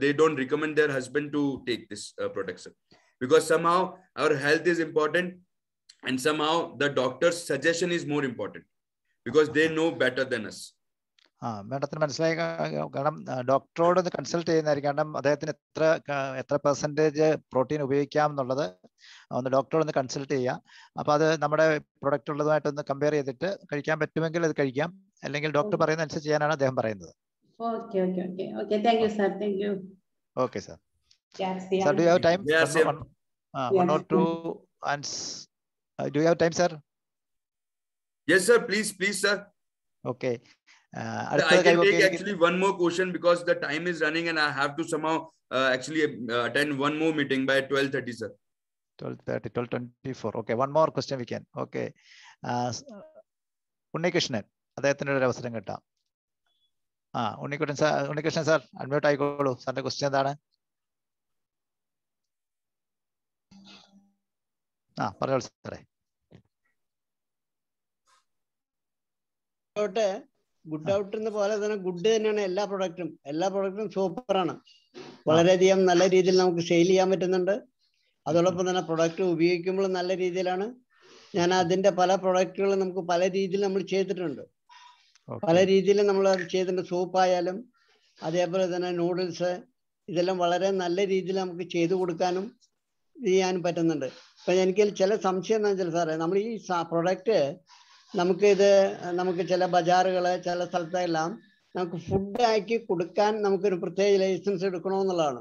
they don't recommend their husband to take this product, sir. Because somehow our health is important, and somehow the doctor's suggestion is more important because they know better than us. മേഡത്തിന് മനസ്സിലായി. കാരണം ഡോക്ടറോട് ഒന്ന് consult ചെയ്യുന്നതായിരിക്കും. കാരണം അദ്ദേഹത്തിന് എത്ര percentage protein ഉപയോഗിക്കാം എന്നുള്ളത് ഒന്ന് ഡോക്ടറോട് ഒന്ന് കൺസൾട്ട് ചെയ്യാം. അപ്പൊ അത് നമ്മുടെ പ്രൊഡക്റ്റ് ഉള്ളതുമായിട്ടൊന്ന് കമ്പയർ ചെയ്തിട്ട് കഴിക്കാൻ പറ്റുമെങ്കിൽ അത് കഴിക്കാം, അല്ലെങ്കിൽ ഡോക്ടർ പറയുന്ന അനുസരിച്ച് ചെയ്യാനാണ് അദ്ദേഹം പറയുന്നത്. Okay, sir. Sir, do you have time? One or two answers. Do you have time, sir? Yes, sir. Please, sir. Okay. I can take actually one more question because the time is running and I have to somehow actually attend one more meeting by 12:30, sir. 12:30, 12:24. Okay, one more question we can. Okay. Unnikrishnan, അദ്ദേഹത്തിന് ഒരു അവസരം കിട്ടാം. Unnikrishnan sir, unmute ആയിക്കോളൂ. സാറിന്റെ question എന്താണ്? പറഞ്ഞോളൂ സാറേ. Good out പോലെ തന്നെ ഗുഡ് തന്നെയാണ് എല്ലാ പ്രൊഡക്റ്റും സൂപ്പറാണ്. വളരെയധികം നല്ല രീതിയിൽ നമുക്ക് സെയിൽ ചെയ്യാൻ പറ്റുന്നുണ്ട്. അതോടൊപ്പം തന്നെ പ്രൊഡക്റ്റ് ഉപയോഗിക്കുമ്പോൾ നല്ല രീതിയിലാണ്. ഞാൻ അതിന്റെ പല പ്രൊഡക്റ്റുകളും നമുക്ക് പല രീതിയിൽ നമ്മൾ ചെയ്തിട്ടുണ്ട്. പല രീതിയിൽ നമ്മൾ അത് ചെയ്തിട്ടുണ്ട്. സൂപ്പായാലും അതേപോലെ തന്നെ നൂഡിൽസ്, ഇതെല്ലാം വളരെ നല്ല രീതിയിൽ നമുക്ക് ചെയ്തു കൊടുക്കാനും ചെയ്യാനും പറ്റുന്നുണ്ട്. അപ്പൊ എനിക്ക് ചില സംശയം എന്താ വെച്ചാൽ സാറേ, നമ്മൾ ഈ പ്രൊഡക്റ്റ് നമുക്ക് ചില ബജാറുകള് ചില സ്ഥലത്തെല്ലാം നമുക്ക് ഫുഡ് ആക്കി കൊടുക്കാൻ നമുക്കൊരു പ്രത്യേക ലൈസൻസ് എടുക്കണമെന്നുള്ളതാണ്.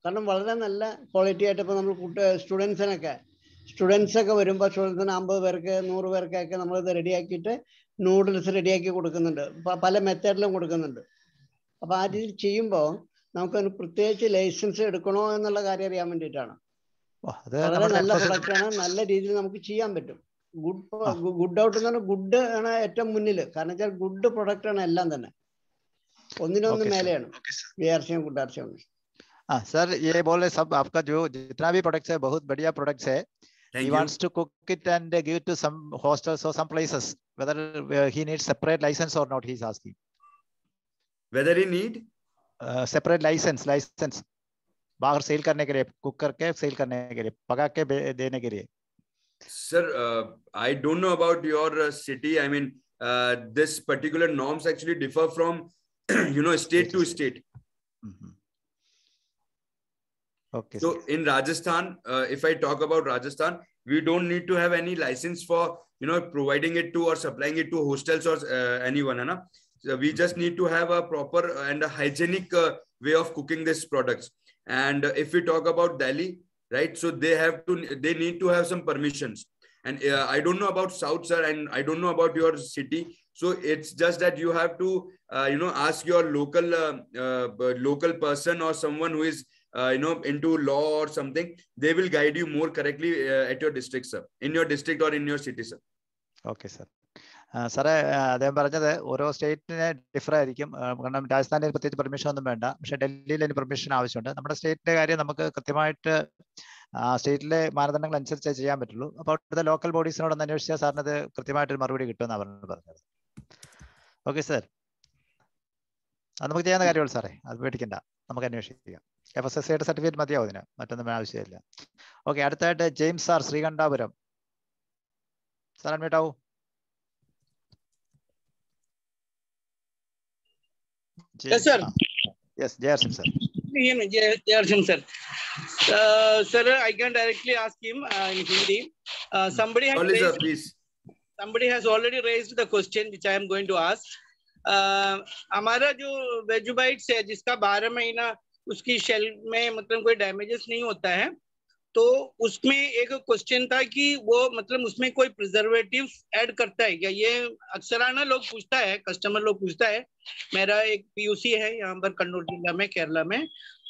കാരണം വളരെ നല്ല ക്വാളിറ്റി ആയിട്ട് ഇപ്പോൾ നമ്മൾ സ്റ്റുഡൻസ് ഒക്കെ വരുമ്പോൾ സ്റ്റുഡൻസിന് 50 പേർക്ക് 100 പേർക്കൊക്കെ നമ്മളിത് റെഡിയാക്കിയിട്ട് നൂഡിൽസ് റെഡിയാക്കി കൊടുക്കുന്നുണ്ട്. പല മെത്തേഡിലും കൊടുക്കുന്നുണ്ട്. അപ്പൊ ആ രീതിയിൽ ചെയ്യുമ്പോൾ നമുക്കൊരു പ്രത്യേകിച്ച് ലൈസൻസ് എടുക്കണോ എന്നുള്ള കാര്യം അറിയാൻ വേണ്ടിയിട്ടാണ്. വളരെ നല്ല പ്രൊഡക്റ്റാണ്, നല്ല രീതിയിൽ നമുക്ക് ചെയ്യാൻ പറ്റും. ഗുഡ് ഔട്ട് എന്ന് പറഞ്ഞാൽ ഗുഡ് ആണ് ഏറ്റവും മുന്നിൽ. കാരണം വെച്ചാൽ ഗുഡ് പ്രൊഡക്റ്റ് ആണ് എല്ലാം തന്നെ, ഒന്നിനൊന്ന് മേലെയാണ്. VRCM good RCM। हाँ सर, ये बोले सब आपका जो जितना भी प्रोडक्ट्स है बहुत बढ़िया प्रोडक्ट्स है. He wants to cook it and give it to some hostels or some places. Whether he needs separate license or not, he's asking. Whether he need separate license बाहर सेल करने के लिए, cook करके cell करने के लिए, पका के देने के लिए. Sir, I don't know about your city. I mean, this particular norms actually differ from state to state. Okay. So in Rajasthan, if I talk about Rajasthan, we don't need to have any license for providing it to or supplying it to hostels or anyone, है ना? So we just need to have a proper and a hygienic way of cooking these products. And if we talk about Delhi, right? So they need to have some permissions. And I don't know about South, sir, and I don't know about your city. So it's just that you have to ask your local person or someone who is into law or something. They will guide you more correctly at your district, sir, in your district or in your city, sir. Okay, sir. സാറേ, അദ്ദേഹം പറഞ്ഞത് ഓരോ സ്റ്റേറ്റിന് differ ആയിരിക്കും. കാരണം രാജസ്ഥാനിൽ പ്രത്യേകിച്ച് permission ഒന്നും വേണ്ട, പക്ഷെ ഡൽഹിയിൽ അതിന് പെർമിഷൻ ആവശ്യമുണ്ട്. നമ്മുടെ സ്റ്റേറ്റിന്റെ കാര്യം നമുക്ക് കൃത്യമായിട്ട് സ്റ്റേറ്റിലെ മാനദണ്ഡങ്ങൾ അനുസരിച്ചേ ചെയ്യാൻ പറ്റുള്ളൂ. അപ്പോൾ അവിടുത്തെ ലോക്കൽ ബോഡീസിനോടൊന്ന് അന്വേഷിച്ചാൽ സാറിന് അത് കൃത്യമായിട്ടൊരു മറുപടി കിട്ടുമെന്നാണ് പറഞ്ഞത്. ഓക്കെ സാർ, അത് നമുക്ക് ചെയ്യാവുന്ന കാര്യമുള്ളൂ സാറേ, അത് പേടിക്കണ്ട, നമുക്ക് അന്വേഷിക്കാം. FSSAയുടെ സർട്ടിഫിക്കറ്റ് മതിയാവും ഇതിന്, മറ്റൊന്നും ആവശ്യമില്ല. ഓക്കെ, അടുത്തായിട്ട് James sir, Sreekandapuram. Sir admit ആവൂ. Yes, sir. Yes, Jayarsim sir. Jayarsim sir. Sir, I can directly ask him in Hindi. Somebody has already raised the question which I am going to ask. हमारा जो वेजुबाइट्स है जिसका 12 महीना उसकी shell में मतलब कोई डैमेजेस नहीं होता है, तो उसमें एक क्वेश्चन था कि वो मतलब उसमें कोई प्रिजर्वेटिव्स ऐड करता है क्या? ये अक्सराना लोग पूछता है, कस्टमर लोग पूछता है. मेरा एक PUC है यहाँ पर कन्नौर जिला में, केरला में,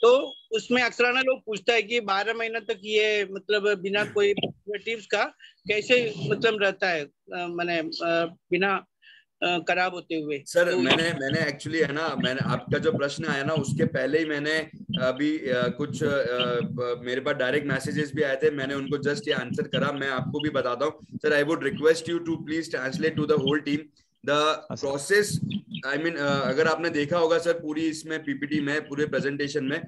तो उसमें अक्सराना लोग पूछता है कि 12 महीना तक ये मतलब बिना कोई प्रिजर्वेटिव्स का कैसे मतलब रहता है, माने बिना खराब होते हुए. सर, तो मैंने एक्चुअली है ना, मैंने आपका जो प्रश्न आया ना उसके पहले ही मैंने अभी कुछ मेरे पास डायरेक्ट मैसेजेस भी आए थे, मैंने उनको जस्ट ये आंसर करा. मैं आपको भी बताता हूँ sir. I would request you to please translate to the whole team the process. I mean अगर आपने देखा होगा सर, पूरी इसमें PPT में, पूरे प्रेजेंटेशन में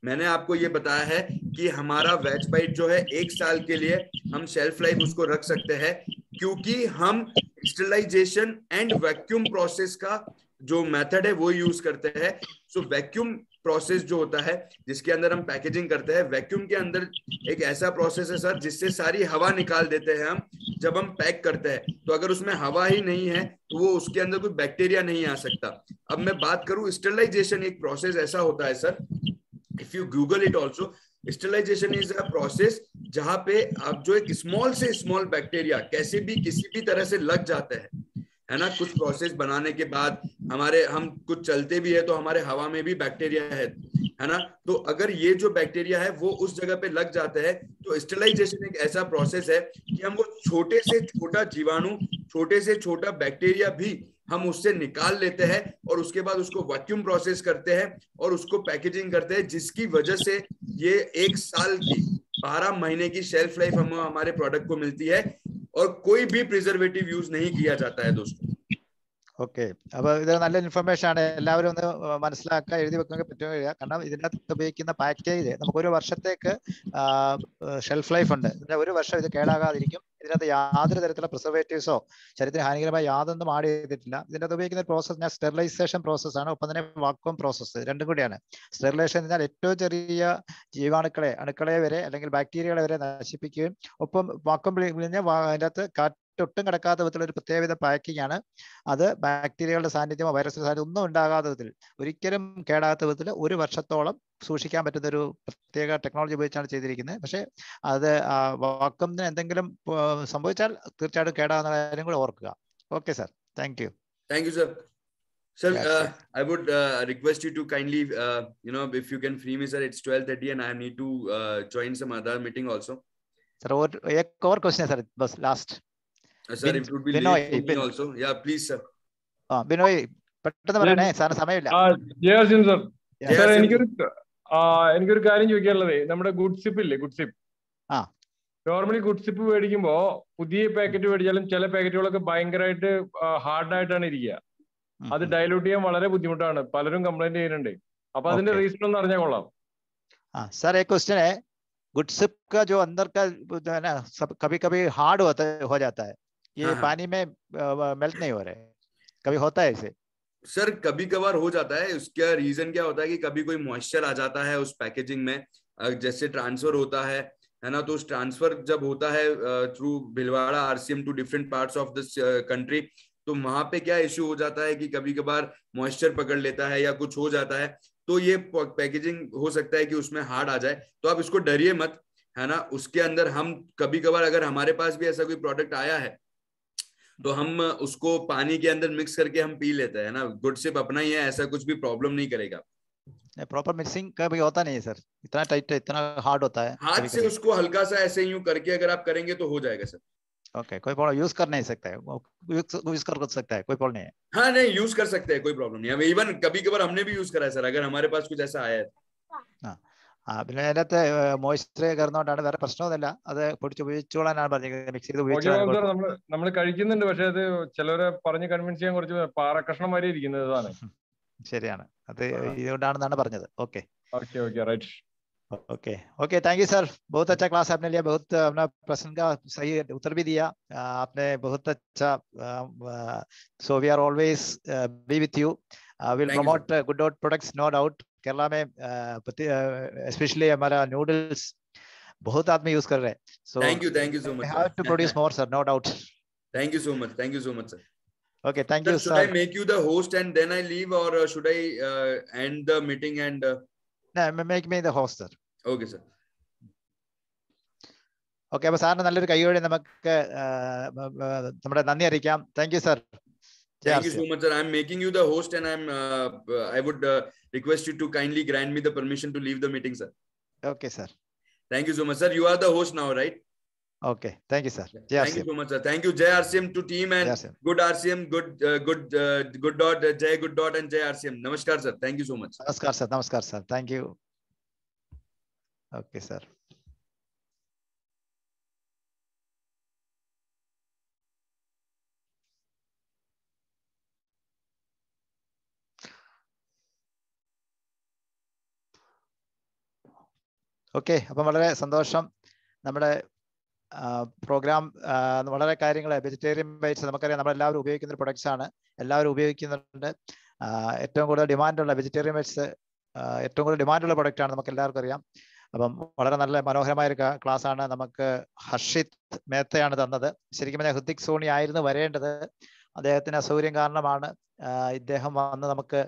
मैंने आपको ये बताया है कि हमारा वेज बाइट जो है 1 साल के लिए हम शेल्फ लाइफ उसको रख सकते हैं, क्योंकि हम स्टरलाइजेशन एंड वैक्यूम प्रोसेस का जो मेथड है वो यूज करते हैं. सो वैक्यूम प्रोसेस जो होता है जिसके अंदर हम पैकेजिंग करते हैं, वैक्यूम के अंदर एक ऐसा प्रोसेस है सर जिससे सारी हवा निकाल देते हैं हम जब हम पैक करते हैं. तो अगर उसमें हवा ही नहीं है तो वो उसके अंदर कोई बैक्टीरिया नहीं आ सकता. अब मैं बात करूं, स्टरलाइजेशन एक प्रोसेस ऐसा होता है sir, if you Google it also, sterilization is a process जहां पे आप जो एक स्मॉल से स्मॉल बैक्टीरिया कैसे भी किसी भी तरह से लग जाते हैं, है ना. कुछ प्रोसेस बनाने के बाद हम कुछ चलते भी है तो हमारे हवा में भी बैक्टीरिया है ना. तो अगर ये जो बैक्टीरिया है वो उस जगह पे लग जाते हैं तो स्टरलाइजेशन एक ऐसा प्रोसेस है कि हम वो छोटे से छोटा जीवाणु, छोटे से छोटा बैक्टीरिया भी हम उससे निकाल लेते हैं और उसके बाद उसको वैक्यूम प्रोसेस करते हैं और उसको पैकेजिंग करते हैं, जिसकी वजह से ये 1 साल की 12 महीने की शेल्फ लाइफ हमारे प्रोडक्ट को मिलती है और कोई भी प्रिजर्वेटिव यूज नहीं किया जाता है दोस्तों. ഓക്കെ, അപ്പൊ ഇത് നല്ല ഇൻഫർമേഷൻ ആണ്. എല്ലാവരും ഒന്ന് മനസ്സിലാക്കുക, എഴുതി വെക്കാൻ പറ്റുക. കാരണം ഇതിനകത്ത് ഉപയോഗിക്കുന്ന പാക്കേജ് നമുക്ക് ഒരു വർഷത്തേക്ക് ഷെൽഫ് ലൈഫ് ഉണ്ട്. ഇതിന്റെ ഒരു വർഷം ഇത് കേടാകാതിരിക്കും. ഇതിനകത്ത് യാതൊരു തരത്തിലുള്ള പ്രിസർവേറ്റീവ്സോ ശരീരത്തിന് ഹാനികരമായ യാതൊന്നും ആഡ് ചെയ്തിട്ടില്ല. ഇതിനകത്ത് ഉപയോഗിക്കുന്ന പ്രോസസ് ഞാൻ സ്റ്റെറിലൈസേഷൻ പ്രോസസ്സാണ്, ഒപ്പം തന്നെ വാക്വം പ്രോസസ്സ്, രണ്ടും കൂടിയാണ്. സ്റ്റെറിലൈസേഷൻ എന്ന് പറഞ്ഞാൽ ഏറ്റവും ചെറിയ ജീവാണുക്കളെ, അണുക്കളെ വരെ അല്ലെങ്കിൽ ബാക്ടീരിയകളെ വരെ നശിപ്പിക്കുകയും ഒപ്പം വാക്വം പിഴിഞ്ഞ് അതിൻ്റെ അകത്ത് ഒട്ടും കിടക്കാത്ത വിധത്തിലുള്ള ഒരു പ്രത്യേകവിധ പാക്കിംഗ് ആണ്. അത് ബാക്ടീരിയകളുടെ സാന്നിധ്യമോ വൈറസിന്റെ സാന്നിധ്യം ഒന്നും ഉണ്ടാകാത്ത വിധത്തിൽ, ഒരിക്കലും കേടാകാത്ത വിധത്തിൽ ഒരു വർഷത്തോളം സൂക്ഷിക്കാൻ പറ്റുന്ന ഒരു പ്രത്യേക ടെക്നോളജി ഉപയോഗിച്ചാണ് ചെയ്തിരിക്കുന്നത്. പക്ഷേ അത് വാക്വത്തിന് എന്തെങ്കിലും സംഭവിച്ചാൽ തീർച്ചയായിട്ടും കേടാകുന്ന കാര്യം കൂടെ ഓർക്കുക. Okay sir, thank you. Thank you, sir. Sir, I would request you to kindly, if you can free me, sir. It's 12:30 and I need to join some other meeting also. Sir, एक और question है sir, बस last. Sir, it would be late for me also. Yeah, please, sir. Binoy പെട്ടെന്ന് പറയണേ, സാറിന് സമയമില്ല. ജയസിം sir. Sir, എനിക്കൊരു കാര്യം ചോദിക്കാനുള്ളത്, നമ്മുടെ ഗുഡ് സിപ്പ് ഇല്ലേ, good sip. Normally good sip മേടിക്കുമ്പോ പുതിയ പാക്കറ്റ് മേടിച്ചാലും ചില പാക്കറ്റുകളൊക്കെ ഭയങ്കരമായിട്ട് ഹാർഡായിട്ടാണ് ഇരിക്കുക. അത് ഡയലൂട്ട് ചെയ്യാൻ വളരെ ബുദ്ധിമുട്ടാണ്, പലരും കംപ്ലൈന്റ് ചെയ്യുന്നുണ്ട്. അപ്പൊ അതിന്റെ റീസൺ ഒന്ന് അറിഞ്ഞാൽ കൊള്ളാം. सर एक क्वेश्चन है, गुड सिप का जो अंदर का है ना, कभी कभी हार्ड हो जाता है, ये पानी में मेल्ट नहीं हो रहे, कभी होता है ऐसे? सर कभी कभार हो जाता है. उसका रीजन क्या होता है कि कभी कोई मॉइस्चर आ जाता है उस पैकेजिंग में, जैसे ट्रांसफर होता है ना. तो उस ट्रांसफर जब होता है through Bhilwara RCM to different parts of this country, तो वहां पे क्या इश्यू हो जाता है कि कभी कभार मॉइस्चर पकड़ लेता है या कुछ हो जाता है, तो ये पैकेजिंग हो सकता है कि उसमें हार्ड आ जाए. तो आप इसको डरिए मत, है ना. उसके अंदर हम कभी कभार अगर हमारे पास भी ऐसा कोई प्रोडक्ट आया है तो हम उसको पानी के अंदर मिक्स करके हम पी लेते हैं ना. गुड सिप अपना ही है, ऐसा कुछ भी प्रॉब्लम नहीं करेगा. प्रॉपर मिक्सिंग कभी होता नहीं है सर, इतना टाइट, इतना हार्ड होता है. हाथ से उसको हल्का सा ऐसे यूं करके अगर आप करेंगे तो हो जाएगा सर. ओके, कोई प्रॉब्लम, यूज कर नहीं सकता है, यूज कर सकता है, कोई प्रॉब्लम नहीं है. हाँ नहीं, यूज कर सकते हैं, कोई प्रॉब्लम नहीं है. इवन कभी कभार हमने भी यूज करा है सर, अगर हमारे पास कुछ ऐसा आया है. പിന്നെ അതിനകത്ത് മോയ്സ്ചർ കയറുന്നോണ്ടാണ്, വേറെ പ്രശ്നമൊന്നുമില്ല. അത് പൊടിച്ച് ഉപയോഗിച്ചോളാനാണ് പറഞ്ഞത്, മിക്സ് ചെയ്ത് ഉപയോഗിച്ചാൽ. നമ്മൾ കഴിക്കുന്നുണ്ട്, പക്ഷെ അത് ചിലരെ പറഞ്ഞ് കൺവിൻസ് ചെയ്യാൻ കുറച്ച് പാറക്കഷ്ണം വരെ ഇരിക്കുന്നതാണ്. ശരിയാണ്, അത് ഇതുകൊണ്ടാണെന്നാണ് പറഞ്ഞത്. Okay right. Okay okay, thank you sir, बहुत अच्छा क्लास आपने लिया, बहुत अपना प्रश्न का सही उत्तर भी दिया आपने, बहुत अच्छा. So we are always be with you, will promote good dot products, no doubt. Kerala में स्पेशली हमारा नूडल्स बहुत आदमी यूज कर रहे हैं. So thank you so much. Have to produce more sir, no doubt. Thank you so much sir. Okay, thank you sir. Should I make you the host and then I leave, or should I end the meeting and no, make me the host sir. Okay sir. Okay, അപ്പൊ സാറിന് നല്ലൊരു കൈയോടെ നമുക്ക് നമ്മുടെ നന്ദി അറിയിക്കാം. Thank you sir. Thank you so much sir. I'm making you the host and I would request you to kindly grant me the permission to leave the meeting sir. Okay sir. Thank you so much sir. You are the host now, right? Okay, thank you sir. Thank you so much sir. Thank you Jay RCM to team and good RCM, good dot Jay, good dot and Jay RCM. Namaskar sir. Thank you so much. Namaskar sir. Thank you. Okay sir. Okay, അപ്പം വളരെ സന്തോഷം. നമ്മുടെ programme വളരെ കാര്യങ്ങൾ, vegetarian bytes നമുക്കറിയാം, നമ്മളെല്ലാവരും ഉപയോഗിക്കുന്ന products ആണ്, എല്ലാവരും ഉപയോഗിക്കുന്നുണ്ട്. ഏറ്റവും കൂടുതൽ ഡിമാൻഡുള്ള വെജിറ്റേറിയൻ ബൈറ്റ്സ്, ഏറ്റവും കൂടുതൽ ഡിമാൻഡുള്ള പ്രൊഡക്റ്റ് ആണ്, നമുക്ക് എല്ലാവർക്കും അറിയാം. അപ്പം വളരെ നല്ല മനോഹരമായ ഒരു ക്ലാസ് ആണ് നമുക്ക് ഹർഷിത് മേത്തയാണ് തന്നത്. ശരിക്കും പറഞ്ഞാൽ ഹൃതിക് സോണി ആയിരുന്നു വരേണ്ടത്, അദ്ദേഹത്തിന് അസൗകര്യം കാരണമാണ് ഇദ്ദേഹം വന്ന് നമുക്ക്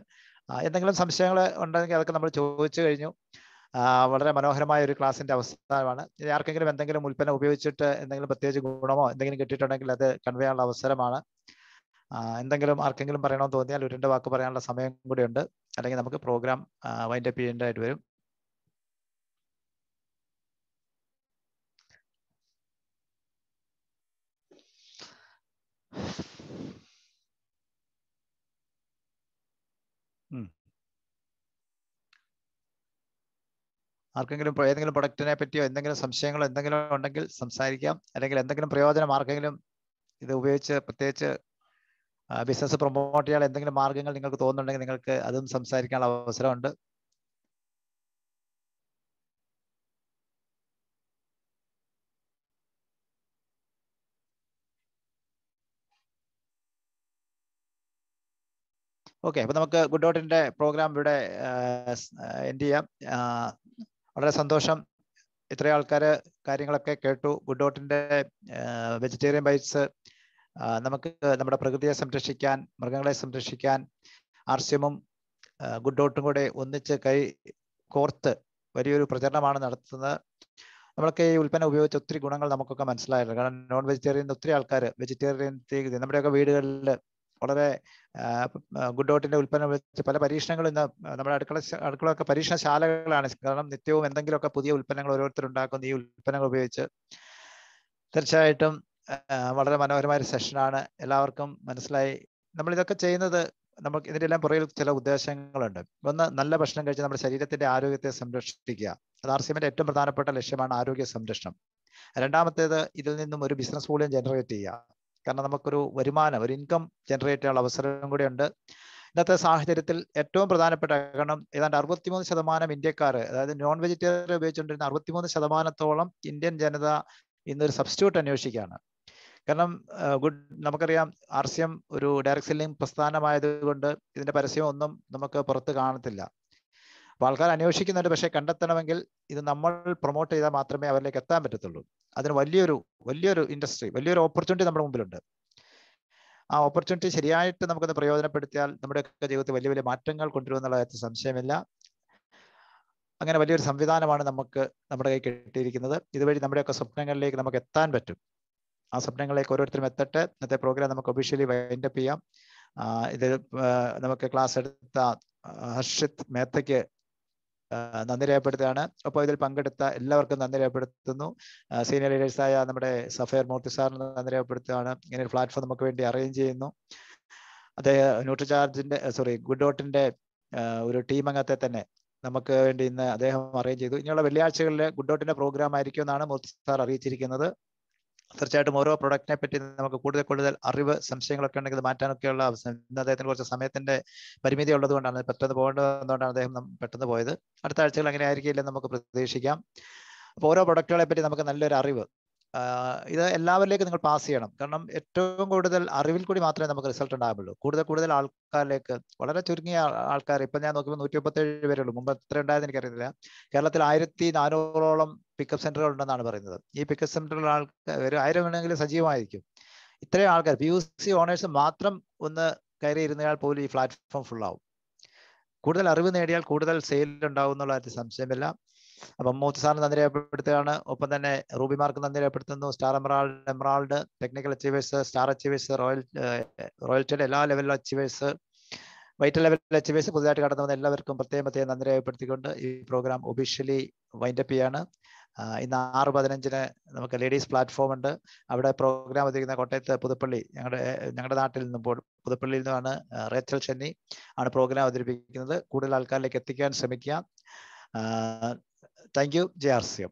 എന്തെങ്കിലും സംശയങ്ങൾ ഉണ്ടെങ്കിൽ അതൊക്കെ നമ്മൾ ചോദിച്ചു കഴിഞ്ഞു. വളരെ മനോഹരമായ ഒരു ക്ലാസിന്റെ അവസാനമാണ്. ആർക്കെങ്കിലും എന്തെങ്കിലും ഉൽപ്പന്നം ഉപയോഗിച്ചിട്ട് എന്തെങ്കിലും പ്രത്യേകിച്ച് ഗുണമോ എന്തെങ്കിലും കിട്ടിയിട്ടുണ്ടെങ്കിൽ അത് കൺവേ ചെയ്യാനുള്ള അവസരമാണ്. എന്തെങ്കിലും ആർക്കെങ്കിലും പറയണമെന്ന് തോന്നിയാൽ ഒരു 2 വാക്ക് പറയാനുള്ള സമയം കൂടി ഉണ്ട്, അല്ലെങ്കിൽ നമുക്ക് പ്രോഗ്രാം വൈൻഡ് അപ്പ് ചെയ്യേണ്ടതായിട്ട് വരും. ആർക്കെങ്കിലും ഏതെങ്കിലും പ്രൊഡക്റ്റിനെ പറ്റിയോ എന്തെങ്കിലും സംശയങ്ങളോ എന്തെങ്കിലും ഉണ്ടെങ്കിൽ സംസാരിക്കാം, അല്ലെങ്കിൽ എന്തെങ്കിലും പ്രയോജനം ആർക്കെങ്കിലും ഇത് ഉപയോഗിച്ച് പ്രത്യേകിച്ച് ബിസിനസ് പ്രൊമോട്ട് ചെയ്യാൻ എന്തെങ്കിലും മാർഗങ്ങൾ നിങ്ങൾക്ക് തോന്നുന്നുണ്ടെങ്കിൽ നിങ്ങൾക്ക് അതും സംസാരിക്കാനുള്ള അവസരമുണ്ട്. ഓക്കെ, അപ്പോൾ നമുക്ക് ഗുഡ് ഡോട്ടിൻ്റെ പ്രോഗ്രാം ഇവിടെ എൻഡ് ചെയ്യാം. വളരെ സന്തോഷം, ഇത്രയും ആൾക്കാർ കാര്യങ്ങളൊക്കെ കേട്ടു. ഗുഡ് ഡോട്ടിൻ്റെ വെജിറ്റേറിയൻ ബൈറ്റ്സ് നമുക്ക് നമ്മുടെ പ്രകൃതിയെ സംരക്ഷിക്കാൻ, മൃഗങ്ങളെ സംരക്ഷിക്കാൻ RCM-ഉം ഗുഡ് ഡോട്ടും കൂടെ ഒന്നിച്ച് കൈ കോർത്ത് വലിയൊരു പ്രചരണമാണ് നടത്തുന്നത്. നമ്മളൊക്കെ ഈ ഉൽപ്പന്നം ഉപയോഗിച്ച് ഒത്തിരി ഗുണങ്ങൾ നമുക്കൊക്കെ മനസ്സിലായിട്ടുണ്ട്. കാരണം നോൺ വെജിറ്റേറിയൻ ഒത്തിരി ആൾക്കാർ വെജിറ്റേറിയൻ നമ്മുടെയൊക്കെ വീടുകളിൽ വളരെ ഗുഡ് ഡോട്ടിന്റെ ഉൽപ്പന്നം ഉപയോഗിച്ച് പല പരീക്ഷണങ്ങളും ഇന്ന് നമ്മുടെ അടുക്കളയൊക്കെ പരീക്ഷണശാലകളാണ്. കാരണം നിത്യവും എന്തെങ്കിലുമൊക്കെ പുതിയ ഉൽപ്പന്നങ്ങൾ ഓരോരുത്തർ ഉണ്ടാക്കുന്ന ഈ ഉൽപ്പന്നങ്ങൾ ഉപയോഗിച്ച്. തീർച്ചയായിട്ടും വളരെ മനോഹരമായ ഒരു സെഷനാണ്. എല്ലാവർക്കും മനസ്സിലായി. നമ്മളിതൊക്കെ ചെയ്യുന്നത് നമുക്ക് ഇതിൻ്റെ എല്ലാം പുറകിൽ ചില ഉദ്ദേശങ്ങളുണ്ട്. ഒന്ന്, നല്ല ഭക്ഷണം കഴിച്ച് നമ്മുടെ ശരീരത്തിന്റെ ആരോഗ്യത്തെ സംരക്ഷിക്കുക. അത് RCM-ന്റെ ഏറ്റവും പ്രധാനപ്പെട്ട ലക്ഷ്യമാണ്, ആരോഗ്യ സംരക്ഷണം. രണ്ടാമത്തേത്, ഇതിൽ നിന്നും ഒരു ബിസിനസ് വോളിയം ജനറേറ്റ് ചെയ്യുക. കാരണം നമുക്കൊരു വരുമാനം, ഒരു ഇൻകം ജനറേറ്റ് ചെയ്യാനുള്ള അവസരം കൂടി ഉണ്ട്. ഇന്നത്തെ സാഹചര്യത്തിൽ ഏറ്റവും പ്രധാനപ്പെട്ട, കാരണം ഏതാണ്ട് 63% ഇന്ത്യക്കാർ, അതായത് നോൺ വെജിറ്റേറിയൻ ഉപയോഗിച്ചുകൊണ്ടിരുന്ന 63% ഇന്ത്യൻ ജനത ഇന്നൊരു സബ്സ്റ്റിറ്റ്യൂട്ട് അന്വേഷിക്കുകയാണ്. കാരണം നമുക്കറിയാം RCM ഒരു ഡയറക്ട് സെല്ലിംഗ് പ്രസ്ഥാനമായതുകൊണ്ട് ഇതിന്റെ പരസ്യം ഒന്നും നമുക്ക് പുറത്ത് കാണത്തില്ല. അപ്പോൾ ആൾക്കാർ അന്വേഷിക്കുന്നുണ്ട്. പക്ഷേ കണ്ടെത്തണമെങ്കിൽ ഇത് നമ്മൾ പ്രൊമോട്ട് ചെയ്താൽ മാത്രമേ അവരിലേക്ക് എത്താൻ പറ്റത്തുള്ളൂ. അതിന് വലിയൊരു ഇൻഡസ്ട്രി, വലിയൊരു ഓപ്പർച്യൂണിറ്റി നമ്മുടെ മുമ്പിലുണ്ട്. ആ ഓപ്പർച്യൂണിറ്റി ശരിയായിട്ട് നമുക്കൊന്ന് പ്രയോജനപ്പെടുത്തിയാൽ നമ്മുടെയൊക്കെ ജീവിതത്തിൽ വലിയ വലിയ മാറ്റങ്ങൾ കൊണ്ടുവരുമെന്നുള്ള കാര്യത്തിൽ സംശയമില്ല. അങ്ങനെ വലിയൊരു സംവിധാനമാണ് നമുക്ക് നമ്മുടെ കൈ കിട്ടിയിരിക്കുന്നത്. ഇതുവഴി നമ്മുടെയൊക്കെ സ്വപ്നങ്ങളിലേക്ക് നമുക്ക് എത്താൻ പറ്റും. ആ സ്വപ്നങ്ങളിലേക്ക് ഓരോരുത്തരും എത്തട്ടെ. ഇന്നത്തെ പ്രോഗ്രാം നമുക്ക് ഒഫീഷ്യലി വൈൻഡപ്പ് ചെയ്യാം. ഇത് നമുക്ക് ക്ലാസ് എടുത്ത ഹർഷിത് മേത്തയ്ക്ക് നന്ദി രേഖപ്പെടുത്തുകയാണ്. അപ്പോൾ ഇതിൽ പങ്കെടുത്ത എല്ലാവർക്കും നന്ദി രേഖപ്പെടുത്തുന്നു. സീനിയർ ലീഡേഴ്സായ നമ്മുടെ സഫയർ മൂർത്തി സാറിന് നന്ദി രേഖപ്പെടുത്തുകയാണ്. ഇങ്ങനെ ഒരു പ്ലാറ്റ്ഫോം നമുക്ക് വേണ്ടി അറേഞ്ച് ചെയ്യുന്നു. ഗുഡ് ഡോട്ടിന്റെ ഒരു ടീം അംഗത്തെ തന്നെ നമുക്ക് വേണ്ടി ഇന്ന് അദ്ദേഹം അറേഞ്ച് ചെയ്തു. ഇനിയുള്ള വെള്ളിയാഴ്ചകളിൽ ഗുഡ് ഡോട്ടിന്റെ പ്രോഗ്രാം ആയിരിക്കും എന്നാണ് മൂർത്തി സാർ അറിയിച്ചിരിക്കുന്നത്. തീർച്ചയായിട്ടും ഓരോ പ്രൊഡക്റ്റിനെ പറ്റി നമുക്ക് കൂടുതൽ അറിവ്, സംശയങ്ങളൊക്കെ ഉണ്ടെങ്കിൽ മാറ്റാനൊക്കെയുള്ള അവസരം. ഇന്ന് അദ്ദേഹത്തിന് കുറച്ച് സമയത്തിന്റെ പരിമിതി ഉള്ളത് കൊണ്ടാണ്, പെട്ടെന്ന് പോകേണ്ടതുകൊണ്ടാണ് അദ്ദേഹം പെട്ടെന്ന് പോയത്. അടുത്ത ആഴ്ചകൾ അങ്ങനെ ആയിരിക്കില്ലെന്ന് നമുക്ക് പ്രതീക്ഷിക്കാം. അപ്പോൾ ഓരോ പ്രൊഡക്റ്റുകളെ പറ്റി നമുക്ക് നല്ലൊരു അറിവ്, ഇത് എല്ലാവരിലേക്കും നിങ്ങൾ പാസ് ചെയ്യണം. കാരണം ഏറ്റവും കൂടുതൽ അറിവിൽ കൂടി മാത്രമേ നമുക്ക് റിസൾട്ട് ഉണ്ടാകുള്ളൂ. കൂടുതൽ ആൾക്കാരിലേക്ക്, വളരെ ചുരുങ്ങിയ ആൾക്കാർ, ഇപ്പം ഞാൻ നോക്കുമ്പോൾ 137 പേരുള്ളൂ. മുമ്പ് എത്ര ഉണ്ടായെന്ന് എനിക്കറിയില്ല. കേരളത്തിൽ 1400ഓളം പിക്കപ്പ് സെന്ററുകൾ ഉണ്ടെന്നാണ് പറയുന്നത്. ഈ പിക്കപ്പ് സെന്ററുകൾ ആൾക്കാർ ഒരു 1000 വേണമെങ്കിലും സജീവമായിരിക്കും. ഇത്രയും ആൾക്കാർ PUC ഓണേഴ്സ് മാത്രം ഒന്ന് കയറി ഇരുന്നയാൾ പോലും ഈ പ്ലാറ്റ്ഫോം ഫുള്ളാവും. കൂടുതൽ അറിവ് നേടിയാൽ കൂടുതൽ സെയിൽ ഉണ്ടാവും എന്നുള്ള കാര്യത്തിൽ സംശയമില്ല. അപ്പം മൂർത്തി സാറിന് നന്ദി രേഖപ്പെടുത്തുകയാണ്. ഒപ്പം തന്നെ റൂബിമാർക്ക് നന്ദി രേഖപ്പെടുത്തുന്നു. Star emerald, technical achievers, star achievers, റോയൽറ്റിയുടെ എല്ലാ level achievers, vital level achievers, പുതുതായിട്ട് കടന്നു വന്ന എല്ലാവർക്കും പ്രത്യേകം നന്ദി രേഖപ്പെടുത്തിക്കൊണ്ട് ഈ പ്രോഗ്രാം ഒഫീഷ്യലി വൈൻഡപ്പ് ചെയ്യാണ്. ഇന്ന് 6:15 നമുക്ക് ലേഡീസ് പ്ലാറ്റ്ഫോം ഉണ്ട്. അവിടെ പ്രോഗ്രാം അവതരിക്കുന്ന കോട്ടയത്ത് പുതുപ്പള്ളി, ഞങ്ങളുടെ നാട്ടിൽ നിന്നും പുതുപ്പള്ളിയിൽ നിന്നാണ് റേച്ചൽ ചെന്നി ആണ് പ്രോഗ്രാം അവതരിപ്പിക്കുന്നത്. കൂടുതൽ ആൾക്കാരിലേക്ക് എത്തിക്കാൻ ശ്രമിക്കുക. Thank you. ജയ RCM.